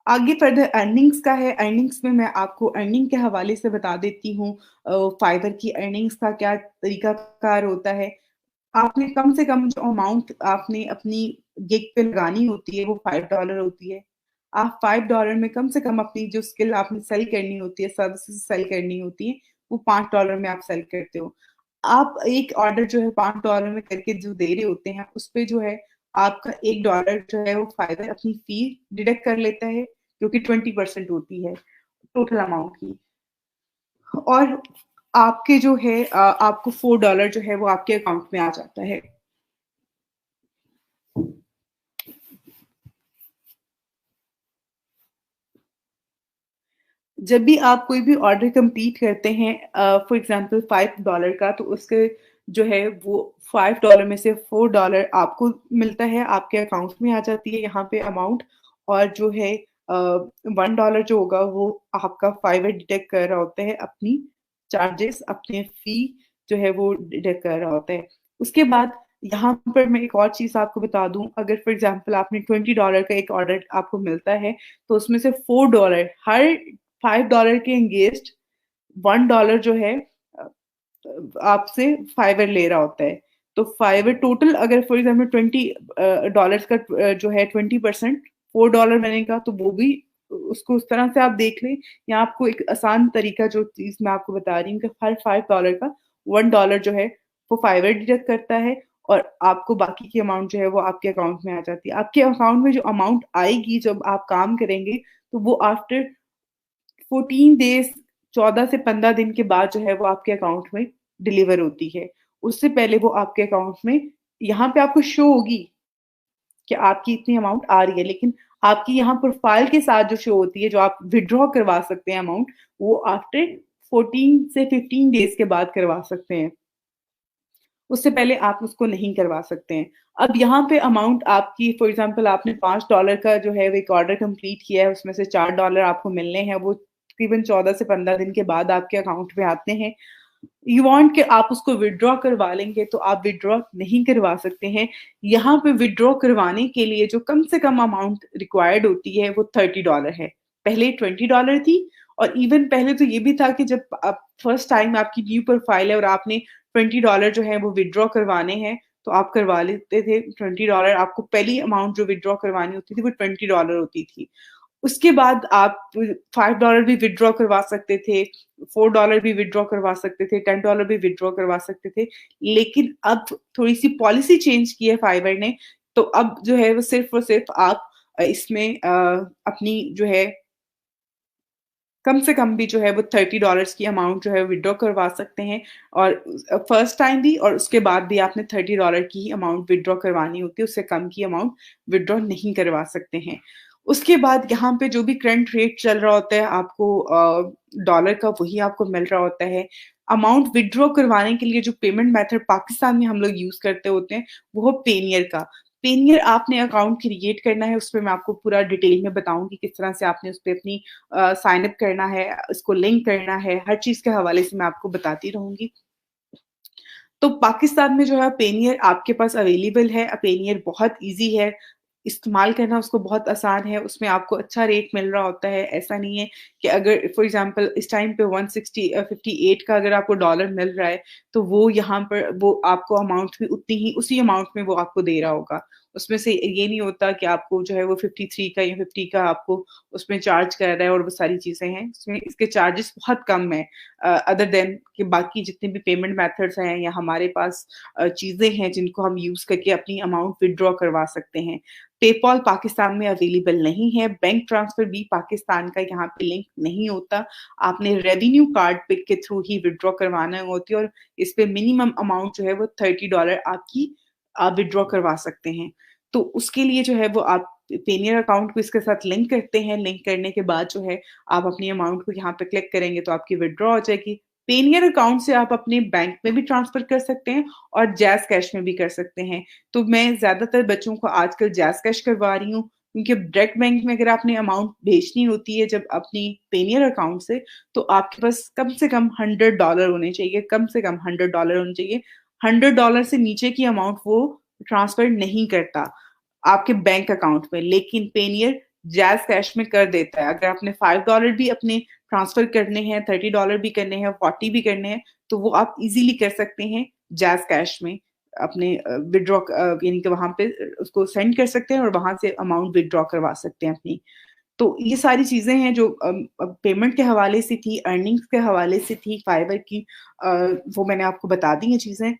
आगे फर्दर अर्निंग्स का है। अर्निंग्स में मैं आपको अर्निंग के हवाले से बता देती हूँ। फाइवर की अर्निंग्स का क्या तरीकाकार होता है। आपने कम से कम जो अमाउंट आपने अपनी गिग पे लगानी होती है वो $5 होती है। आप $5 में कम से कम अपनी जो स्किल आपने सेल करनी होती है, सर्विसेज़ सेल करनी होती है, वो $5 में आप सेल करते हो। आप एक ऑर्डर जो है $5 में करके जो दे रहे होते हैं, उसपे जो है आपका $1 जो है वो फाइवर अपनी फी डिडक्ट कर लेता है, जो कि 20% होती है टोटल अमाउंट की। और आपके जो है आपको $4 जो है वो आपके अकाउंट में आ जाता है। जब भी आप कोई भी ऑर्डर कंप्लीट करते हैं फॉर एग्जांपल $5 का, तो उसके जो है वो $5 में से $4 आपको मिलता है, आपके अकाउंट में आ जाती है यहाँ पे अमाउंट। और जो है $1 जो होगा वो आपका फाइवर डिटेक्ट कर रहा होता है अपनी चार्जेस, अपने फी जो है वो डिटेक्ट कर रहा होता है। उसके बाद यहाँ पर मैं एक और चीज़ आपको बता दूँ, अगर फॉर एग्जांपल आपने $20 का एक ऑर्डर आपको मिलता है, तो उसमें से $4 हर $5 के अगेंस्ट $1 जो है आपसे फाइवर ले रहा होता है। तो फाइवर टोटल अगर फॉर एग्जाम्पल $20 का जो है 20% $4 बनेगा, तो वो भी उसको उस तरह से आप देख लें। या आपको एक आसान तरीका जो चीज़ मैं आपको बता रही हूँ कि हर $5 का $1 जो है वो फाइवर डिडक्ट करता है और आपको बाकी की अमाउंट जो है वो आपके अकाउंट में आ जाती है। आपके अकाउंट में जो अमाउंट आएगी जब आप काम करेंगे, तो वो आफ्टर 14 डेज़ 14 से 15 दिन के बाद जो है वो आपके अकाउंट में डिलीवर होती है। उससे पहले वो आपके अकाउंट में यहाँ पे आपको शो होगी कि आपकी इतनी अमाउंट आ रही है, लेकिन आपकी यहाँ प्रोफाइल के साथ जो शो होती है, जो आप विथड्रॉ करवा सकते हैं अमाउंट, वो आफ्टर 14 से 15 डेज़ के बाद करवा सकते हैं। उससे पहले आप उसको नहीं करवा सकते हैं। अब यहाँ पे अमाउंट आपकी फॉर एग्ज़ाम्पल आपने $5 का जो है वो एक ऑर्डर कंप्लीट किया है, उसमें से $4 आपको मिलने हैं, वो तकरीबन 14 से 15 दिन के बाद आपके अकाउंट में आते हैं। यू वांट कि आप उसको विथड्रॉ करवा लेंगे, तो आप विथड्रॉ नहीं करवा सकते हैं। यहाँ पे विथड्रॉ करवाने के लिए जो कम से कम अमाउंट रिक्वायर्ड होती है वो $30 है। पहले $20 थी और इवन पहले तो ये भी था कि जब आप फर्स्ट टाइम आपकी न्यू प्रोफाइल है और आपने $20 जो है वो विथड्रॉ करवाने हैं, तो आप करवा लेते थे $20। आपको पहली अमाउंट जो विथड्रॉ करवानी होती थी वो $20 होती थी। उसके बाद आप $5 भी विथड्रॉ करवा सकते थे, $4 भी विथड्रॉ करवा सकते थे, $10 भी विथड्रॉ करवा सकते थे। लेकिन अब थोड़ी-सी पॉलिसी चेंज की है फाइवर ने, तो अब जो है वो सिर्फ़ और सिर्फ़ आप इसमें अपनी जो है कम से कम भी जो है वो $30 की अमाउंट जो है विथड्रॉ करवा सकते हैं। और फर्स्ट टाइम भी और उसके बाद भी आपने $30 की ही अमाउंट विथड्रॉ करवानी होती है, उससे कम की अमाउंट विथड्रॉ नहीं करवा सकते हैं। उसके बाद यहाँ पे जो भी करंट रेट चल रहा होता है आपको डॉलर का, वही आपको मिल रहा होता है। अमाउंट विथड्रॉ करवाने के लिए जो पेमेंट मेथड पाकिस्तान में हम लोग यूज़ करते होते हैं, वो है पेनियर का। पेनियर आपने अकाउंट क्रिएट करना है, उसपे मैं आपको पूरा डिटेल में बताऊँगी किस तरह से आपने उसपे अपनी साइन अप करना है, इसको लिंक करना है, हर चीज़ के हवाले से मैं आपको बताती रहूँगी। तो पाकिस्तान में जो है पेनियर आपके पास अवेलेबल है। पेनियर बहुत ईज़ी है, इस्तेमाल करना उसको बहुत आसान है, उसमें आपको अच्छा रेट मिल रहा होता है। ऐसा नहीं है कि अगर फॉर एग्ज़ाम्पल इस टाइम पे 58 का अगर आपको डॉलर मिल रहा है, तो वो यहाँ पर वो आपको अमाउंट भी उतनी ही उसी अमाउंट में वो आपको दे रहा होगा। उसमें से ये नहीं होता कि आपको जो है वो 53 का या 50 का आपको उसमें चार्ज कर रहा है और वो सारी चीज़ें हैं। इसमें इसके चार्जेस बहुत कम हैं अदर देन कि बाकी जितने भी पेमेंट मेथड्स हैं या हमारे पास चीज़ें हैं जिनको हम यूज़ करके अपनी अमाउंट विथड्रॉ करवा सकते हैं। पेपॉल पाकिस्तान में अवेलेबल नहीं है, बैंक ट्रांसफ़र भी पाकिस्तान का यहाँ पे लिंक नहीं होता। आपने रेवेन्यू कार्ड पे के थ्रू ही विथड्रॉ करवाना होती है और इस पे मिनिमम अमाउंट जो है वो $30 आपकी आप विथड्रॉ करवा सकते हैं। तो उसके लिए जो है वो आप पेनियर अकाउंट को इसके साथ लिंक करते हैं, लिंक करने के बाद जो है आप अपनी अमाउंट को यहाँ पे क्लिक करेंगे तो आपकी विथड्रॉ हो जाएगी। पेनियर अकाउंट से आप अपने बैंक में भी ट्रांसफ़र कर सकते हैं और जैज़ कैश में भी कर सकते हैं। तो मैं ज़्यादातर बच्चों को आजकल जैज़ कैश करवा रही हूँ, क्योंकि डायरेक्ट बैंक में अगर आपने अमाउंट भेजनी होती है जब अपनी पेनियर अकाउंट तो आपके पास कम से कम $100 होने चाहिए, कम से कम $100 होने चाहिए। $100 से नीचे की अमाउंट वो ट्रांसफ़र नहीं करता, आपके बैंक अकाउंट में, लेकिन पेनियर जैज़ कैश में कर देता है। अगर आपने $5 भी अपने ट्रांसफ़र करने हैं, $30 भी करने हैं, 40 भी करने हैं, तो वो आप ईज़िली कर सकते हैं जैज़ कैश में। अपने विथड्रॉ यानी कि वहाँ पे उसको सेंड कर सकते हैं और वहाँ से अमाउंट विथड्रॉ करवा सकते हैं अपनी। तो ये सारी चीज़ें हैं जो पेमेंट के हवाले से थी, अर्निंग्स के हवाले से थी, फाइवर की वो मैंने आपको बता दी हैं चीज़ें।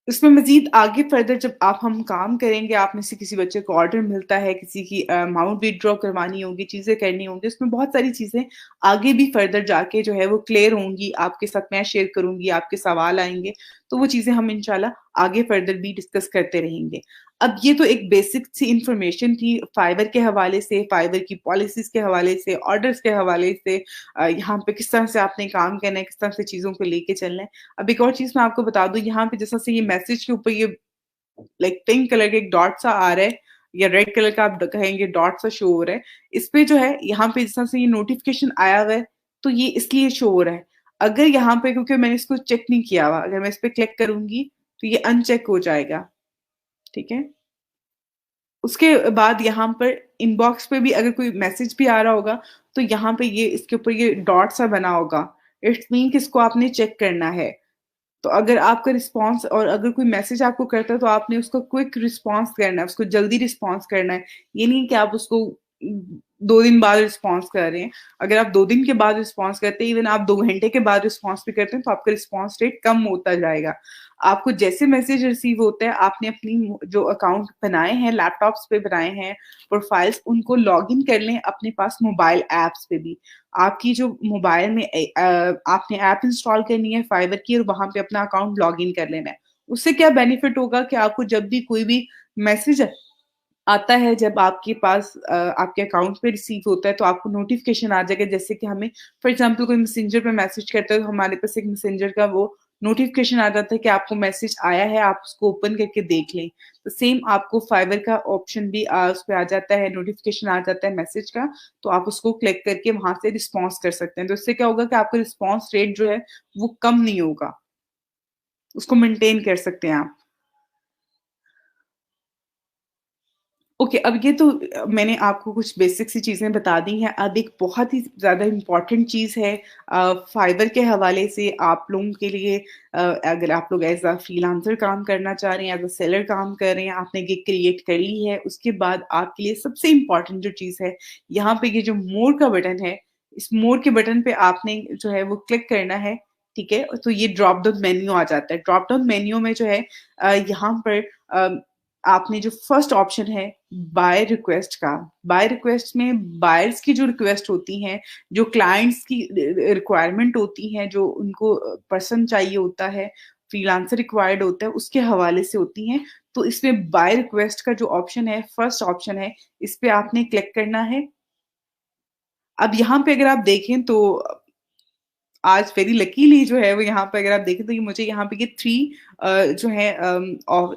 इसमें मज़ीद आगे फ़र्दर जब हम काम करेंगे, आप में से किसी बच्चे को ऑर्डर मिलता है, किसी की अमाउंट विथड्रॉ करवानी होगी, चीज़ें करनी होंगी, उसमें बहुत सारी चीज़ें आगे भी फ़र्दर जाके जो है वो क्लियर होंगी, आपके साथ मैं शेयर करूँगी, आपके सवाल आएँगे, तो वो चीज़ें हम इंशाल्लाह आगे फ़र्दर भी डिस्कस करते रहेंगे। अब ये तो एक बेसिक सी इन्फॉर्मेशन थी फाइवर के हवाले से, फाइवर की पॉलिसीज़ के हवाले से, ऑर्डर्स के हवाले से यहाँ पे किस तरह से आपने काम करना है, किस तरह से चीज़ों को लेके चलना है। अब एक और चीज़ मैं आपको बता दूँ, यहाँ पे जैसा से ये मैसेज के ऊपर ये लाइक पिंक कलर का एक डॉट सा आ रहा है या रेड कलर का आप कहेंगे डॉट सा शो हो रहा है। इस पे जो है यहाँ पे जिस तरह से ये नोटिफ़िकेशन आया हुआ है, तो ये इसलिए शो हो रहा है। अगर यहाँ पे क्योंकि मैंने इसको चेक नहीं किया हुआ, अगर मैं इस पे क्लिक करूँगी, तो ये अनचेक हो जाएगा, ठीक है? उसके बाद यहाँ पर इनबॉक्स पे भी अगर कोई मैसेज भी आ रहा होगा, तो यहाँ पे ये इसके ऊपर ये डॉट सा बना होगा। इट्स मीन कि इसको आपने चेक करना है। तो अगर आपका रिस्पॉन्स और अगर कोई मैसेज आपको करता है तो आपने उसको क्विक रिस्पॉन्स करना है, उसको जल्दी रिस्पॉन्स करना है। ये नहीं कि आप उसको 2 दिन बाद रिस्पॉन्स कर रहे हैं। अगर आप 2 दिन के बाद रिस्पॉन्स करते हैं, इवन आप 2 घंटे के बाद रिस्पॉन्स भी करते हैं, तो आपका रिस्पॉन्स रेट कम होता जाएगा। आपको जैसे मैसेज रिसीव होता है, आपने अपनी जो अकाउंट बनाए हैं, लैपटॉप्स पे बनाए हैं, प्रोफाइल्स, उनको लॉगिन कर लें अपने पास मोबाइल ऐप्स पे भी। आपकी जो मोबाइल में आपने ऐप इंस्टॉल करनी है फाइवर की और वहाँ पे अपना अकाउंट लॉगिन कर लेना है। उससे क्या बेनिफिट होगा कि आपको जब भी कोई भी मैसेज आता है, जब आपके पास आपके अकाउंट पे रिसीव होता है, तो आपको नोटिफ़िकेशन आ जाएगा। जैसे कि हमें फॉर एग्ज़ाम्पल कोई मैसेंजर पे मैसेज करता है, तो हमारे पास एक मैसेंजर का वो नोटिफ़िकेशन आ जाता है कि आपको मैसेज आया है, आप उसको ओपन करके देख लें। तो सेम आपको फाइवर का ऑप्शन भी उस पे आ जाता है, नोटिफ़िकेशन आ जाता है मैसेज का, तो आप उसको क्लिक करके वहाँ से रिस्पॉन्स कर सकते हैं। तो इससे क्या होगा कि आपका रिस्पॉन्स रेट जो है, वो कम नहीं होगा, उसको मेंटेन कर सकते हैं आप। ओके, अब ये तो मैंने आपको कुछ बेसिक सी चीज़ें बता दी हैं। अब एक बहुत ही ज़्यादा इम्पोर्टेंट चीज़ है फाइवर के हवाले से आप लोगों के लिए अगर आप लोग एज़ अ फ्रीलांसर काम करना चाह रहे हैं, एज़ अ सेलर काम कर रहे हैं, आपने गिग क्रिएट कर ली है, उसके बाद आपके लिए सबसे इम्पोर्टेंट जो चीज़ है, यहाँ पे ये जो मोर का बटन है, इस मोर के बटन पे आपने जो है वो क्लिक करना है, ठीक है? तो ये ड्रॉप डाउन मेन्यू आ जाता है। ड्रॉप डाउन मेन्यू में जो है यहाँ पर अ, आपने जो फर्स्ट ऑप्शन है बाय रिक्वेस्ट का, बाय रिक्वेस्ट में बायर्स की जो रिक्वेस्ट होती हैं, जो क्लाइंट्स की रिक्वायरमेंट होती हैं, जो उनको पर्सन चाहिए होता है, फ्रीलांसर रिक्वायर्ड होता है, उसके हवाले से होती हैं। तो इसमें बाय रिक्वेस्ट का जो ऑप्शन है, फर्स्ट ऑप्शन है, इस पे आपने क्लिक करना है। अब यहाँ पे अगर आप देखें तो आज वेरी लकीली जो है वो यहाँ पे अगर आप देखें तो ये मुझे यहाँ पे ये 3 जो है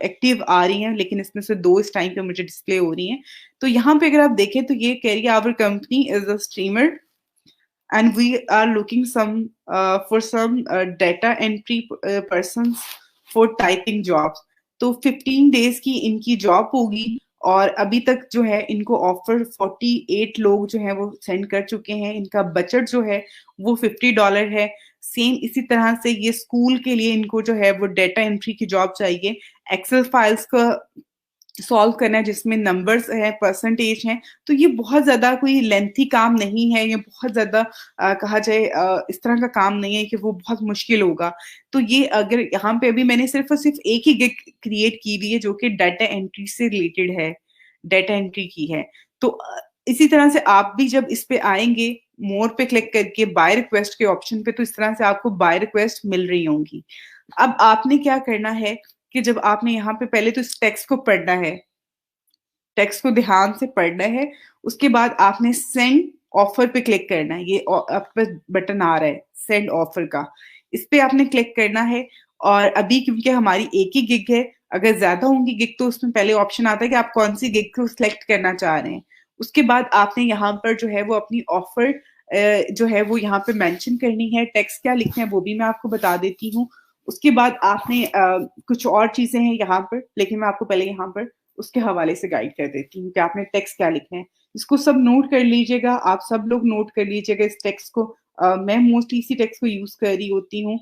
एक्टिव आ रही हैं, लेकिन इसमें से 2 इस टाइम पे मुझे डिस्प्ले हो रही हैं। तो यहाँ पे अगर आप देखें तो ये कह रही है our company is a streamer and we are looking for some data entry persons for typing jobs. तो 15 डेज़ की इनकी जॉब होगी और अभी तक जो है इनको ऑफर 48 लोग जो हैं वो सेंड कर चुके हैं। इनका बजट जो है वो $50 है। सेम इसी तरह से ये स्कूल के लिए इनको जो है वो डाटा एंट्री की जॉब चाहिए। एक्सेल फाइल्स का सॉल्व करना है जिसमें नंबर्स हैं, परसेंटेज हैं, तो ये बहुत ज़्यादा कोई लेंथी काम नहीं है, ये बहुत ज़्यादा कहा जाए इस तरह का काम नहीं है कि वो बहुत मुश्किल होगा। तो ये अगर यहाँ पे अभी मैंने सिर्फ़ और सिर्फ़ एक ही गिग क्रिएट की हुई है जो कि डाटा एंट्री से रिलेटेड है, डाटा एंट्री की है। तो इसी तरह से आप भी जब इस पे आएँगे, मोर पे क्लिक करके बाय रिक्वेस्ट के ऑप्शन पे, तो इस तरह से आपको बाय रिक्वेस्ट मिल रही होंगी। अब आपने क्या करना है कि जब आपने यहाँ पे पहले तो इस टेक्स्ट को पढ़ना है, टेक्स्ट को ध्यान से पढ़ना है, उसके बाद आपने सेंड ऑफर पे क्लिक करना है। ये आपके पास बटन आ रहा है सेंड ऑफर का, इस पे आपने क्लिक करना है। और अभी क्योंकि हमारी एक ही गिग है, अगर ज़्यादा होंगी गिग तो उसमें पहले ऑप्शन आता है कि आप कौन-सी गिग को सिलेक्ट करना चाह रहे हैं। उसके बाद आपने यहाँ पर जो है वो अपनी ऑफर जो है वो यहाँ पे मेंशन करनी है, टेक्स्ट क्या लिखना है वो भी मैं आपको बता देती हूँ। उसके बाद आपने कुछ और चीज़ें हैं यहाँ पर, लेकिन मैं आपको पहले यहाँ पर उसके हवाले से गाइड कर देती हूँ कि आपने टेक्स्ट क्या लिखना है। इसको सब नोट कर लीजिएगा, आप सब लोग नोट कर लीजिएगा इस टेक्स्ट को। मैं मोस्टली इसी टेक्स्ट को यूज़ कर रही होती हूँ।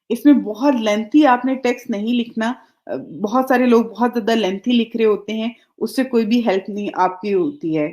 इसमें बहुत लेंथी आपने टेक्स्ट नहीं लिखना। बहुत सारे लोग बहुत ज़्यादा लेंथी लिख रहे होते हैं, उससे कोई भी हेल्प नहीं आपकी होती है।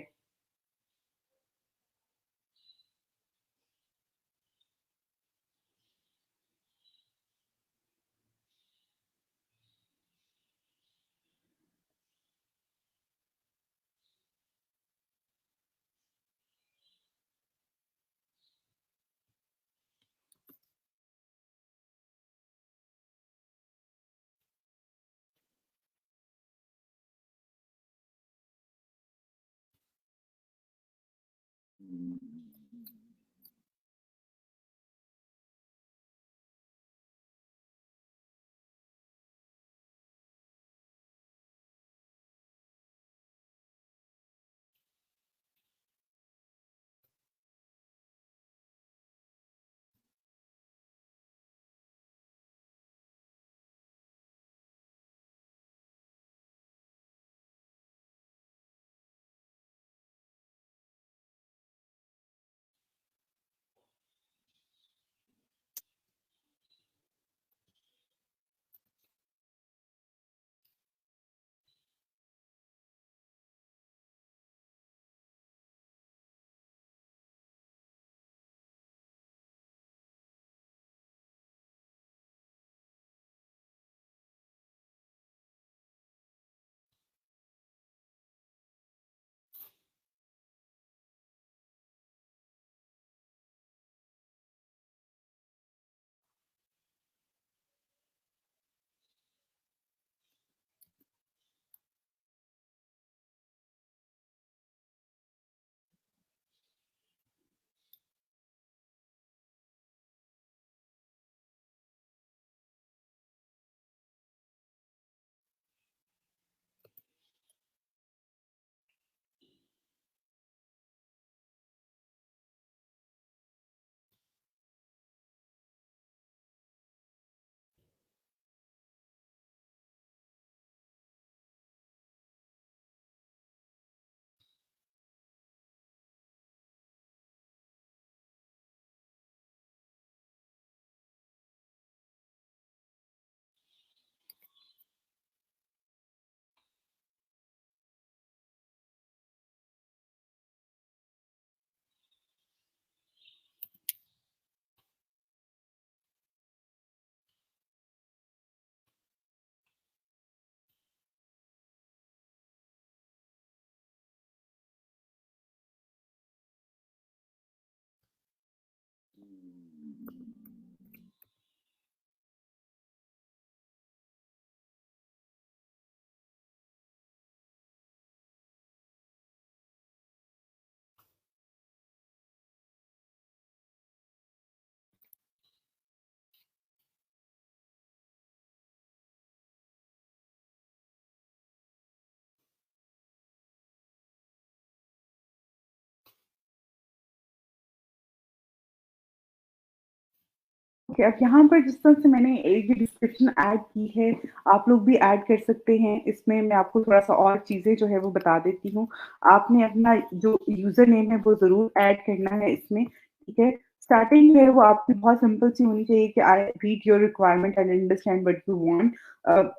ओके, अब यहाँ पर जिस तरह से मैंने एक डिस्क्रिप्शन ऐड की है, आप लोग भी ऐड कर सकते हैं। इसमें मैं आपको थोड़ा-सा और चीज़ें जो है वो बता देती हूँ। आपने अपना जो यूज़र नेम है वो ज़रूर ऐड करना है इसमें, ठीक है? स्टार्टिंग जो है वो आपकी बहुत सिंपल सी होनी चाहिए कि I read your requirement and understand what you want.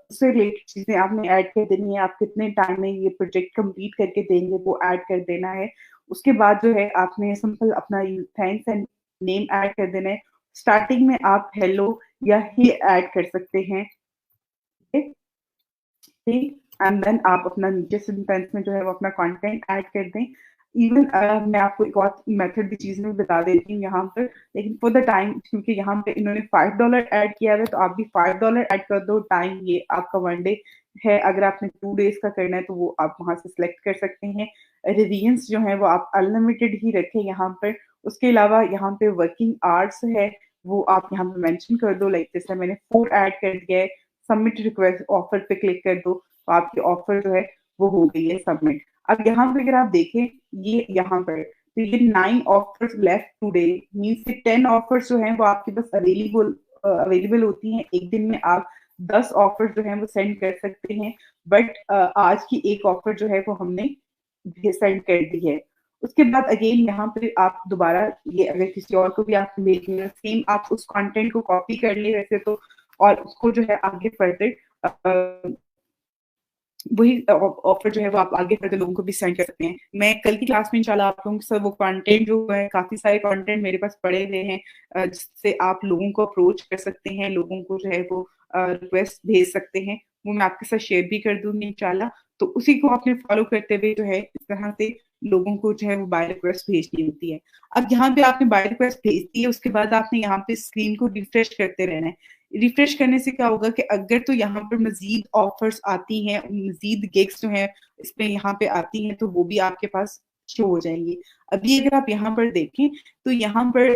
उससे रिलेटेड चीजें आपने ऐड कर देनी है, आप कितने टाइम में ये प्रोजेक्ट कंप्लीट करके देंगे वो ऐड कर देना है। उसके बाद जो है आपने सिंपल अपना थैंक्स एंड नेम ऐड कर देना है। स्टार्टिंग में आप हेलो या ही ऐड कर सकते हैं, एंड देन आप अपना नीचे सेंटेंस में जो है वो अपना कंटेंट ऐड कर दें। इवन मैं आपको एक और मेथड की चीज में बता देती हूँ यहाँ पर, लेकिन फॉर द टाइम क्योंकि यहाँ पे इन्होंने $5 ऐड किया है तो आप भी $5 ऐड कर दो। टाइम ये आपका 1 डे है, अगर आपने 2 डेज का करना है तो वो आप वहां से सिलेक्ट कर सकते हैं। रिवीजन्स जो है वो आप अनलिमिटेड ही रखें यहाँ पर। उसके अलावा यहाँ पे वर्किंग आवर्स है वो आप यहाँ पे मेंशन कर दो, लाइक जैसे मैंने 4 ऐड कर दिया है। सबमिट रिक्वेस्ट ऑफर पे क्लिक कर दो तो आपकी ऑफर जो है वो हो गई है सबमिट। अब यहाँ पे अगर आप देखें ये यहाँ पर तो ये 9 offers left today means 10 offers जो हैं वो आपके पास अवेलेबल होती हैं। एक दिन में आप 10 ऑफर जो हैं वो सेंड कर सकते हैं, बट आज की एक ऑफर जो है वो हमने सेंड कर दी है। उसके बाद अगेन यहाँ पे आप दोबारा ये अगर किसी और को भी आप भेजनी है सेम आप उस कंटेंट को कॉपी कर ले वैसे तो, और उसको जो है आगे फर्दर वही ऑफर जो है वो आप आगे फर्दर लोगों को भी सेंड कर सकते हैं। मैं कल की क्लास में इंशाल्लाह आप लोगों के साथ वो कंटेंट जो है काफी सारे कंटेंट मेरे पास पड़े हुए हैं जिससे आप लोगों को अप्रोच कर सकते हैं, लोगों को जो है वो रिक्वेस्ट भेज सकते हैं, वो मैं आपके साथ शेयर भी कर दूंगी इंशाल्लाह। तो उसी को आपने फॉलो करते हुए जो है इस तरह से लोगों को जो है वो बाय रिक्वेस्ट भेजनी होती है। अब यहाँ पे आपने बाय रिक्वेस्ट भेज दी है, उसके बाद आपने यहाँ पे स्क्रीन को रिफ्रेश करते रहना है। रिफ्रेश करने से क्या होगा कि अगर तो यहाँ पर मजीद ऑफर्स आती हैं, मजीद गिग्स जो है इसमें यहाँ पे आती हैं तो वो भी आपके पास शो हो जाएंगी। अभी अगर आप यहाँ पर देखें तो यहाँ पर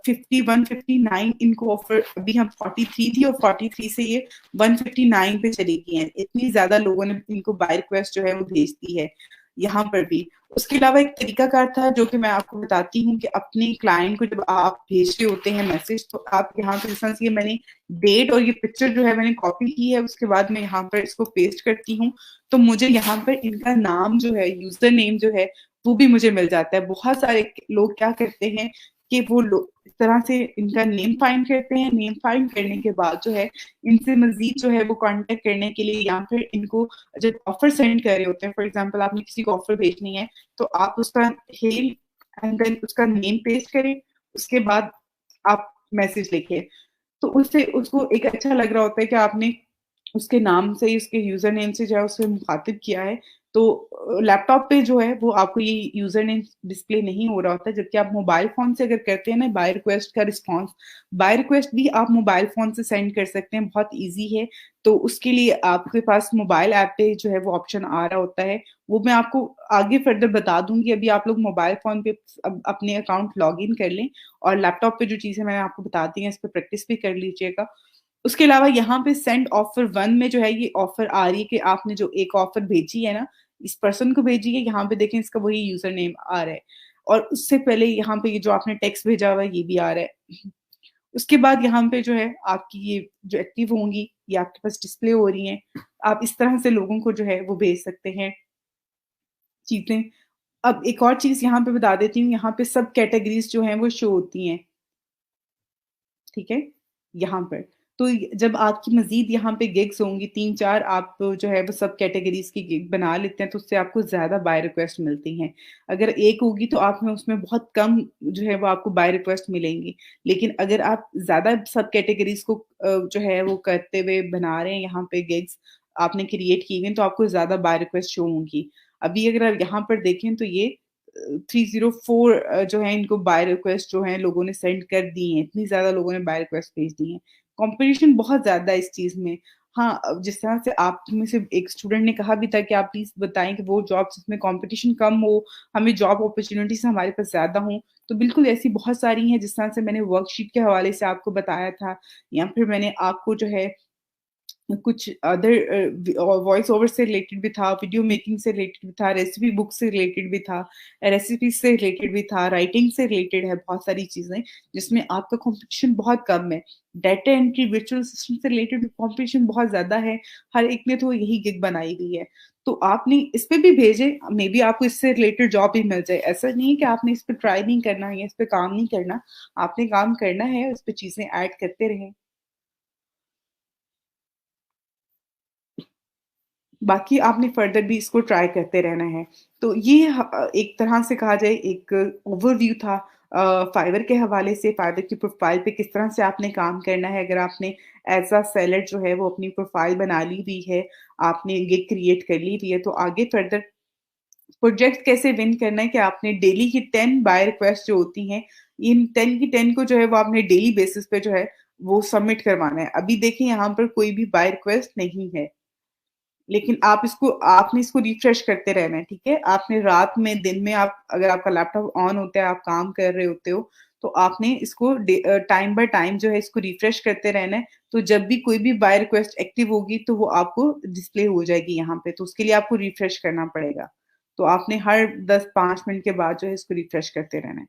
51, 59 इनको ऑफर, अभी हम 43 थी और 43 से ये 159 पे चली गई हैं। इतनी ज्यादा लोगों ने इनको बाय रिक्वेस्ट जो है वो भेज दी है यहाँ पर भी। उसके अलावा एक तरीकाकार था जो कि मैं आपको बताती हूँ कि अपने क्लाइंट को जब आप भेज रहे होते हैं मैसेज तो आप यहाँ पे जैसा ये मैंने डेट और ये पिक्चर जो है मैंने कॉपी की है, उसके बाद मैं यहाँ पर इसको पेस्ट करती हूँ तो मुझे यहाँ पर इनका नाम जो है, यूजर नेम जो है वो भी मुझे मिल जाता है। बहुत सारे लोग क्या करते हैं कि वो लोग इस तरह से इनका नेम फाइंड करते हैं, नेम फाइंड करने के बाद जो है इनसे मजीद जो है वो कांटेक्ट करने के लिए या फिर इनको जब ऑफर सेंड कर रहे होते हैं, फॉर एग्जांपल आपने किसी को ऑफर भेजनी है तो आप उसका हेल एंड देन उसका नेम पेस्ट करें, उसके बाद आप मैसेज लिखिए तो उससे उसको एक अच्छा लग रहा होता है कि आपने उसके नाम से ही, उसके यूजर नेम से जो है उसे मुखातिब किया है। तो लैपटॉप पे जो है वो आपको ये यूजर नेम डिस्प्ले नहीं हो रहा होता, जबकि आप मोबाइल फोन से अगर करते हैं ना बाय रिक्वेस्ट का रिस्पॉन्स, बाय रिक्वेस्ट भी आप मोबाइल फोन से सेंड कर सकते हैं, बहुत ईजी है। तो उसके लिए आपके पास मोबाइल ऐप पे जो है वो ऑप्शन आ रहा होता है, वो मैं आपको आगे फर्दर बता दूंगी। अभी आप लोग मोबाइल फोन पे अपने अकाउंट लॉग इन कर लें और लैपटॉप पे जो चीजें मैंने आपको बता दी हैं इस पर प्रैक्टिस भी कर लीजिएगा। उसके अलावा यहाँ पे सेंड ऑफर 1 में जो है ये ऑफर आ रही है कि आपने जो एक ऑफर भेजी है ना इस पर्सन को भेजी है, यहाँ पे देखें इसका वही यूजर नेम आ रहा है और उससे पहले यहाँ पे ये जो आपने टेक्स्ट भेजा हुआ है ये भी आ रहा है। उसके बाद यहाँ पे जो है आपकी ये जो एक्टिव होंगी ये आपके पास डिस्प्ले हो रही हैं। आप इस तरह से लोगों को जो है वो भेज सकते हैं चीजें। अब एक और चीज यहाँ पे बता देती हूँ, यहाँ पे सब कैटेगरीज जो हैं वो शो होती हैं, ठीक है यहाँ पर। तो जब आपकी मजीद यहाँ पे गिग्स होंगी 3-4, आप जो है वो सब कैटेगरीज की गिग बना लेते हैं तो उससे आपको ज्यादा बाय रिक्वेस्ट मिलती हैं। अगर एक होगी तो आप में उसमें बहुत कम जो है वो आपको बाय रिक्वेस्ट मिलेंगी, लेकिन अगर आप ज्यादा सब कैटेगरीज को जो है वो करते हुए बना रहे हैं यहाँ पे गिग्स आपने क्रिएट की हुई तो आपको ज्यादा बाय रिक्वेस्ट शो होंगी। अभी अगर आप यहाँ पर देखें तो ये 304 जो है इनको बाय रिक्वेस्ट जो है लोगों ने सेंड कर दी हैं, इतनी ज्यादा लोगों ने बाय रिक्वेस्ट भेज दी हैं। कंपटीशन बहुत ज्यादा है इस चीज में। हाँ, जिस तरह से आप में से एक स्टूडेंट ने कहा भी था कि आप प्लीज बताएं कि वो जॉब जिसमें कंपटीशन कम हो, हमें जॉब अपॉर्चुनिटीज हमारे पास ज्यादा हो, तो बिल्कुल ऐसी बहुत सारी हैं। जिस तरह से मैंने वर्कशीट के हवाले से आपको बताया था या फिर मैंने आपको जो है कुछ अदर वॉइस ओवर से रिलेटेड भी था, वीडियो मेकिंग से रिलेटेड भी था, रेसिपी बुक से रिलेटेड भी था, रेसिपी से रिलेटेड भी था, राइटिंग से रिलेटेड है, बहुत सारी चीजें जिसमें आपका कंपटीशन बहुत कम है। डाटा एंट्री, वर्चुअल सिस्टम से रिलेटेड कंपटीशन बहुत ज्यादा है, हर एक ने तो यही गिग बनाई हुई है। तो आपने इस पे भी भेजें, मे बी आपको इससे रिलेटेड जॉब भी मिल जाए। ऐसा नहीं है कि आपने इस पे ट्राई नहीं करना है या इस पे काम नहीं करना, आपने काम करना है, उस पे चीज़ें ऐड करते रहें। बाकी आपने फर्दर भी इसको ट्राई करते रहना है। तो ये एक तरह से कहा जाए एक ओवरव्यू था फाइवर के हवाले से, फाइवर की प्रोफाइल पे किस तरह से आपने काम करना है। अगर आपने एज़ अ सेलर जो है वो अपनी प्रोफाइल बना ली हुई है, आपने गिग क्रिएट कर ली हुई है, तो आगे फर्दर प्रोजेक्ट कैसे विन करना है कि आपने डेली की 10 बाय रिक्वेस्ट जो होती हैं, इन 10 की 10 को जो है वो आपने डेली बेसिस पे जो है वो सबमिट करवाना है। अभी देखिए यहाँ पर कोई भी बाय रिक्वेस्ट नहीं है। लेकिन आपने इसको रिफ्रेश करते रहना है, ठीक है? आपने रात में, दिन में आप अगर आपका लैपटॉप ऑन होता है, आप काम कर रहे होते हो, तो आपने इसको टाइम बाय टाइम जो है इसको रिफ्रेश करते रहना है। तो जब भी कोई भी बाय रिक्वेस्ट एक्टिव होगी, तो वो आपको डिस्प्ले हो जाएगी यहाँ पे, तो उसके लिए आपको रिफ्रेश करना पड़ेगा। तो आपने हर 10-5 मिनट के बाद जो है इसको रिफ्रेश करते रहना है।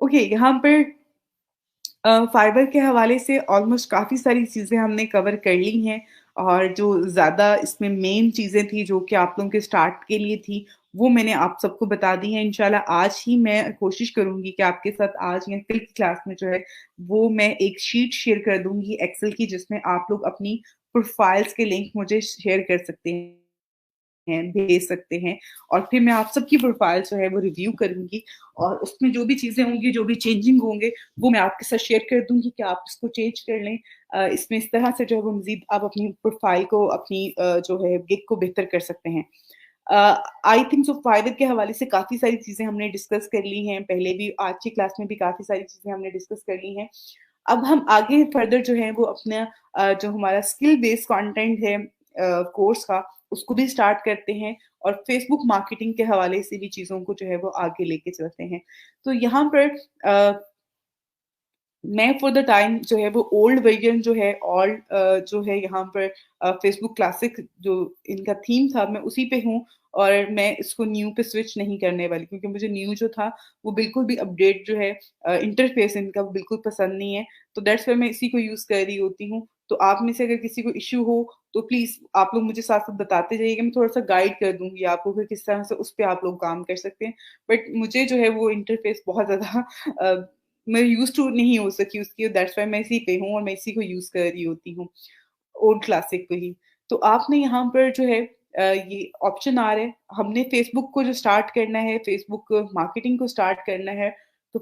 ओके, यहाँ पर फाइबर के हवाले से ऑलमोस्ट काफ़ी सारी चीज़ें हमने कवर कर ली हैं, और जो ज़्यादा इसमें मेन चीज़ें थी जो कि आप लोगों के स्टार्ट के लिए थी, वो मैंने आप सबको बता दी हैं। इंशाल्लाह आज ही मैं कोशिश करूँगी कि आपके साथ आज या कल की क्लास में जो है वो मैं एक शीट शेयर कर दूँगी एक्सेल की, जिसमें आप लोग अपनी प्रोफाइल्स के लिंक मुझे शेयर कर सकते हैं, भेज सकते हैं, और फिर मैं आप सबकी प्रोफाइल जो है वो रिव्यू करूँगी, और उसमें जो भी चीज़ें होंगी, जो भी चेंजिंग होंगे, वो मैं आपके साथ शेयर कर दूँगी कि आप इसको चेंज कर लें। इसमें इस तरह से जो है वो मज़ीद आप अपनी प्रोफाइल को, अपनी जो है गिग को बेहतर कर सकते हैं। आई थिंक सो फाइवर के हवाले से काफ़ी सारी चीज़ें हमने डिस्कस कर ली हैं, पहले भी आज की क्लास में भी काफ़ी सारी चीज़ें हमने डिस्कस कर ली हैं। अब हम आगे फर्दर जो है वो अपना जो हमारा स्किल बेस्ड कंटेंट है कोर्स का, उसको भी स्टार्ट करते हैं, और फेसबुक मार्केटिंग के हवाले से भी चीज़ों को जो है वो आगे लेके चलते हैं। तो यहाँ पर अ, मैं फॉर द टाइम जो है वो ओल्ड वर्जन जो है, जो है यहाँ पर फेसबुक क्लासिक जो इनका थीम था, मैं उसी पे हूँ, और मैं इसको न्यू पे स्विच नहीं करने वाली, क्योंकि मुझे न्यू जो था वो बिल्कुल भी अपडेट जो है इंटरफेस इनका वो बिल्कुल पसंद नहीं है। तो दैट्स वाई मैं इसी को यूज़ कर रही होती हूँ। तो आप में से अगर किसी को इश्यू हो, तो प्लीज़ आप लोग मुझे साथ-साथ बताते जाइएगा, मैं थोड़ा-सा गाइड कर दूँगी आपको कि किस तरह से उस पे आप लोग काम कर सकते हैं। बट मुझे जो है वो इंटरफेस बहुत ज़्यादा अ, मैं यूज़्ड टू नहीं हो सकी उसकी, दैट्स व्हाई मैं इसी पे हूँ और मैं इसी को यूज़ कर रही होती हूँ, ओल्ड क्लासिक को ही। तो आपने यहाँ पर जो है ये ऑप्शन आ रहा है, हमने फेसबुक को जो स्टार्ट करना है, फेसबुक मार्केटिंग को स्टार्ट करना है, तो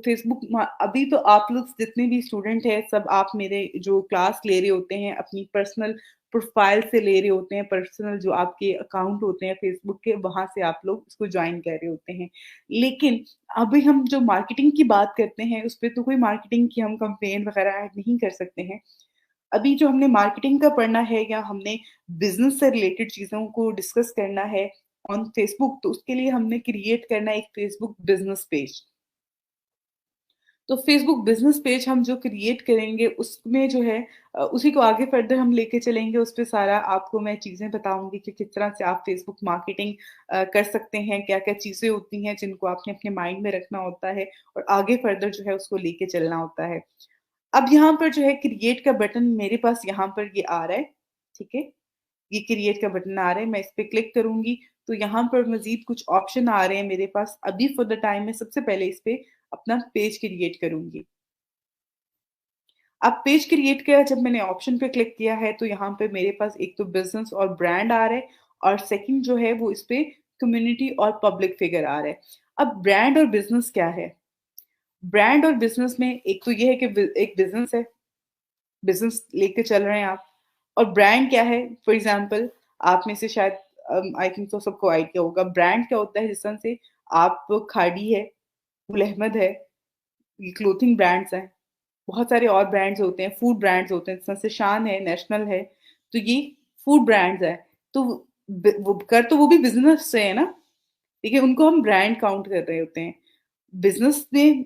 अभी तो आप लोग जितने भी स्टूडेंट हैं, सब आप मेरे जो क्लास ले रहे होते हैं, अपनी पर्सनल प्रोफाइल से ले रहे होते हैं, पर्सनल जो आपके अकाउंट होते हैं फेसबुक के, वहाँ से आप लोग इसको ज्वाइन कर रहे होते हैं। लेकिन अभी हम जो मार्केटिंग की बात करते हैं, उस पे तो कोई मार्केटिंग की हम कैंपेन वगैरह ऐड नहीं कर सकते हैं। अभी जो हमने मार्केटिंग का पढ़ना है, या हमने बिज़नेस से रिलेटेड चीज़ों को डिस्कस करना है ऑन फेसबुक, तो उसके लिए हमने क्रिएट करना है एक फेसबुक बिज़नेस पेज। तो फेसबुक बिज़नेस पेज हम जो क्रिएट करेंगे, उसमें जो है उसी को आगे फर्दर हम लेके चलेंगे, उस पे सारा आपको मैं चीज़ें बताऊँगी कि किस तरह से आप फेसबुक मार्केटिंग कर सकते हैं, क्या-क्या चीज़ें होती हैं जिनको आपने अपने माइंड में रखना होता है, और आगे फर्दर जो है उसको लेके चलना होता है। अब यहाँ पर जो है क्रिएट का बटन मेरे पास यहाँ पर ये आ रहा है, ठीक है? ये क्रिएट का बटन आ रहा है, मैं इस पे क्लिक करूँगी, तो यहाँ पर मज़ीद कुछ ऑप्शन आ रहे हैं मेरे पास। अभी फॉर द टाइम मैं सबसे पहले इस पे अपना पेज क्रिएट करूँगी। अब पेज क्रिएट का जब मैंने ऑप्शन पे क्लिक किया है, तो यहाँ पे मेरे पास एक तो बिज़नेस और ब्रांड आ रहा है, और सेकंड जो है वो इस पे कम्युनिटी और पब्लिक फिगर आ रहा है। अब ब्रांड और बिज़नेस क्या है? ब्रांड और बिज़नेस में एक तो ये है कि एक बिज़नेस है, बिज़नेस लेके चल रहे हैं आप, और ब्रांड क्या है? फॉर एग्ज़ाम्पल आप में से शायद आई थिंक तो सबको आइडिया होगा, ब्रांड क्या होता है, जिस तरह से आप खादी है, गुल अहमद है, ये क्लोथिंग ब्रांड्स हैं। बहुत सारे और ब्रांड्स होते हैं, फूड ब्रांड्स होते हैं, जैसे से शान है, नेशनल है, तो ये फूड ब्रांड्स हैं। तो वो कर तो वो भी बिज़नेस से है ना, ठीक है? उनको हम ब्रांड काउंट कर रहे होते हैं। बिज़नेस में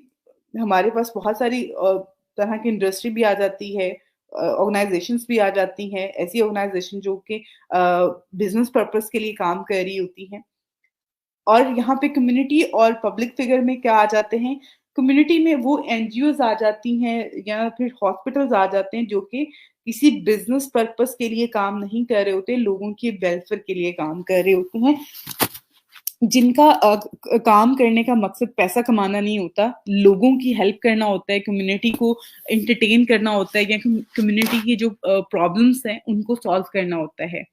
हमारे पास बहुत सारी तरह की इंडस्ट्री भी आ जाती है, ऑर्गेनाइजेशंस भी आ जाती हैं, ऐसी ऑर्गेनाइजेशन जो कि बिज़नेस पर्पज़ के लिए काम कर रही होती हैं। और यहाँ पे कम्युनिटी और पब्लिक फिगर में क्या आ जाते हैं, कम्युनिटी में वो एनजीओज़ आ जाती हैं या फिर हॉस्पिटल्स आ जाते हैं जो कि किसी बिज़नेस पर्पज़ के लिए काम नहीं कर रहे होते, लोगों के वेलफेयर के लिए काम कर रहे होते हैं। जिनका काम करने का मकसद पैसा कमाना नहीं होता, लोगों की हेल्प करना होता है, कम्युनिटी को एंटरटेन करना होता है या कम्युनिटी की जो प्रॉब्लम्स हैं, उनको सॉल्व करना होता है।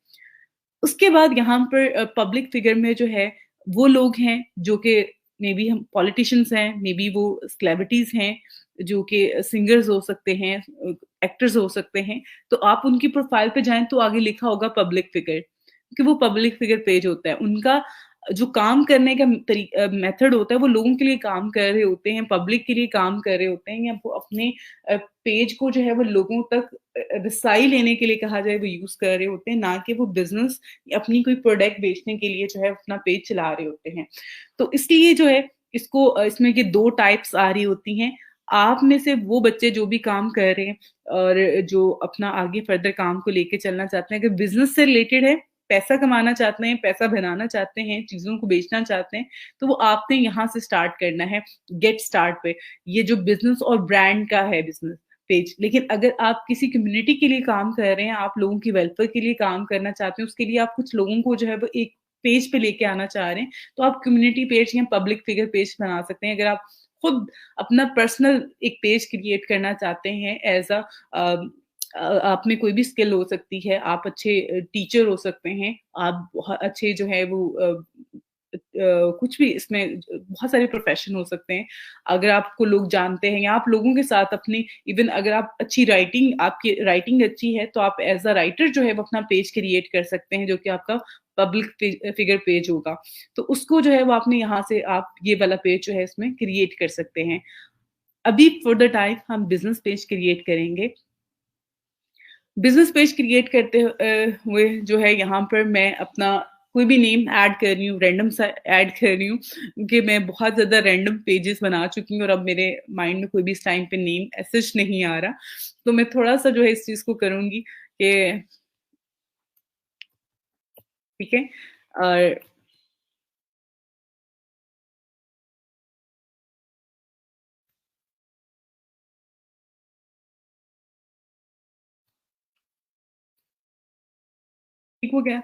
उसके बाद यहाँ पर पब्लिक फिगर में जो है, वो लोग हैं जो कि मे बी हम पॉलिटिशियंस हैं, मे बी वो सेलिब्रिटीज़ हैं, जो कि सिंगर्स हो सकते हैं, एक्टर्स हो सकते हैं। तो आप उनकी प्रोफाइल पे जाएँ तो आगे लिखा होगा पब्लिक फिगर, क्योंकि वो पब्लिक फिगर पेज होता है। उनका जो काम करने का मेथड होता है, वो लोगों के लिए काम कर रहे होते हैं, पब्लिक के लिए काम कर रहे होते हैं, या वो अपने पेज को जो है वो लोगों तक रसाई लेने के लिए कहा जाए वो यूज़ कर रहे होते हैं, ना कि वो बिज़नेस अपनी कोई प्रोडक्ट बेचने के लिए जो है अपना पेज चला रहे होते हैं। तो इसलिए जो है इसको इसमें ये 2 टाइप्स आ रही होती हैं। आप में से वो बच्चे जो भी काम कर रहे हैं और जो अपना आगे फर्दर काम को लेके चलना चाहते हैं, अगर बिज़नेस से रिलेटेड है, पैसा कमाना चाहते हैं, पैसा बनाना चाहते हैं, चीज़ों को बेचना चाहते हैं, तो वो आपने यहाँ से स्टार्ट करना है, गेट स्टार्ट पे। ये जो बिज़नेस और ब्रांड का है बिज़नेस पेज। लेकिन अगर आप किसी कम्युनिटी के लिए काम कर रहे हैं, आप लोगों की वेलफेयर के लिए काम करना चाहते हैं, उसके लिए आप कुछ लोगों को जो है वो एक पेज पे लेके आना चाह रहे हैं, तो आप कम्युनिटी पेज या पब्लिक फिगर पेज बना सकते हैं। अगर आप खुद अपना पर्सनल एक पेज क्रिएट करना चाहते हैं एज़ आप में कोई भी स्किल हो सकती है, आप अच्छे टीचर हो सकते हैं, आप अच्छे जो है वो कुछ भी इसमें बहुत सारे प्रोफ़ेशन हो सकते हैं। अगर आपको लोग जानते हैं या आप लोगों के साथ अपनी इवन अगर आप अच्छी राइटिंग आपकी राइटिंग अच्छी है, तो आप एज़ अ राइटर जो है वो अपना पेज क्रिएट कर सकते हैं, जो कि आपका पब्लिक फिगर पेज होगा। तो उसको जो है वो आपने यहाँ से आप ये वाला पेज जो है इसमें क्रिएट कर सकते हैं। अभी फॉर द टाइम हम बिज़नेस पेज क्रिएट करेंगे। बिज़नेस पेज क्रिएट करते हुए जो है यहाँ पर मैं अपना कोई भी नेम ऐड कर रही हूँ, रैंडम सा ऐड कर रही हूँ, क्योंकि मैं बहुत ज़्यादा रैंडम पेजेस बना चुकी हूँ और अब मेरे माइंड में कोई भी इस टाइम पे नेम एज़ सच नहीं आ रहा। तो मैं थोड़ा-सा जो है इस चीज़ को करूँगी कि ठीक है? और ठीक हो गया?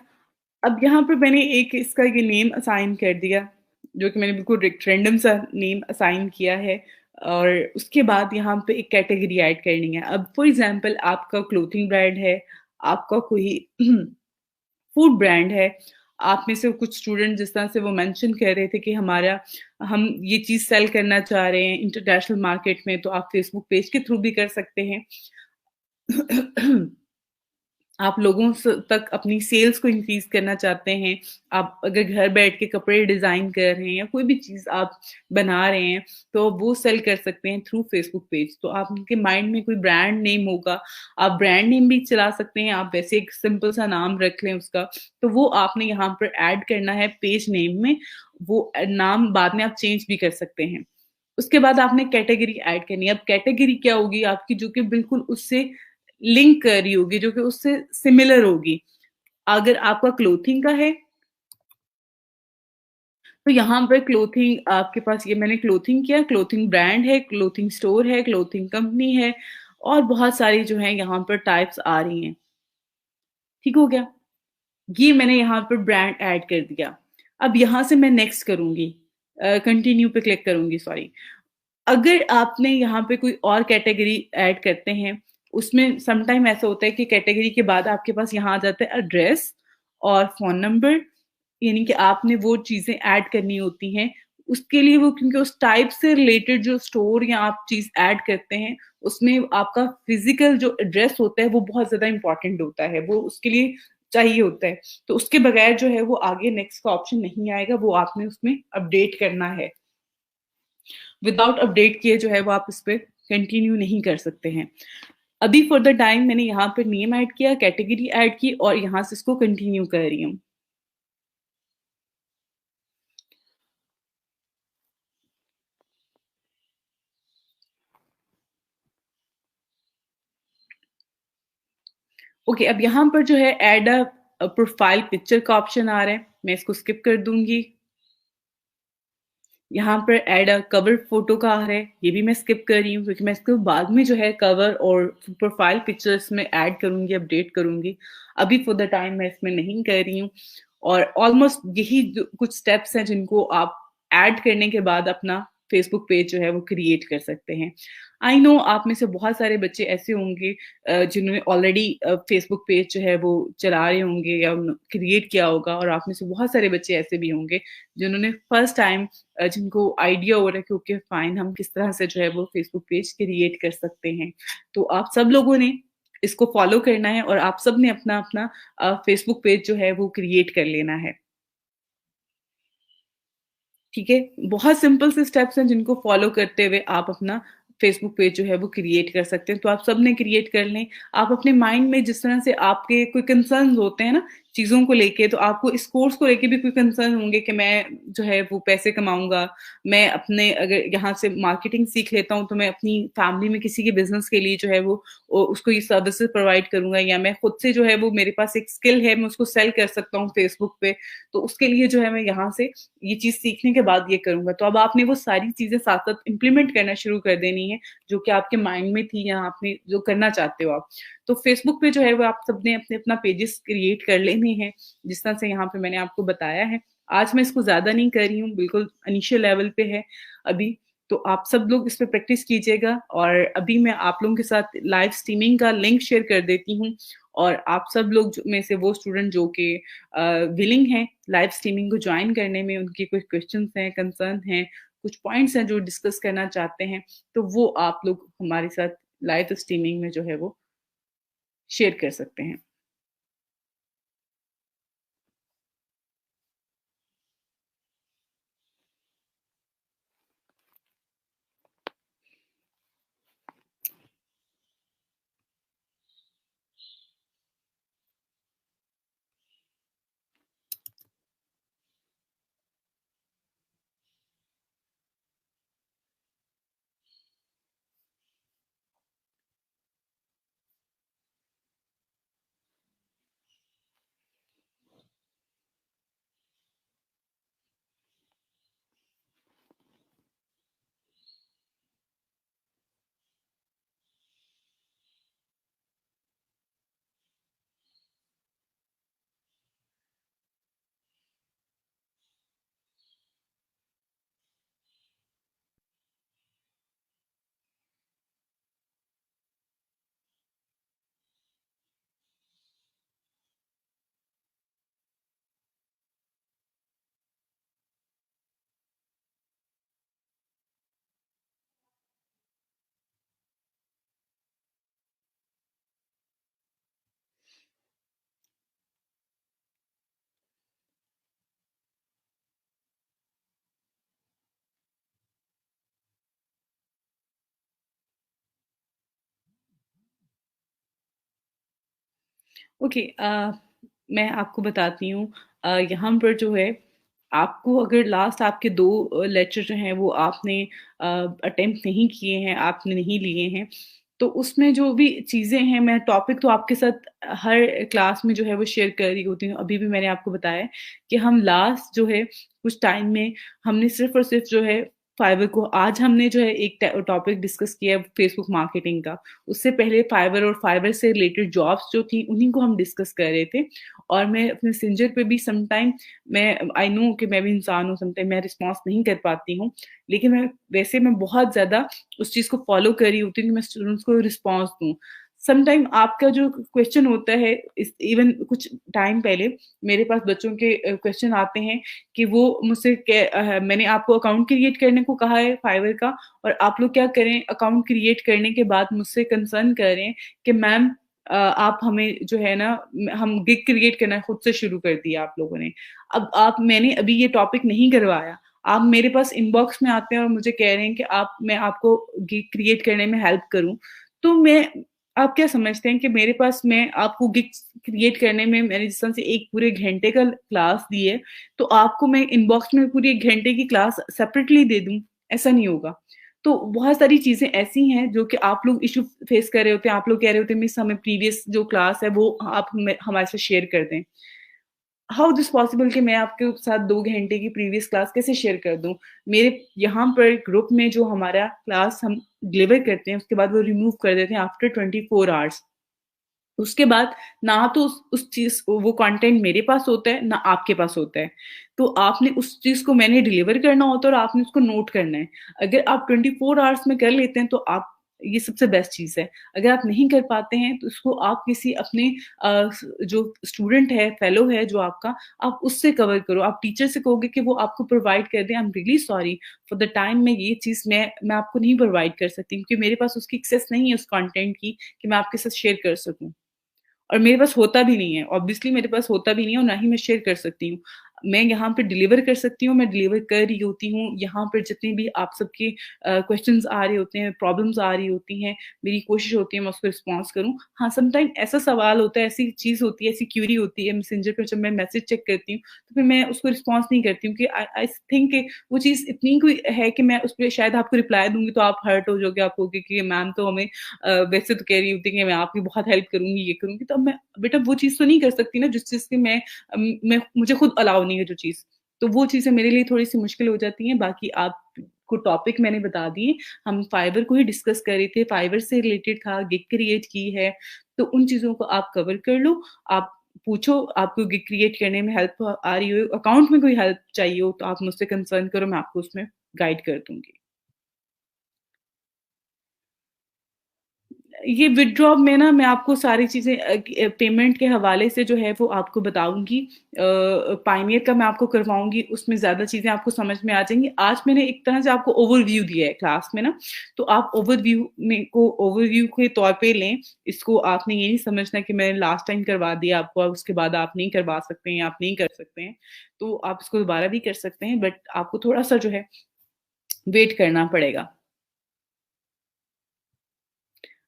अब यहाँ पे मैंने एक इसका ये नेम असाइन कर दिया, जो कि मैंने बिल्कुल रैंडम सा नेम असाइन किया है और उसके बाद यहाँ पे एक कैटेगरी ऐड करनी है। अब फॉर एग्ज़ाम्पल आपका क्लॉथिंग ब्रांड है, आपका कोई फूड ब्रांड है, आप में से कुछ स्टूडेंट जिस तरह से वो मेंशन कर रहे थे कि हम ये चीज़ सेल करना चाह रहे हैं इंटरनेशनल मार्केट में, तो आप फेसबुक पेज के थ्रू भी कर सकते हैं। आप लोगों तक अपनी सेल्स को इंक्रीज़ करना चाहते हैं, आप अगर घर बैठ के कपड़े डिज़ाइन कर रहे हैं या कोई भी चीज़ आप बना रहे हैं, तो वो सेल कर सकते हैं थ्रू फेसबुक पेज। तो आपके माइंड में कोई ब्रांड नेम होगा, आप ब्रांड नेम भी चला सकते हैं, आप वैसे एक सिंपल सा नाम रख लें उसका, तो वो आपने यहाँ पर ऐड करना है पेज नेम में, वो नाम बाद में आप चेंज भी कर सकते हैं। उसके बाद आपने कैटेगरी ऐड करनी है। अब कैटेगरी क्या होगी आपकी जो कि बिल्कुल उससे लिंक कर रही होगी, जो कि उससे सिमिलर होगी। अगर आपका क्लॉथिंग का है, तो यहाँ पे क्लॉथिंग आपके पास ये मैंने क्लॉथिंग किया, क्लॉथिंग ब्रांड है, क्लॉथिंग स्टोर है, क्लॉथिंग कंपनी है और बहुत सारी जो है यहाँ पर टाइप्स आ रही हैं। ठीक हो गया? ये मैंने यहाँ पर ब्रांड ऐड कर दिया। अब यहाँ से मैं नेक्स्ट करूँगी कंटिन्यू पे क्लिक करूँगी सॉरी। अगर आपने यहाँ पे कोई और कैटेगरी ऐड करते हैं, उसमें सम टाइम ऐसा होता है कि कैटेगरी के बाद आपके पास यहाँ आ जाता है एड्रेस और फ़ोन नंबर, यानी कि आपने वो चीज़ें ऐड करनी होती हैं। उसके लिए वो क्योंकि उस टाइप से रिलेटेड जो स्टोर या आप चीज़ ऐड करते हैं, उसमें आपका फ़िज़िकल जो एड्रेस होता है, वो बहुत ज़्यादा इम्पोर्टेंट होता है, वो उसके लिए चाहिए होता है। तो उसके बगैर जो है वो आगे नेक्स्ट का ऑप्शन नहीं आएगा, वो आपने उसमें अपडेट करना है। विदाउट अपडेट किए जो है वो आप इस पे कंटिन्यू नहीं कर सकते हैं। अभी फॉर द टाइम मैंने यहाँ पे नेम ऐड किया, कैटेगरी ऐड की और यहाँ से इसको कंटिन्यू कर रही हूँ। ओके, अब यहाँ पर जो है ऐड प्रोफाइल पिक्चर का ऑप्शन आ रहा है, मैं इसको स्किप कर दूँगी। यहाँ पर ऐड कवर फ़ोटो का आ रहा है, ये भी मैं स्किप कर रही हूँ क्योंकि मैं इसको बाद में जो है कवर और प्रोफाइल पिक्चर इसमें ऐड करूँगी, अपडेट करूँगी। अभी फॉर द टाइम मैं इसमें नहीं कर रही हूँ और ऑलमोस्ट यही जो कुछ स्टेप्स हैं जिनको आप ऐड करने के बाद अपना फेसबुक पेज जो है वो क्रिएट कर सकते हैं। आई नो आप में से बहुत सारे बच्चे ऐसे होंगे जिन्होंने ऑलरेडी फेसबुक पेज जो है वो चला रहे होंगे या क्रिएट किया होगा और आप में से बहुत सारे बच्चे ऐसे भी होंगे जिन्होंने फर्स्ट टाइम जिनको आइडिया हो रहा है कि ओके फाइन हम किस तरह से जो है वो फेसबुक पेज क्रिएट कर सकते हैं। तो आप सब लोगों ने इसको फॉलो करना है और आप सब ने अपना-अपना फेसबुक पेज जो है वो क्रिएट कर लेना है। ठीक है? बहुत सिंपल से स्टेप्स हैं जिनको फॉलो करते हुए आप अपना फेसबुक पेज जो है वो क्रिएट कर सकते हैं। तो आप सबने क्रिएट कर लें। आप अपने माइंड में जिस तरह से आपके कोई कंसर्न्स होते हैं ना चीज़ों को लेके, तो आपको इस कोर्स को लेके भी कोई कंसर्न होंगे कि मैं जो है वो पैसे कमाऊँगा। मैं अपने अगर यहाँ से मार्केटिंग सीख लेता हूँ तो मैं अपनी फैमिली में किसी के बिज़नेस के लिए जो है वो उसको ये सर्विसेज़ प्रोवाइड करूँगा या मैं खुद से जो है वो मेरे पास एक स्किल है, मैं उसको सेल कर सकता हूँ फेसबुक पे। तो उसके लिए जो है मैं यहाँ से ये चीज़ सीखने के बाद ये करूँगा। तो अब आपने वो सारी चीज़ें साथ-साथ इम्प्लीमेंट करना शुरू कर देनी है, जो कि आपके माइंड में थी या आपने जो करना चाहते हो आप। तो फेसबुक पे जो है वो आप सबने अपने-अपना पेजेस क्रिएट कर लेने हैं, जिस तरह से यहाँ पे मैंने आपको बताया है। आज मैं इसको ज़्यादा नहीं कर रही हूँ, बिल्कुल इनिशियल लेवल पे है अभी। तो आप सब लोग इस पे प्रैक्टिस कीजिएगा और अभी मैं आप लोगों के साथ लाइव स्ट्रीमिंग का लिंक शेयर कर देती हूँ और आप सब लोग में से वो स्टूडेंट जो कि विलिंग हैं लाइव स्ट्रीमिंग को जॉइन करने में, उनके कोई क्वेश्चंस हैं, कंसर्न हैं, कुछ पॉइंट्स हैं जो डिस्कस करना चाहते हैं, तो वो आप लोग हमारे साथ लाइव स्ट्रीमिंग में जो है वो शेयर कर सकते हैं। ओके मैं आपको बताती हूँ यहाँ पर जो है आपको अगर लास्ट आपके 2 लेक्चर जो हैं वो आपने अटेम्प्ट नहीं किए हैं, आपने नहीं लिए हैं, तो उसमें जो भी चीज़ें हैं मैं टॉपिक तो आपके साथ हर क्लास में जो है वो शेयर कर रही होती हूँ। अभी भी मैंने आपको बताया है कि हम लास्ट जो है कुछ टाइम में हमने सिर्फ़ और सिर्फ़ जो है फाइवर को आज हमने जो है एक टॉपिक डिस्कस किया है फेसबुक मार्केटिंग का। उससे पहले फाइवर और फाइवर से रिलेटेड जॉब्स जो थी उन्हीं को हम डिस्कस कर रहे थे और मैं अपने मैसेंजर पे भी सम टाइम मैं आई नो कि मैं भी इंसान हूँ, सम टाइम मैं रिस्पॉन्स नहीं कर पाती हूँ। लेकिन मैं बहुत ज़्यादा उस चीज़ को फ़ॉलो कर रही होती हूँ कि मैं स्टूडेंट्स को रिस्पॉन्स दूँ। सम टाइम आपका जो क्वेश्चन होता है इस इवन कुछ टाइम पहले मेरे पास बच्चों के क्वेश्चन आते हैं कि वो मुझसे मैंने आपको अकाउंट क्रिएट करने को कहा है फाइवर का और आप लोग क्या करें अकाउंट क्रिएट करने के बाद मुझसे कंसर्न कर रहे हैं कि मैम आप हमें जो है ना हम गिग क्रिएट करना खुद से शुरू कर दिया आप लोगों ने। अब आप मैंने अभी ये टॉपिक नहीं करवाया। आप मेरे पास इनबॉक्स में आते हैं और मुझे कह रहे हैं कि आप मैं आपको गिग क्रिएट करने में हेल्प करूँ। तो मैं आप क्या समझते हैं कि मेरे पास मैं आपको गिग क्रिएट करने में मैंने जिस तरह से एक पूरे घंटे का क्लास दी है, तो आपको मैं इनबॉक्स में पूरी 1 घंटे की क्लास सेपरेटली दे दूँ? ऐसा नहीं होगा। तो बहुत सारी चीज़ें ऐसी हैं जो कि आप लोग इश्यू फेस कर रहे होते हैं, आप लोग कह रहे होते हैं मिस हमें प्रीवियस जो क्लास है वो आप हमें हमारे साथ शेयर कर दें। हाउ दिस पॉसिबल कि मैं आपके साथ 2 घंटे की प्रीवियस क्लास कैसे शेयर कर दूँ? मेरे यहाँ पर ग्रुप में जो हमारा क्लास हम डिलीवर करते हैं, उसके बाद वो रिमूव कर देते हैं आफ्टर 24 आवर्स। उसके बाद ना तो उस चीज़ वो कंटेंट मेरे पास होता है, ना आपके पास होता है। तो आपने उस चीज़ को मैंने डिलीवर करना होता है और आपने उसको नोट करना है। अगर आप 24 आवर्स में कर लेते हैं तो आप ये सबसे बेस्ट चीज़ है। अगर आप नहीं कर पाते हैं तो इसको आप किसी अपने जो स्टूडेंट है, फेलो है जो आपका, आप उससे कवर करो। आप टीचर से कहोगे कि वो आपको प्रोवाइड कर दें, I am really sorry for the time मैं ये चीज़ मैं आपको नहीं प्रोवाइड कर सकती क्योंकि मेरे पास उसकी एक्सेस नहीं है उस कंटेंट की कि मैं आपके साथ शेयर कर सकूँ। और मेरे पास होता भी नहीं है, ऑब्वियसली मेरे पास होता भी नहीं है और ना ही मैं शेयर कर सकती हूँ। मैं यहाँ पे डिलीवर कर सकती हूँ, मैं डिलीवर कर रही होती हूँ, यहाँ पर जितने भी आप सबके क्वेश्चन्स आ रहे होते हैं, प्रॉब्लम्स आ रही होती हैं, मेरी कोशिश होती है मैं उसको रिस्पॉन्स करूँ। हाँ, समटाइम ऐसा सवाल होता है, ऐसी चीज़ होती है, ऐसी क्वेरी होती है मैसेंजर पे जब मैं मैसेज चेक करती हूँ, तो फिर मैं उसको रिस्पॉन्स नहीं करती हूँ कि आई आई थिंक कि वो चीज़ इतनी कोई है कि मैं उसपे शायद आपको रिप्लाई दूँगी तो आप हर्ट हो जाओगे, आप कहोगे कि मैम तो हमें वैसे तो कह रही होती कि मैं आपकी बहुत हेल्प करूँगी, ये करूँगी, तो अब मैं बेटा वो चीज़ तो नहीं कर सकती ना जिस चीज़ की मैं मुझे खुद अलाउ नहीं है जो चीज़। तो वो चीज़ें मेरे लिए थोड़ी-सी मुश्किल हो जाती हैं, बाकी आपको टॉपिक मैंने बता दिए, हम फाइवर को ही डिस्कस कर रहे थे, फाइवर से रिलेटेड था, गिग क्रिएट की है, तो उन चीज़ों को आप कवर कर लो, आप पूछो आपको गिग क्रिएट करने में हेल्प आ रही हो, अकाउंट में कोई हेल्प चाहिए हो तो आप मुझसे कंसर्न करो, मैं आपको उसमें गाइड कर दूँगी। ये विथड्रॉ में ना मैं आपको सारी चीज़ें पेमेंट के हवाले से जो है वो आपको बताऊँगी। पायनियर का मैं आपको करवाऊँगी, उसमें ज़्यादा चीज़ें आपको समझ में आ जाएँगी। आज मैंने एक तरह से आपको ओवरव्यू दिया है क्लास में ना, तो आप ओवरव्यू के तौर पे लें। इसको आपने ये नहीं समझना कि मैंने लास्ट टाइम करवा दिया आपको, अब उसके बाद आप नहीं करवा सकते हैं, आप नहीं कर सकते हैं। तो आप इसको दोबारा भी कर सकते हैं, बट आपको थोड़ा-सा जो है वेट करना पड़ेगा।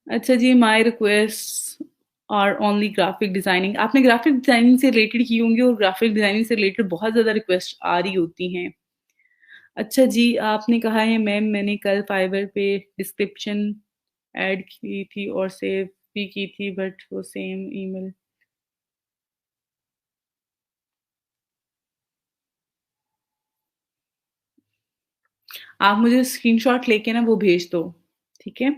अच्छा जी, my request are only graphic designing. आपने ग्राफिक डिज़ाइनिंग से रिलेटेड की होंगी और ग्राफिक डिज़ाइनिंग से रिलेटेड बहुत ज़्यादा रिक्वेस्ट आ रही होती हैं। अच्छा जी, आपने कहा है मैम मैंने कल फाइवर पे डिस्क्रिप्शन ऐड की थी और सेव भी की थी बट वो सेम ईमेल। आप मुझे स्क्रीनशॉट लेके ना वो भेज दो, ठीक है?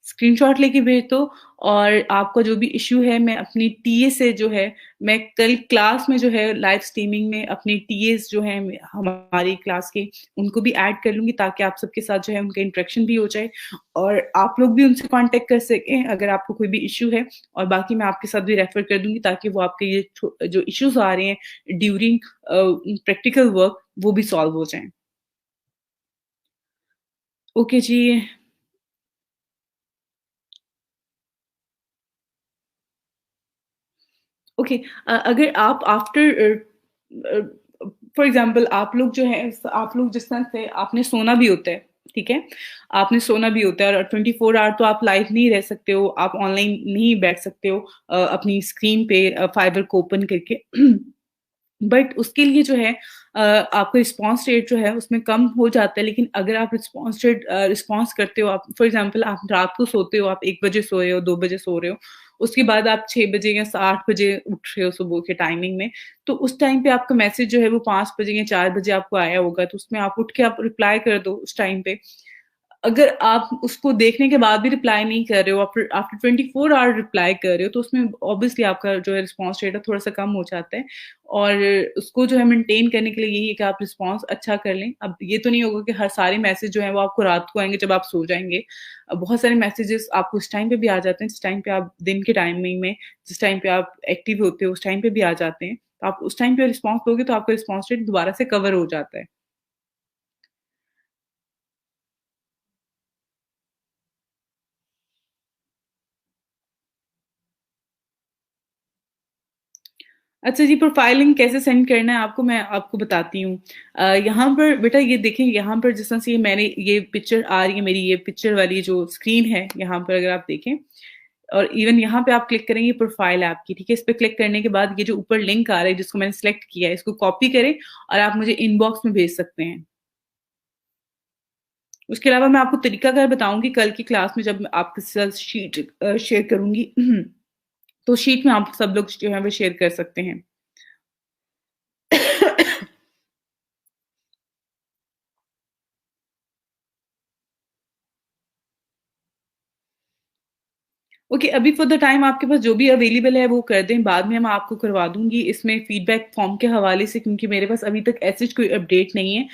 स्क्रीनशॉट लेके भेज दो और आपका जो भी इश्यू है मैं अपनी टीए से जो है मैं कल क्लास में जो है लाइव स्ट्रीमिंग में अपने टीएस जो हैं हमारी क्लास के उनको भी ऐड कर लूँगी ताकि आप सबके साथ जो है उनका इंटरेक्शन भी हो जाए और आप लोग भी उनसे कॉन्टैक्ट कर सकें अगर आपको कोई भी इश्यू है और बाकी मैं आपके साथ भी रेफर कर दूँगी ताकि वो आपके ये जो इश्यूज़ आ रहे हैं ड्यूरिंग प्रैक्टिकल वर्क वो भी सॉल्व हो जाएँ। ओके जी। ओके अगर आप फॉर एग्जांपल आप लोग जो है आप लोग जिस तरह से आपने सोना भी होता है ठीक है आपने सोना भी होता है और 24 आवर तो आप लाइव नहीं रह सकते हो आप ऑनलाइन नहीं बैठ सकते हो अपनी स्क्रीन पे फाइबर को ओपन करके बट उसके लिए जो है आपका रिस्पॉन्स रेट जो है उसमें कम हो जाता है लेकिन अगर आप रिस्पॉन्स करते हो आप फॉर एग्जांपल आप रात को सोते हो आप 1 बजे सोए हो 2 बजे सो रहे हो उसके बाद आप 6 बजे या 8 बजे उठ रहे हो सुबह के टाइमिंग में तो उस टाइम पे आपका मैसेज जो है वो 5 बजे या 4 बजे आपको आया होगा तो उसमें आप उठ के आप रिप्लाई कर दो उस टाइम पे अगर आप उसको देखने के बाद भी रिप्लाई नहीं कर रहे हो आफ्टर आफ्टर 24 आवर रिप्लाई कर रहे हो तो उसमें ऑब्वियसली आपका जो है रिस्पॉन्स रेट है थोड़ा-सा कम हो जाता है और उसको जो है मेंटेन करने के लिए यही है कि आप रिस्पॉन्स अच्छा कर लें। अब ये तो नहीं होगा कि हर सारे मैसेज जो हैं वो आपको रात को आएँगे जब आप सो जाएँगे। बहुत सारे मैसेजेस आपको उस टाइम पे भी आ जाते हैं जिस टाइम पे आप दिन के टाइमिंग में जिस टाइम पे आप एक्टिव होते हो उस टाइम पे भी आ जाते हैं। तो आप उस टाइम पे रिस्पॉन्स दोगे तो आपका रिस्पॉन्स रेट दोबारा से कवर हो जाता है। अच्छा जी, प्रोफाइलिंग कैसे सेंड करना है आपको मैं आपको बताती हूँ। यहाँ पर बेटा ये देखें यहाँ पर जिस तरह से मैंने ये पिक्चर आ रही है मेरी ये पिक्चर वाली जो स्क्रीन है यहाँ पर अगर आप देखें और इवन यहाँ पे आप क्लिक करेंगे प्रोफाइल आपकी ठीक है इस पे क्लिक करने के बाद ये जो ऊपर लिंक आ रहा है जिसको मैंने सेलेक्ट किया है इसको कॉपी करें और आप मुझे इनबॉक्स में भेज सकते हैं उसके अलावा मैं आपको तरीकाकार बताऊँगी कल की क्लास में जब मैं आपके साथ शीट शेयर करूँगी। तो शीट में आप सब लोग जो है वो शेयर कर सकते हैं। ओके, अभी फॉर द टाइम आपके पास जो भी अवेलेबल है वो कर दें, बाद में मैं आपको करवा दूँगी इसमें फीडबैक फॉर्म के हवाले से, क्योंकि मेरे पास अभी तक ऐसी कोई अपडेट नहीं है।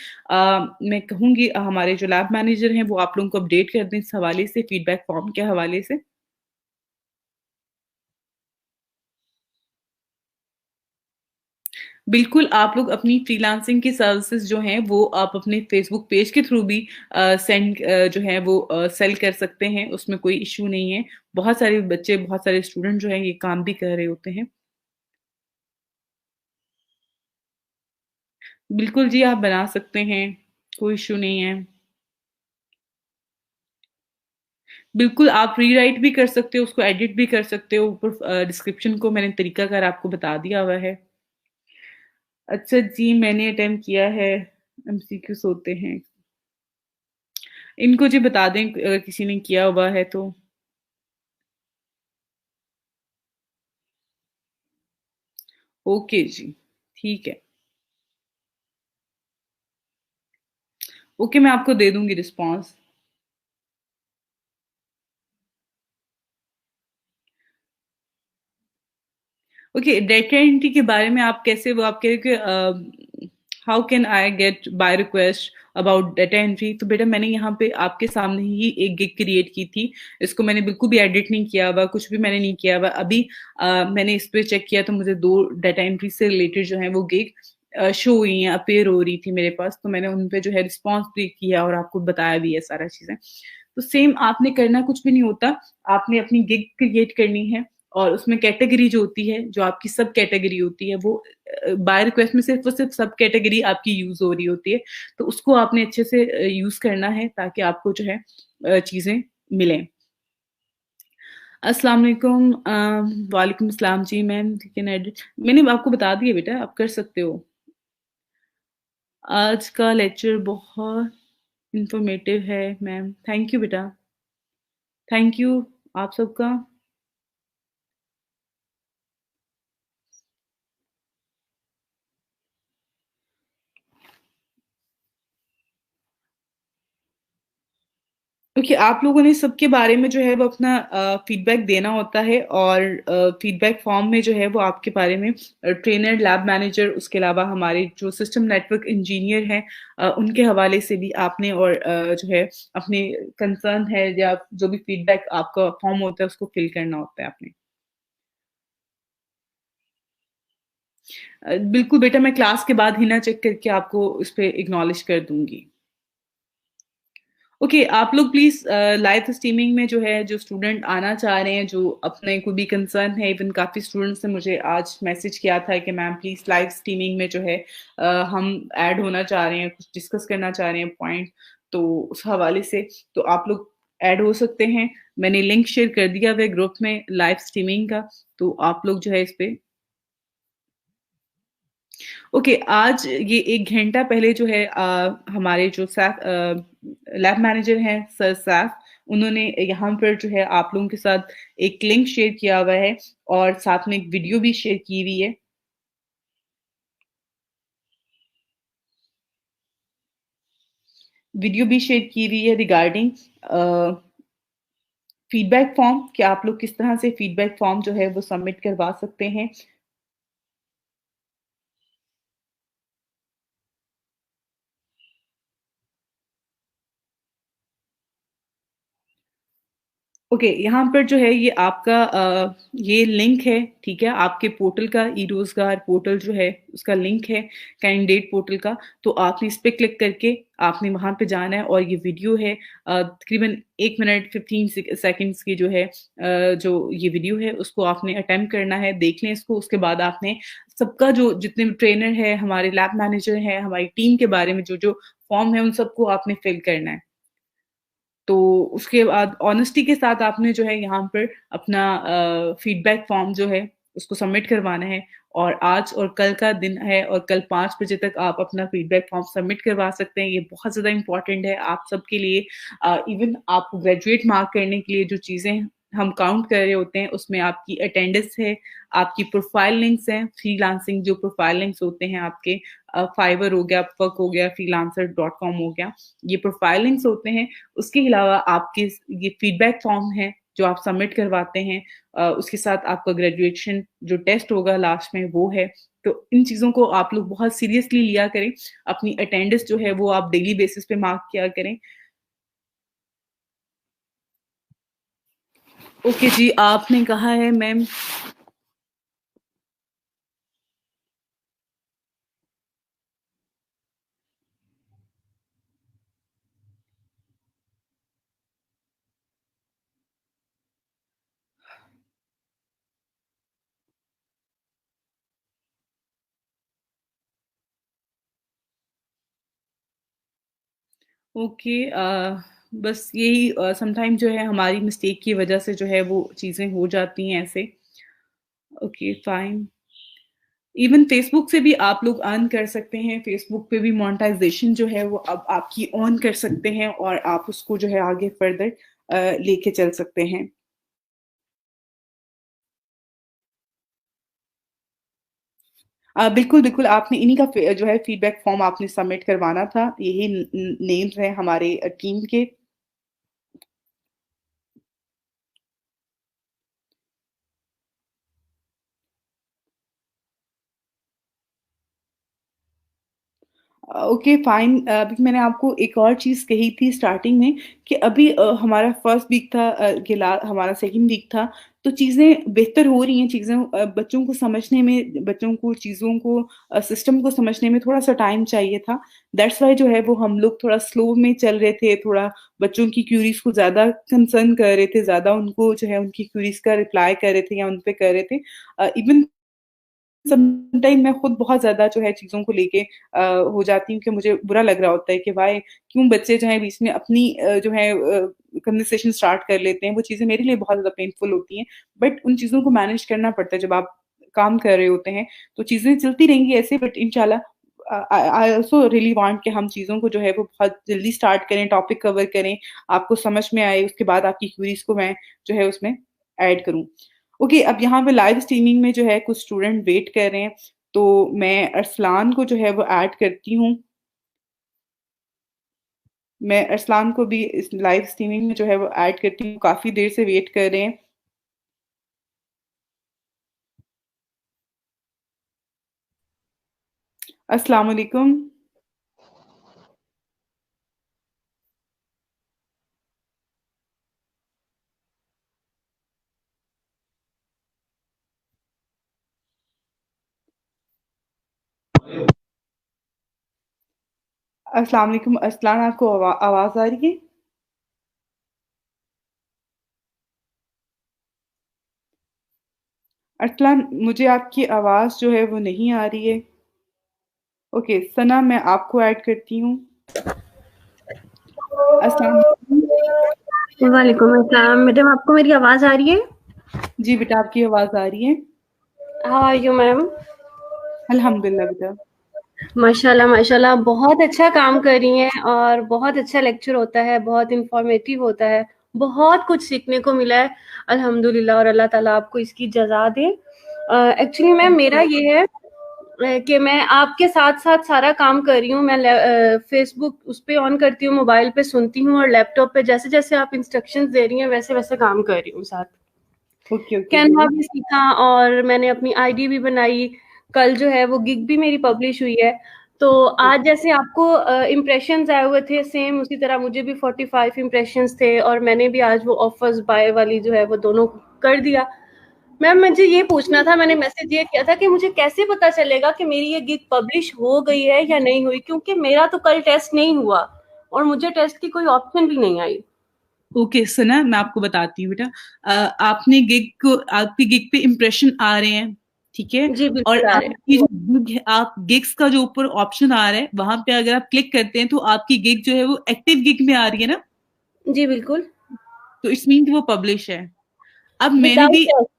मैं कहूँगी हमारे जो लैब मैनेजर हैं वो आप लोगों को अपडेट कर दें इस हवाले से, फीडबैक फॉर्म के हवाले से। बिल्कुल, आप लोग अपनी फ्रीलांसिंग की सर्विसेज़ जो हैं, वो आप अपने फ़ेसबुक पेज के थ्रू भी जो है वो सेल कर सकते हैं, उसमें कोई इश्यू नहीं है। बहुत सारे बच्चे, बहुत सारे स्टूडेंट जो हैं, ये काम भी कर रहे होते हैं। बिल्कुल जी, आप बना सकते हैं, कोई इश्यू नहीं है। बिल्कुल, आप रीराइट भी कर सकते हो, उसको एडिट भी कर सकते हो, ऊपर डिस्क्रिप्शन को मैंने तरीकाकार आपको बता दिया हुआ है। अच्छा जी, मैंने अटेम्प्ट किया है, एमसीक्यूज़ होते हैं। इनको जी बता दें अगर किसी ने किया हुआ है तो। ओके जी, ठीक है। ओके, मैं आपको दे दूँगी रिस्पॉन्स। ओके, डेटा एंट्री के बारे में आप कैसे, वो आप कह रहे हो कि how can I get by request about data entry, तो बेटा मैंने यहाँ पे आपके सामने ही एक गिग क्रिएट की थी। इसको मैंने बिल्कुल भी एडिट नहीं किया हुआ, कुछ भी मैंने नहीं किया हुआ। अभी मैंने इस पे चेक किया तो मुझे 2 डेटा एंट्री से रिलेटेड जो है वो गिग शो हुई हैं, अपीयर हो रही थी मेरे पास, तो मैंने उन पे जो है रिस्पॉन्स भी किया और आपको बताया भी है सारा चीज़ें। तो सेम आपने करना कुछ भी नहीं होता, आपने अपनी गिग क्रिएट करनी है और उसमें कैटेगरी जो होती है, जो आपकी सब कैटेगरी होती है, वो बाय रिक्वेस्ट में सिर्फ़ और सिर्फ़ सब कैटेगरी आपकी यूज़ हो रही होती है। तो उसको आपने अच्छे से यूज़ करना है ताकि आपको जो है चीज़ें मिलें। अस्सलाम वालेकुम, वालेकुम अस्सलाम जी मैम, कैन एडिट, मैंने आपको बता दिया बेटा, आप कर सकते हो। आज का लेक्चर बहुत इन्फॉर्मेटिव है मैम, थैंक यू बेटा, थैंक यू आप सबका। देखिए, आप लोगों ने सबके बारे में जो है वो अपना फीडबैक देना होता है और फीडबैक फॉर्म में जो है वो आपके बारे में ट्रेनर, लैब मैनेजर, उसके अलावा हमारे जो सिस्टम नेटवर्क इंजीनियर हैं उनके हवाले से भी आपने और जो है अपने कंसर्न है या जो भी फीडबैक आपका फॉर्म होता है उसको फिल करना होता है आपने। बिल्कुल बेटा, मैं क्लास के बाद ही ना चेक करके आपको इस पे एक्नॉलेज कर दूँगी। ओके, आप लोग प्लीज़ लाइव स्ट्रीमिंग में जो है, जो स्टूडेंट आना चाह रहे हैं, जो अपने कोई भी कंसर्न है, इवन काफ़ी स्टूडेंट्स ने मुझे आज मैसेज किया था कि मैम प्लीज़ लाइव स्ट्रीमिंग में जो है हम ऐड होना चाह रहे हैं, कुछ डिस्कस करना चाह रहे हैं पॉइंट, तो उस हवाले से तो आप लोग ऐड हो सकते हैं। मैंने लिंक शेयर कर दिया हुआ है ग्रुप में लाइव स्ट्रीमिंग का, तो आप लोग जो है इस पे ओके, आज ये 1 घंटा पहले जो है हमारे जो लैब मैनेजर हैं सर सैफ, उन्होंने यहाँ पर जो है आप लोगों के साथ एक लिंक शेयर किया हुआ है और साथ में एक वीडियो भी शेयर की हुई है। वीडियो भी शेयर की हुई है रिगार्डिंग अ, फीडबैक फॉर्म, कि आप लोग किस तरह से फीडबैक फॉर्म जो है वो सबमिट करवा सकते हैं। ओके, यहाँ पर जो है ये आपका ये लिंक है, ठीक है? आपके पोर्टल का, ई-रोज़गार पोर्टल जो है उसका लिंक है, कैंडिडेट पोर्टल का। तो आपने इस पे क्लिक करके आपने वहाँ पे जाना है और ये वीडियो है तकरीबन 1 मिनट 15 सेकंड्स की जो है जो ये वीडियो है उसको आपने अटेम्प्ट करना है, देख लें इसको। उसके बाद आपने सबका जो जितने भी ट्रेनर हैं, हमारे लैब मैनेजर हैं, हमारी टीम के बारे में जो-जो फॉर्म है उन सबको आपने फिल करना है। तो उसके बाद ऑनेस्टी के साथ आपने जो है यहाँ पर अपना फीडबैक फॉर्म जो है उसको सबमिट करवाना है और आज और कल का दिन है और कल 5 बजे तक आप अपना फीडबैक फॉर्म सबमिट करवा सकते हैं। ये बहुत ज़्यादा इम्पोर्टेंट है आप सबके लिए। इवन आप ग्रेजुएट मार्क करने के लिए जो चीज़ें हम काउंट कर रहे होते हैं, उसमें आपकी अटेंडेंस है, आपकी प्रोफाइल लिंक्स हैं, फ्रीलांसिंग जो प्रोफाइल लिंक्स होते हैं आपके, फाइवर हो गया, अपवर्क हो गया, freelancer.com हो गया, ये प्रोफाइल लिंक्स होते हैं। उसके अलावा आपके ये फीडबैक फॉर्म है जो आप सबमिट करवाते हैं, उसके साथ आपका ग्रेजुएशन जो टेस्ट होगा लास्ट में वो है। तो इन चीज़ों को आप लोग बहुत सीरियसली लिया करें। अपनी अटेंडेंस जो है वो आप डेली बेसिस पे मार्क किया करें। ओके जी, आपने कहा है मैम। ओके, बस यही समटाइम जो है हमारी मिस्टेक की वजह से जो है वो चीज़ें हो जाती हैं ऐसे। Okay, fine. इवन फेसबुक से भी आप लोग अर्न कर सकते हैं। फेसबुक पे भी मोनेटाइजेशन जो है वो अब आपकी ऑन कर सकते हैं और आप उसको जो है आगे फर्दर लेके चल सकते हैं। बिल्कुल, बिल्कुल, आपने इन्हीं का जो है फीडबैक फॉर्म आपने सबमिट करवाना था। यही नेम्स हैं हमारे टीम के। Okay, fine. अभी मैंने आपको एक और चीज़ कही थी स्टार्टिंग में कि अभी हमारा फर्स्ट वीक था, हमारा सेकंड वीक था, तो चीज़ें बेहतर हो रही हैं। चीज़ें बच्चों को समझने में, बच्चों को चीज़ों को, सिस्टम को समझने में थोड़ा-सा टाइम चाहिए था। दैट्स व्हाई जो है वो हम लोग थोड़ा स्लो में चल रहे थे, थोड़ा बच्चों की क्यूरीज़ को ज़्यादा कंसर्न कर रहे थे, ज़्यादा उनको जो है उनकी क्यूरीज़ का रिप्लाई कर रहे थे या उन पे कर रहे थे। इवन समटाइम मैं खुद बहुत ज़्यादा जो है चीज़ों को लेके हो जाती हूँ कि मुझे बुरा लग रहा होता है कि भाई क्यों बच्चे जो हैं बीच में अपनी जो है कन्वर्सेशन स्टार्ट कर लेते हैं। वो चीज़ें मेरे लिए बहुत ज़्यादा पेनफुल होती हैं। बट उन चीज़ों को मैनेज करना पड़ता है जब आप काम कर रहे होते हैं। तो चीज़ें चलती रहेंगी ऐसे, बट इंशाल्लाह आई ऑल्सो रियली वांट कि हम चीज़ों को जो है वो बहुत जल्दी स्टार्ट करें, टॉपिक कवर करें, आपको समझ में आए, उसके बाद आपकी क्वेरीज़ को मैं जो है उसमें ऐड करूँ। ओके, अब यहाँ पे लाइव स्ट्रीमिंग में जो है कुछ स्टूडेंट वेट कर रहे हैं, तो मैं अरसलान को जो है वो ऐड करती हूँ। मैं अरसलान को भी इस लाइव स्ट्रीमिंग में जो है वो ऐड करती हूँ, काफ़ी देर से वेट कर रहे हैं। अस्सलाम वालेकुम। अस्सलाम वालेकुम अरसलान, आपको आवाज़ आ रही है? अरसलान, मुझे आपकी आवाज़ जो है वो नहीं आ रही है। ओके, सना मैं आपको ऐड करती हूँ। अस्सलाम वालेकुम। वालेकुम अस्सलाम। मैडम आपको मेरी आवाज़ आ रही है? जी बेटा, आपकी आवाज़ आ रही है। How are you ma'am? अल्हम्दुलिल्लाह बेटा। माशाल्लाह माशाल्लाह, बहुत अच्छा काम कर रही हैं और बहुत अच्छा लेक्चर होता है, बहुत इंफॉर्मेटिव होता है, बहुत कुछ सीखने को मिला है अल्हम्दुलिल्लाह, और अल्लाह ताला आपको इसकी जज़ा दे। एक्चुअली मैम मेरा ये है कि मैं आपके साथ-साथ सारा काम कर रही हूँ। मैं फेसबुक उस पे ऑन करती हूँ, मोबाइल पे सुनती हूँ और लैपटॉप पे जैसे-जैसे आप इंस्ट्रक्शंस दे रही हैं वैसे-वैसे काम कर रही हूँ साथ। ओके, ओके कैनवा बेटा। भी सीखा और मैंने अपनी आईडी भी बनाई। कल जो है वो गिग भी मेरी पब्लिश हुई है। तो आज जैसे आपको इम्प्रेशंस आए हुए थे, सेम उसी तरह मुझे भी 45 इम्प्रेशंस थे और मैंने भी आज वो ऑफर्स बाय वाली जो है वो दोनों कर दिया। मैम मुझे ये पूछना था, मैंने मैसेज ये किया था कि मुझे कैसे पता चलेगा कि मेरी ये गिग पब्लिश हो गई है या नहीं हुई, क्योंकि मेरा तो कल टेस्ट नहीं हुआ और मुझे टेस्ट की कोई ऑप्शन भी नहीं आई। ओके सना, मैं आपको बताती हूँ बेटा। आपने गिग को, आपकी गिग पे इम्प्रेशन आ रहे हैं, ठीक है। जी और बिल्कुल आ रहे आपकी जो गिग है, आप गिग्स का जो ऊपर ऑप्शन आ रहा है वहां पे अगर आप क्लिक करते हैं तो आपकी गिग जो है वो एक्टिव गिग में आ रही है ना। हैं। जी बिल्कुल। तो इट्स मीन कि वो पब्लिश है। अब मैंने विदाउट भी टेस्ट।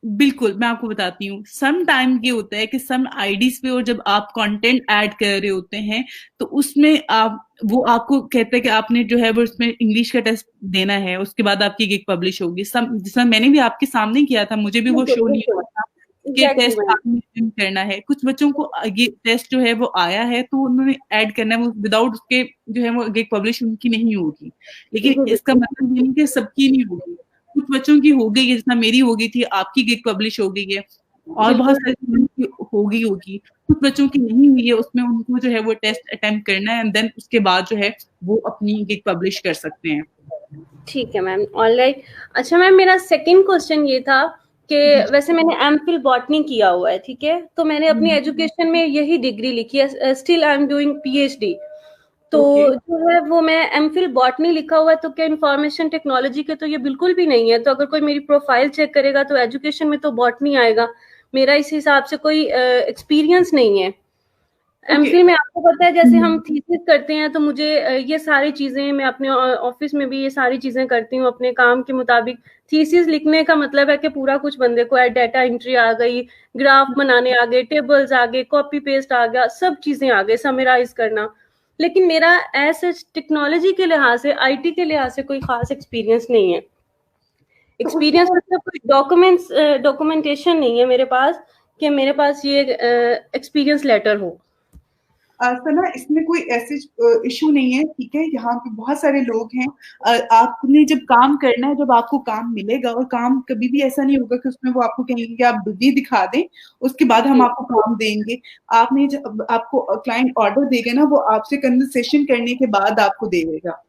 बिल्कुल, मैं आपको बताती हूँ। सम टाइम ये होता है कि सम आईडीज पे और जब आप कंटेंट ऐड कर रहे होते हैं तो उसमें आप वो आपको कहते हैं कि आपने जो है वो उसमें इंग्लिश का टेस्ट देना है, उसके बाद आपकी गिग पब्लिश होगी। सम जिसमें मैंने भी आपके सामने किया था, मुझे भी वो बिल्कुल, शो नहीं बिल्कुल। हुआ था कि एग्ज़ैक्टली टेस्ट मैम। आपने fill करना है। कुछ बच्चों को ये टेस्ट जो है वो आया है तो उन्होंने ऐड करना है, वो विदाउट उसके जो है वो गिग पब्लिश उनकी नहीं होगी। लेकिन जी, इसका बिल्कुल। मतलब ये नहीं कि सबकी नहीं होगी। कुछ बच्चों की हो गई है, जितना मेरी हो गई थी, आपकी गिग पब्लिश हो गई है और बहुत बिल्कुल, सारे स्टूडेंट्स की हो गई होगी। कुछ बच्चों की नहीं हुई है, उसमें उनको जो है वो टेस्ट अटेम्प्ट करना है एंड देन उसके बाद जो है वो अपनी गिग पब्लिश कर सकते हैं। ठीक है मैम, ऑलराइट। अच्छा मैम, मेरा सेकंड क्वेश्चन ये था कि जी, जी। वैसे मैंने एमफिल बॉटनी किया हुआ है, ठीक है? तो मैंने अपनी हुँ, एजुकेशन में यही डिग्री लिखी है, still I am doing PhD. तो ओके, जो है वो मैं एमफिल बॉटनी लिखा हुआ है, तो क्या इंफॉर्मेशन टेक्नोलॉजी के तो ये बिल्कुल भी नहीं है। तो अगर कोई मेरी प्रोफाइल चेक करेगा तो एजुकेशन में तो बॉटनी आएगा। मेरा इस हिसाब से कोई एक्सपीरियंस नहीं है। ओके। एमफिल में आपको पता है जैसे हम हुँ, थीसिस करते हैं तो मुझे ये सारी चीजें, मैं अपने ऑफिस में भी ये सारी चीजें करती हूँ अपने काम के मुताबिक। थीसिस लिखने का मतलब है कि पूरा कुछ बंदे को है, डाटा एंट्री आ गई, ग्राफ बनाने आ गए, टेबल्स आ गए, कॉपी पेस्ट आ गया, सब चीजें आ गई, समराइज करना। लेकिन मेरा ऐसे टेक्नोलॉजी के लिहाज से, आईटी के लिहाज से कोई खास एक्सपीरियंस नहीं है। तो एक्सपीरियंस उसका मतलब कोई डॉक्यूमेंटेशन नहीं है मेरे पास कि मेरे पास ये एक्सपीरियंस लेटर हो। सर ना इसमें कोई ऐसे इशू नहीं है, ठीक है? यहाँ पे बहुत सारे लोग हैं। आपने जब काम करना है, जब आपको काम मिलेगा और काम कभी भी ऐसा नहीं होगा कि उसमें वो आपको कहेंगे कि आप डिग्री दिखा दें, उसके बाद हम जी, आपको काम देंगे। आपने जब आपको क्लाइंट ऑर्डर देगा ना, वो आपसे कन्वर्सेशन करने के बाद आपको दे देगा।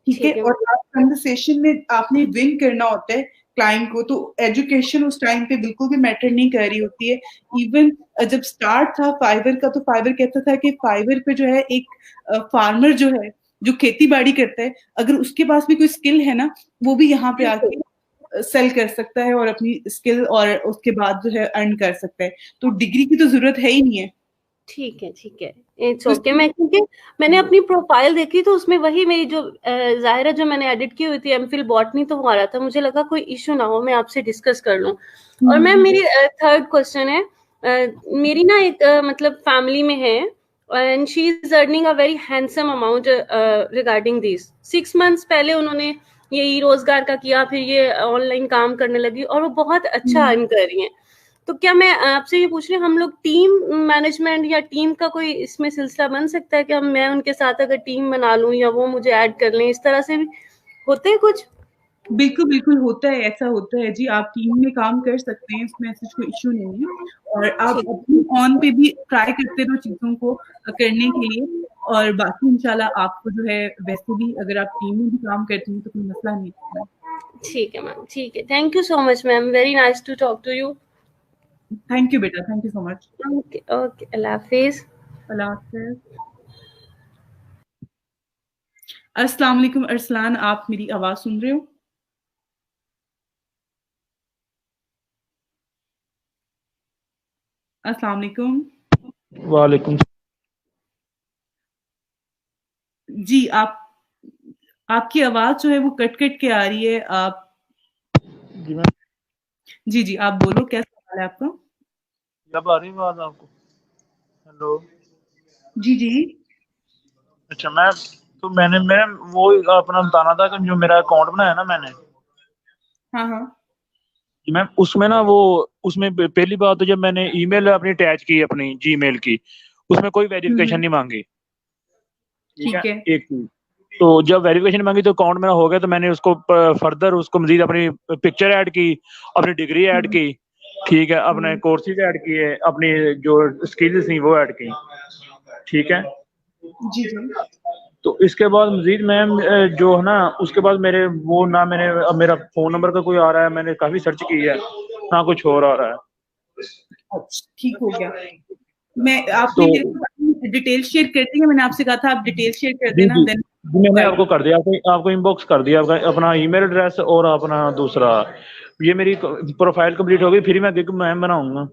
ठीक है? ठीक है। और आप कन्वर्सेशन में आपने विन करना होता है क्लाइंट को, तो एजुकेशन उस टाइम पे बिल्कुल भी मैटर नहीं कर रही होती है। इवन जब स्टार्ट था फाइवर का, तो फाइवर कहता था कि फाइवर पे जो है एक फार्मर जो है, जो खेती बाड़ी करता है, अगर उसके पास भी कोई स्किल है ना, वो भी यहाँ पे बिल्कुल। आके सेल कर सकता है और अपनी स्किल और उसके बाद जो है अर्न कर सकता है। तो डिग्री की तो जरूरत है ही नहीं है। ठीक है, ठीक है। इट्स तो ओके। मैं क्योंकि मैंने अपनी प्रोफाइल देखी तो उसमें वही मेरी जो ज़ाहिर है जो मैंने एडिट की हुई थी एमफिल बॉटनी, तो वो आ रहा था। मुझे लगा कोई इश्यू ना हो, मैं आपसे डिस्कस कर लूँ। और मैम मेरी थर्ड क्वेश्चन है, मेरी ना एक मतलब फैमिली में है and she is earning a very handsome amount regarding this. 6 months पहले उन्होंने ये ई रोजगार का किया, फिर ये ऑनलाइन काम करने लगी और वो बहुत अच्छा अर्न कर रही हैं। तो क्या मैं आपसे ये पूछ रही हूँ, हम लोग टीम मैनेजमेंट या टीम का कोई इसमें सिलसिला बन सकता है कि हम मैं उनके साथ अगर टीम बना लूं या वो मुझे ऐड कर लें, इस तरह से भी होते हैं कुछ? बिल्कुल, बिल्कुल होता है, ऐसा होता है जी, आप टीम में काम कर सकते हैं, इसमें ऐसा कोई इश्यू नहीं है। और आप ठीक। अपनी ऑन पे भी ट्राई करते रहो चीज़ों को करने के लिए। और बाकी इंशाल्लाह आपको जो है वैसे भी अगर आप टीम में भी काम करती हैं तो कोई मसला नहीं है। ठीक है मैम, ठीक है। Thank you so much ma'am, very nice to talk to you. Thank you बेटा, thank you so much. Okay, okay, अल्लाह हाफिज। अल्लाह हाफ़िज़। अस्सलाम वालेकुम अरसलान, आप मेरी आवाज़ सुन रहे हो? अस्सलाम वालेकुम। वालेकुम। जी, आपकी आवाज़ जो है वो कट-कट के आ रही है। आप जी मैम, जी, जी, आप बोलो क्या सवाल है आपका? जब आ रही है आवाज आपको? हेलो। जी, जी। अच्छा मैम, तो मैं वो अपना बताना था कि जो मेरा अकाउंट बनाया ना मैंने, हाँ, हाँ। जी मैम, उसमें ना वो उसमें पहली बात तो जब मैंने ईमेल अपनी अटैच की अपनी जीमेल की, उसमें कोई हुँ, वेरिफिकेशन हुँ। नहीं मांगी। ठीक है, ठीक है। एक चीज। तो जब वेरिफिकेशन मांगी तो अकाउंट मेरा हो गया, तो मैंने उसको फर्दर उसको मजीद अपनी पिक्चर ऐड की, अपनी डिग्री ऐड हुँ, की, ठीक है, अपने हुँ। कोर्सेज ऐड किए, अपनी जो स्किल्स थी वो ऐड की, ठीक है। जी, जी। तो इसके बाद मजीद मैम जो है ना, उसके बाद मेरे वो ना मैंने अब मेरा फ़ोन नंबर का कोई आ रहा है, मैंने काफ़ी सर्च की है, ना कुछ और आ रहा है। अच्छा, ठीक हो गया। मैं आपने तो मेरे को अपनी डिटेल शेयर कर दी है, मैंने आपसे कहा था आप डिटेल शेयर कर जी, देना जी। देन जी, मैंने कर आपको दूँ। कर दिया, आपको आपको इनबॉक्स कर दिया, आपका अपना ईमेल एड्रेस और अपना दूसरा, ये मेरी प्रोफ़ाइल कंप्लीट हो गई, फिर मैं गिग मैम बनाऊँगा।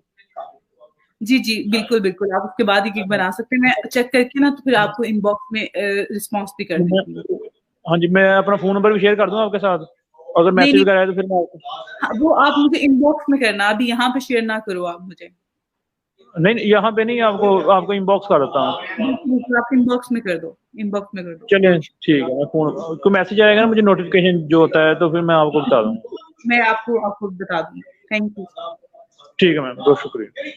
जी, जी, बिल्कुल, बिल्कुल, आप उसके बाद ही गिग बना सकते हैं। मैं चेक करके ना तो फिर आपको इनबॉक्स में रिस्पॉन्स भी कर मैं देती हूँ। हाँ जी, मैं अपना फ़ोन नंबर भी शेयर कर दूँ आपके साथ? अगर नहीं मैसेज नहीं, वगैरह है तो फिर मैं हाँ, वो आप मुझे इनबॉक्स में करना, अभी यहाँ पे शेयर ना करो आप मुझे। नहीं, यहाँ पे नहीं, आपको आपको इनबॉक्स कर देता हूँ। बिल्कुल, आप इनबॉक्स में कर दो, इनबॉक्स में कर दो, कोई चलिए इशू। ठीक है, मैं फ़ोन को मैसेज आएगा ना मुझे नोटिफ़िकेशन जो होता है, तो फिर मैं आपको बता दूँगा। मैं आपको आपको बता दूंगी। Thank you. ठीक है मैम, बहुत शुक्रिया।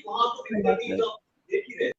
अल्लाह हाफ़िज़।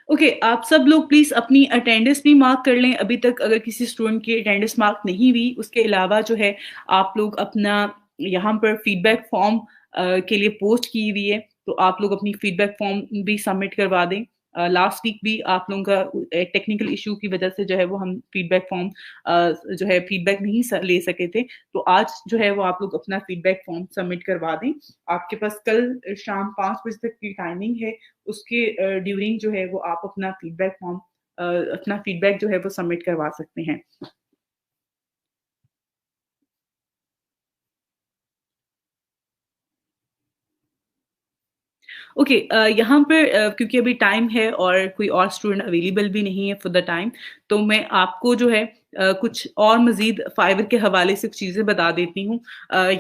ओके, आप सब लोग प्लीज़ अपनी अटेंडेंस भी मार्क कर लें, अभी तक अगर किसी स्टूडेंट की अटेंडेंस मार्क नहीं हुई। उसके अलावा जो है आप लोग अपना यहाँ पर फीडबैक फॉर्म के लिए पोस्ट की हुई है, तो आप लोग अपनी फीडबैक फॉर्म भी सबमिट करवा दें। लास्ट वीक भी आप लोगों का एक टेक्निकल इश्यू की वजह से जो है वो हम फीडबैक फॉर्म जो है फीडबैक नहीं ले सके थे, तो आज जो है वो आप लोग अपना फीडबैक फॉर्म सबमिट करवा दें। आपके पास कल शाम 5 बजे तक की टाइमिंग है, उसके ड्यूरिंग जो है वो आप अपना फीडबैक फॉर्म अपना फीडबैक जो है वो सबमिट करवा सकते हैं। ओके, यहाँ पर क्योंकि अभी टाइम है और कोई और स्टूडेंट अवेलेबल भी नहीं है फॉर द टाइम, तो मैं आपको जो है कुछ और मज़ीद फाइवर के हवाले से कुछ चीज़ें बता देती हूँ।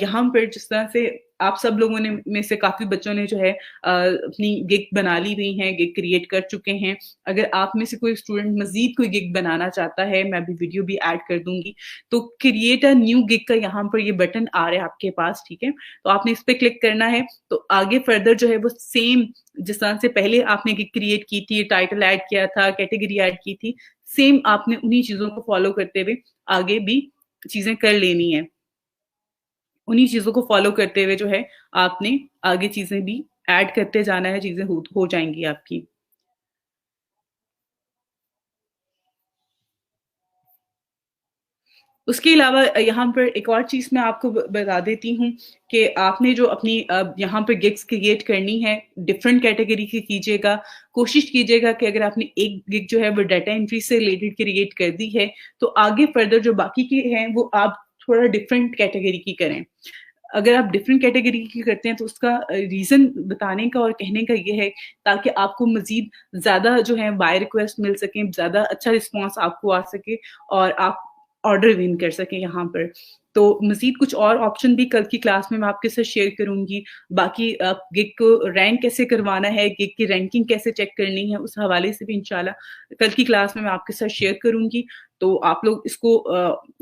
यहाँ पर जिस तरह से आप सब लोगों ने में से काफ़ी बच्चों ने जो है अपनी गिग बना ली हुई हैं, गिग क्रिएट कर चुके हैं। अगर आप में से कोई स्टूडेंट मज़ीद कोई गिग बनाना चाहता है, मैं अभी वीडियो भी ऐड कर दूँगी, तो क्रिएट अ न्यू गिग का यहाँ पर ये बटन आ रहा है आपके पास, ठीक है? तो आपने इस पे क्लिक करना है, तो आगे फर्दर जो है वो सेम जिस तरह से पहले आपने गिग क्रिएट की थी, टाइटल ऐड किया था, कैटेगरी ऐड की थी, सेम आपने उन्हीं चीज़ों को फॉलो करते हुए आगे भी चीज़ें कर लेनी है। उन्हीं चीज़ों को फॉलो करते हुए जो है आपने आगे चीज़ें भी ऐड करते जाना है, चीज़ें हो जाएँगी आपकी। उसके अलावा यहाँ पर एक और चीज़ मैं आपको बता देती हूँ कि आपने जो अपनी यहाँ पे गिग्स क्रिएट करनी है, डिफरेंट कैटेगरी की कीजिएगा। कोशिश कीजिएगा कि अगर आपने एक गिग जो है वो डाटा एंट्री से रिलेटेड क्रिएट कर दी है, तो आगे फर्दर जो बाकी के हैं वो आप थोड़ा डिफरेंट कैटेगरी की करें। अगर आप डिफरेंट कैटेगरी की करते हैं तो उसका रीज़न बताने का और कहने का ये है ताकि आपको मज़ीद ज़्यादा जो है बाय रिक्वेस्ट मिल सकें, ज़्यादा अच्छा रिस्पॉन्स आपको आ सके और आप ऑर्डर विन कर सकें यहाँ पर। तो मज़ीद कुछ और ऑप्शन भी कल की क्लास में मैं आपके साथ शेयर करूँगी। बाकी आप गिग को रैंक कैसे करवाना है, गिग की रैंकिंग कैसे चेक करनी है, उस हवाले से भी इंशाल्लाह कल की क्लास में मैं आपके साथ शेयर करूँगी। तो आप लोग इसको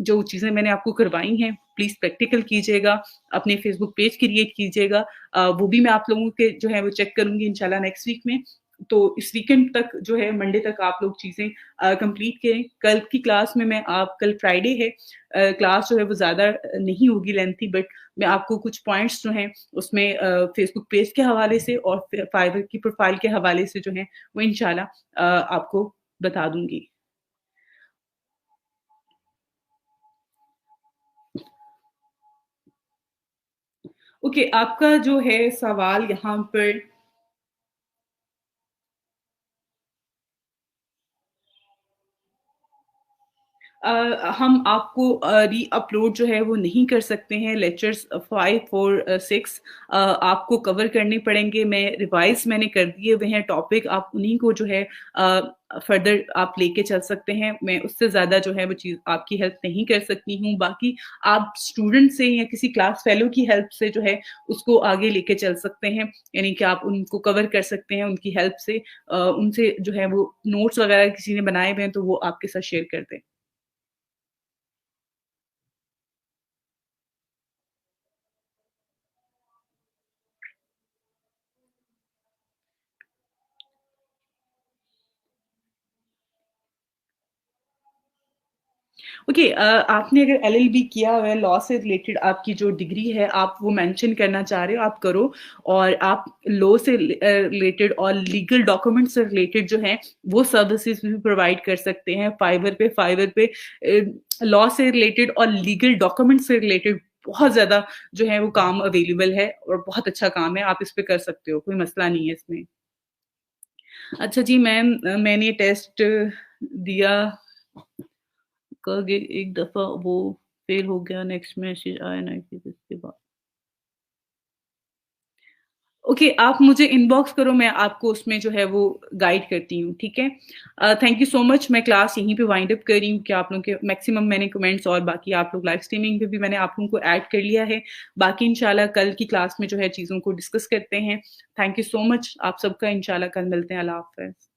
जो चीज़ें मैंने आपको करवाई हैं, प्लीज़ प्रैक्टिकल कीजिएगा, अपने फेसबुक पेज क्रिएट कीजिएगा। वो भी मैं आप लोगों के जो है वो चेक करूँगी इंशाल्लाह नेक्स्ट वीक में। तो इस वीकेंड तक जो है मंडे तक आप लोग चीज़ें कंप्लीट करें। कल की क्लास में मैं आप कल फ्राइडे है, क्लास जो है वो ज़्यादा नहीं होगी लेंथी, बट मैं आपको कुछ पॉइंट्स जो हैं उसमें फेसबुक पेज के हवाले से और फाइवर की प्रोफाइल के हवाले से जो है वो इंशाल्लाह आपको बता दूँगी। ओके, आपका जो है सवाल यहाँ पर हम आपको री-अपलोड जो है वो नहीं कर सकते हैं लेक्चर्स 5 और 6 आपको कवर करने पड़ेंगे। मैंने कर दिए हुए हैं टॉपिक, आप उन्हीं को जो है फर्दर आप लेके चल सकते हैं। मैं उससे ज़्यादा जो है वो चीज़ आपकी हेल्प नहीं कर सकती हूँ। बाकी आप स्टूडेंट से या किसी क्लास फेलो की हेल्प से जो है उसको आगे लेके चल सकते हैं। यानी कि आप उनको कवर कर सकते हैं उनकी हेल्प से। उनसे जो है वो नोट्स वगैरह किसी ने बनाए हुए हैं तो वो आपके साथ शेयर कर दें। ओके, आपने अगर एलएलबी किया हुआ है, लॉ से रिलेटेड आपकी जो डिग्री है आप वो मेंशन करना चाह रहे हो आप करो, और आप लॉ से रिलेटेड और लीगल डॉक्यूमेंट से रिलेटेड जो है वो सर्विसेज भी प्रोवाइड कर सकते हैं फाइवर पे लॉ से रिलेटेड और लीगल डॉक्यूमेंट से रिलेटेड बहुत ज्यादा जो है वो काम अवेलेबल है और बहुत अच्छा काम है, आप इस पे कर सकते हो, कोई मसला नहीं है इसमें। अच्छा जी मैम, मैंने टेस्ट दिया, एक दफा वो फेल हो गया, नेक्स्ट मैसेज आया ना कि इसके बाद। ओके आप मुझे इनबॉक्स करो, मैं आपको उसमें जो है वो गाइड करती हूँ, ठीक है। Thank you so much. मैं क्लास यहीं पे वाइंड अप कर रही हूँ कि आप लोगों के मैक्सिमम मैंने कमेंट्स और बाकी आप लोग लाइव स्ट्रीमिंग पे भी मैंने आप लोगों को ऐड कर लिया है। बाकी इंशाल्लाह कल की क्लास में जो है चीज़ों को डिस्कस करते हैं। थैंक यू सो मच आप सबका। इंशाल्लाह कल मिलते हैं। अल्लाह हाफ़िज़।